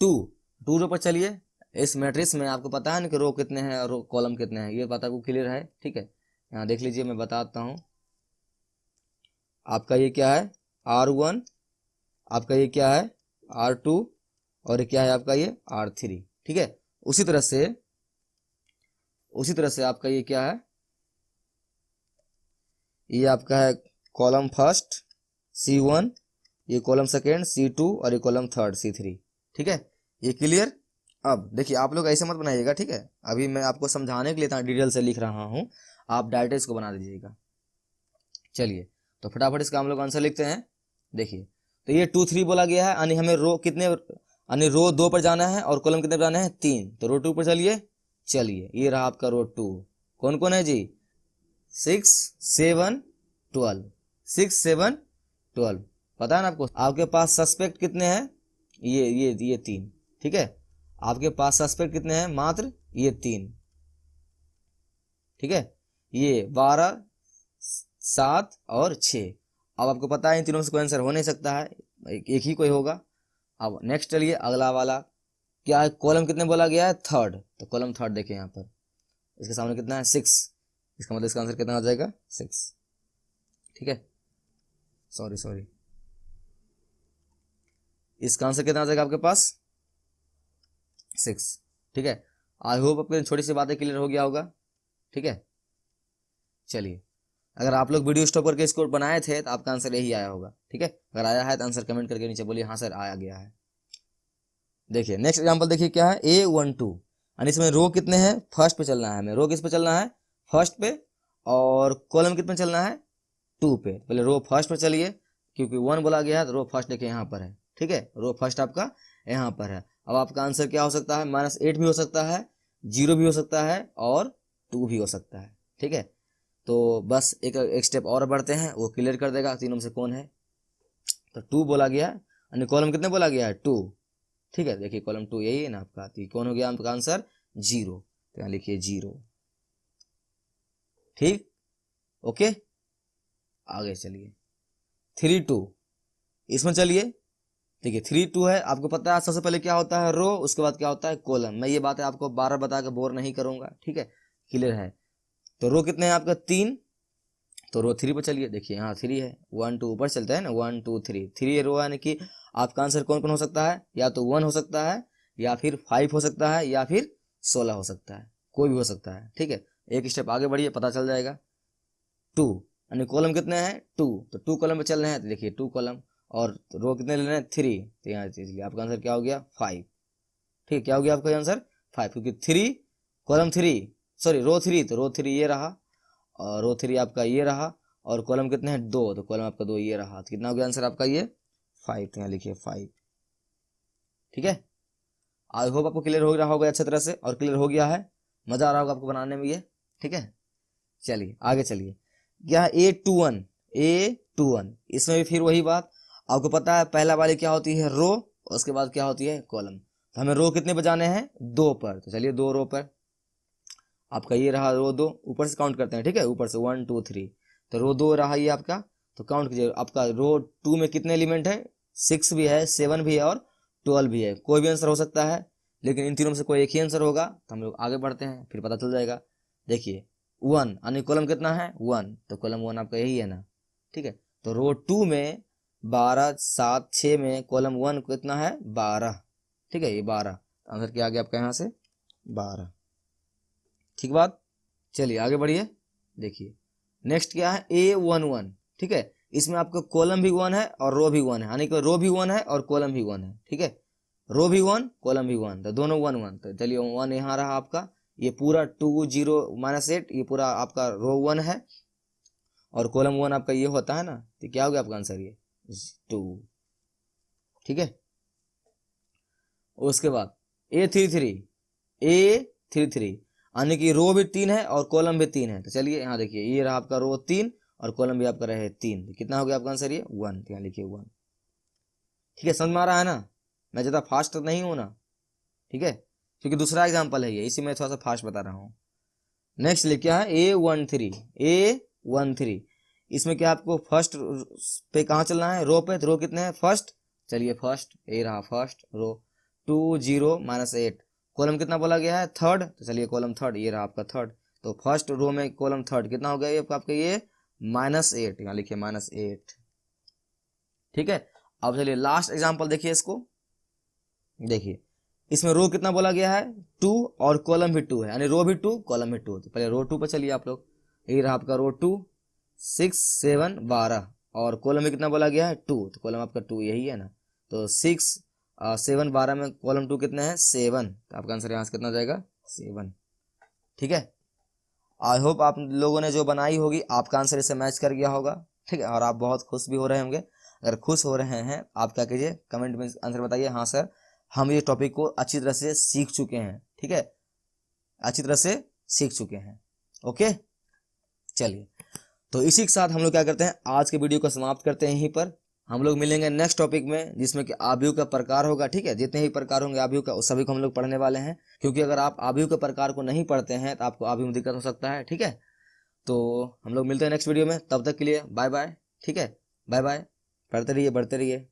2 रो पर चलिए। इस मैट्रिक्स में आपको पता है ना कि रो कितने हैं और कॉलम कितने हैं, ये बात आपको क्लियर है, ठीक है। यहाँ देख लीजिए मैं बताता हूँ, आपका ये क्या है R1, आपका ये क्या है R2 और ये क्या है आपका ये R3, ठीक है। उसी तरह से आपका ये क्या है, ये आपका है कॉलम फर्स्ट C1, ये कॉलम सेकेंड C2 और ये कॉलम थर्ड C3, ठीक है। ये क्लियर। अब देखिए आप लोग ऐसे मत बनाइएगा, ठीक है, अभी मैं आपको समझाने के लिए डिटेल से लिख रहा हूँ, आप डायरेक्ट इसको बना दीजिएगा। चलिए तो फटाफट इसका हम लोग आंसर लिखते हैं। देखिए तो ये 2 3 बोला गया है, यानी हमें रो कितने, यानी रो 2 पर जाना है और कॉलम कितने पर जाना है 3, तो रो 2 पर चलिए। चलिए ये रहा आपका रो 2, कौन कौन है जी 6 7 12, 6 7 12, पता है ना आपको। आपके पास सस्पेक्ट कितने हैं, ये 3, ठीक है। आपके पास सस्पेक्ट कितने हैं, मात्र ये 3, ठीक है। ये 12 7 और 6, अब आपको पता है इन तीनों से कोई आंसर हो नहीं सकता है, एक ही कोई होगा। अब नेक्स्ट चलिए अगला वाला क्या है, कॉलम कितने बोला गया है थर्ड, तो कॉलम थर्ड देखिए यहाँ पर इसके सामने कितना है 6, इसका मतलब इसका आंसर कितना आ जाएगा 6, ठीक है। सॉरी इसका आंसर कितना आ जाएगा आपके पास 6, ठीक है। आई होप आपको छोटी सी बातें क्लियर हो गया होगा, ठीक है। चलिए अगर आप लोग वीडियो स्टॉप करके इसको बनाए थे तो आपका आंसर यही आया होगा, ठीक है। अगर आया है तो आंसर कमेंट करके नीचे बोलिए हाँ सर आया गया है। देखिए नेक्स्ट एग्जांपल देखिए क्या है A12, यानी इसमें रो कितने हैं, फर्स्ट पे चलना है हमें, रो किस पे चलना है फर्स्ट पे, और कॉलम कितने चलना है 2 पे। पहले रो फर्स्ट पे चलिए, क्योंकि 1 बोला गया है तो रो फर्स्ट देखिए यहाँ पर है, ठीक है, रो फर्स्ट आपका यहाँ पर है। अब आपका आंसर क्या हो सकता है, -8 भी हो सकता है, 0 भी हो सकता है और 2 भी हो सकता है, ठीक है। तो बस एक स्टेप और बढ़ते हैं, वो क्लियर कर देगा तीनों में से कौन है। तो 2 बोला गया यानी कॉलम कितने बोला गया है 2, ठीक है। देखिए कॉलम 2 यही है ना आपका, तो कौन हो गया आपका आंसर 0, तो यहाँ लिखिए 0, ठीक, ओके। आगे चलिए 3 2, इसमें चलिए देखिए 3 2 है, आपको पता है सबसे पहले क्या होता है रो, उसके बाद क्या होता है कॉलम। मैं ये बातें आपको 12 बता के बोर नहीं करूंगा, ठीक है, क्लियर है। तो रो कितने हैं आपका 3, तो रो 3 पर चलिए, देखिए यहाँ 3 है, 1 2 ऊपर चलता है ना, 1 2 3 3 रो, यानी कि आपका आंसर कौन कौन हो सकता है, या तो 1 हो सकता है, या फिर 5 हो सकता है, या फिर 16 हो सकता है, कोई भी हो सकता है, ठीक है। एक स्टेप आगे बढ़िए, पता चल जाएगा। 2 यानी कॉलम कितने हैं 2, तो 2 कॉलम पे चल रहे हैं, तो देखिए 2 कॉलम, और रो कितने ले रहे हैं 3, तो यहाँ इसलिए आपका आंसर क्या हो गया 5, ठीक है। क्या हो गया आपका आंसर 5, क्योंकि 3 कॉलम 3, सॉरी रो 3, तो रो 3 ये रहा, और रो 3 आपका ये रहा, और कॉलम कितने हैं 2, तो कॉलम आपका 2 ये रहा, तो कितना हो गया आंसर आपका ये 5, तो यहाँ लिखिए 5, ठीक है। आई होप आपको क्लियर हो रहा होगा अच्छी तरह से, और क्लियर हो गया है, मजा आ रहा होगा आपको बनाने में ये, ठीक है। चलिए आगे चलिए, क्या A21, A21, इसमें भी फिर वही बात, आपको पता है पहला वाली क्या होती है रो, उसके बाद क्या होती है कॉलम। तो हमें रो कितने बजाने हैं 2 पर, तो चलिए 2 रो पर, आपका ये रहा रो 2, ऊपर से काउंट करते हैं, ठीक है, ऊपर से 1 2 3, तो रो 2 रहा ये आपका, तो काउंट कीजिए, आपका रो 2 में कितने एलिमेंट है, 6 भी है, 7 भी है, और 12 भी है, कोई भी आंसर हो सकता है, लेकिन इन तीनों में से कोई एक ही आंसर होगा, तो हम लोग आगे बढ़ते हैं, फिर पता चल जाएगा। देखिए 1 यानी कॉलम कितना है 1, तो कॉलम 1 आपका यही है ना, ठीक है। तो रो 2 में 12 7 6 में कॉलम 1 कितना है 12, ठीक है, ये 12, आंसर क्या आ गया आपका यहाँ से 12, ठीक बात। चलिए आगे बढ़िए, देखिए नेक्स्ट क्या है A11, ठीक है, इसमें आपका कॉलम भी 1 है और रो भी 1 है, यानी कि रो भी 1 है और कॉलम भी 1 है, ठीक है, रो भी 1 कॉलम भी 1, तो दोनों 1 1, तो चलिए 1 यहाँ रहा आपका, ये पूरा 2 0 -8, ये पूरा आपका रो 1 है, और कॉलम 1 आपका ये होता है ना, तो क्या हो गया आपका आंसर ये 2, ठीक है। उसके बाद A33 यानी कि रो भी 3 है और कॉलम भी 3 है, तो चलिए यहाँ देखिए ये रहा आपका रो 3 और कॉलम भी आपका रहे 3, तो कितना हो गया आपका आंसर ये 1, तो यहाँ लिखिए 1, ठीक है। समझ में आ रहा है ना, मैं ज़्यादा फास्ट नहीं हूँ ना, ठीक है, क्योंकि दूसरा एग्जाम्पल है ये, इसी में थोड़ा सा फास्ट बता रहा हूँ। नेक्स्ट लिख क्या है A13, इसमें क्या आपको फर्स्ट पे कहाँ चलना है रो पे, तो रो कितने हैं फर्स्ट, चलिए फर्स्ट, ये रहा फर्स्ट रो, 2 0 -8, कॉलम कितना बोला गया है थर्ड, तो चलिए कॉलम थर्ड, ये रहा आपका थर्ड, तो फर्स्ट रो में कॉलम थर्ड कितना हो गया ये आपका ये -8, यहाँ लिखिए -8, ठीक है। अब चलिए लास्ट एग्जाम्पल देखिए इसको, देखिए इसमें रो कितना बोला गया है 2 और कॉलम भी 2 है, यानी रो भी 2 कॉलम भी 2, तो पहले रो 2 पर चलिए आप लोग, ये रहा आपका रो 2, 6 7 12, और कॉलम में कितना बोला गया है 2, तो कॉलम आपका 2 यही है ना, तो 6 7 12 में कॉलम 2 कितने हैं 7, तो आपका आंसर यहाँ से कितना जाएगा 7, ठीक है। आई होप आप लोगों ने जो बनाई होगी आपका आंसर इससे मैच कर गया होगा, ठीक है, और आप बहुत खुश भी हो रहे होंगे। अगर खुश हो रहे हैं आप क्या कीजिए कमेंट में आंसर बताइए, हाँ सर हम ये टॉपिक को अच्छी तरह से सीख चुके हैं, ठीक है, अच्छी तरह से सीख चुके हैं, ओके। चलिए तो इसी के साथ हम लोग क्या करते हैं आज के वीडियो को समाप्त करते हैं यहीं पर, हम लोग मिलेंगे नेक्स्ट टॉपिक में जिसमें कि आव्यूह का प्रकार होगा, ठीक है, जितने ही प्रकार होंगे आव्यूह का उस सभी को हम लोग पढ़ने वाले हैं, क्योंकि अगर आप आव्यूह के प्रकार को नहीं पढ़ते हैं तो आपको आव्यूह में दिक्कत हो सकता है, ठीक है। तो हम लोग मिलते हैं नेक्स्ट वीडियो में, तब तक के लिए बाय बाय, ठीक है, बाय बाय, पढ़ते रहिए बढ़ते रहिए।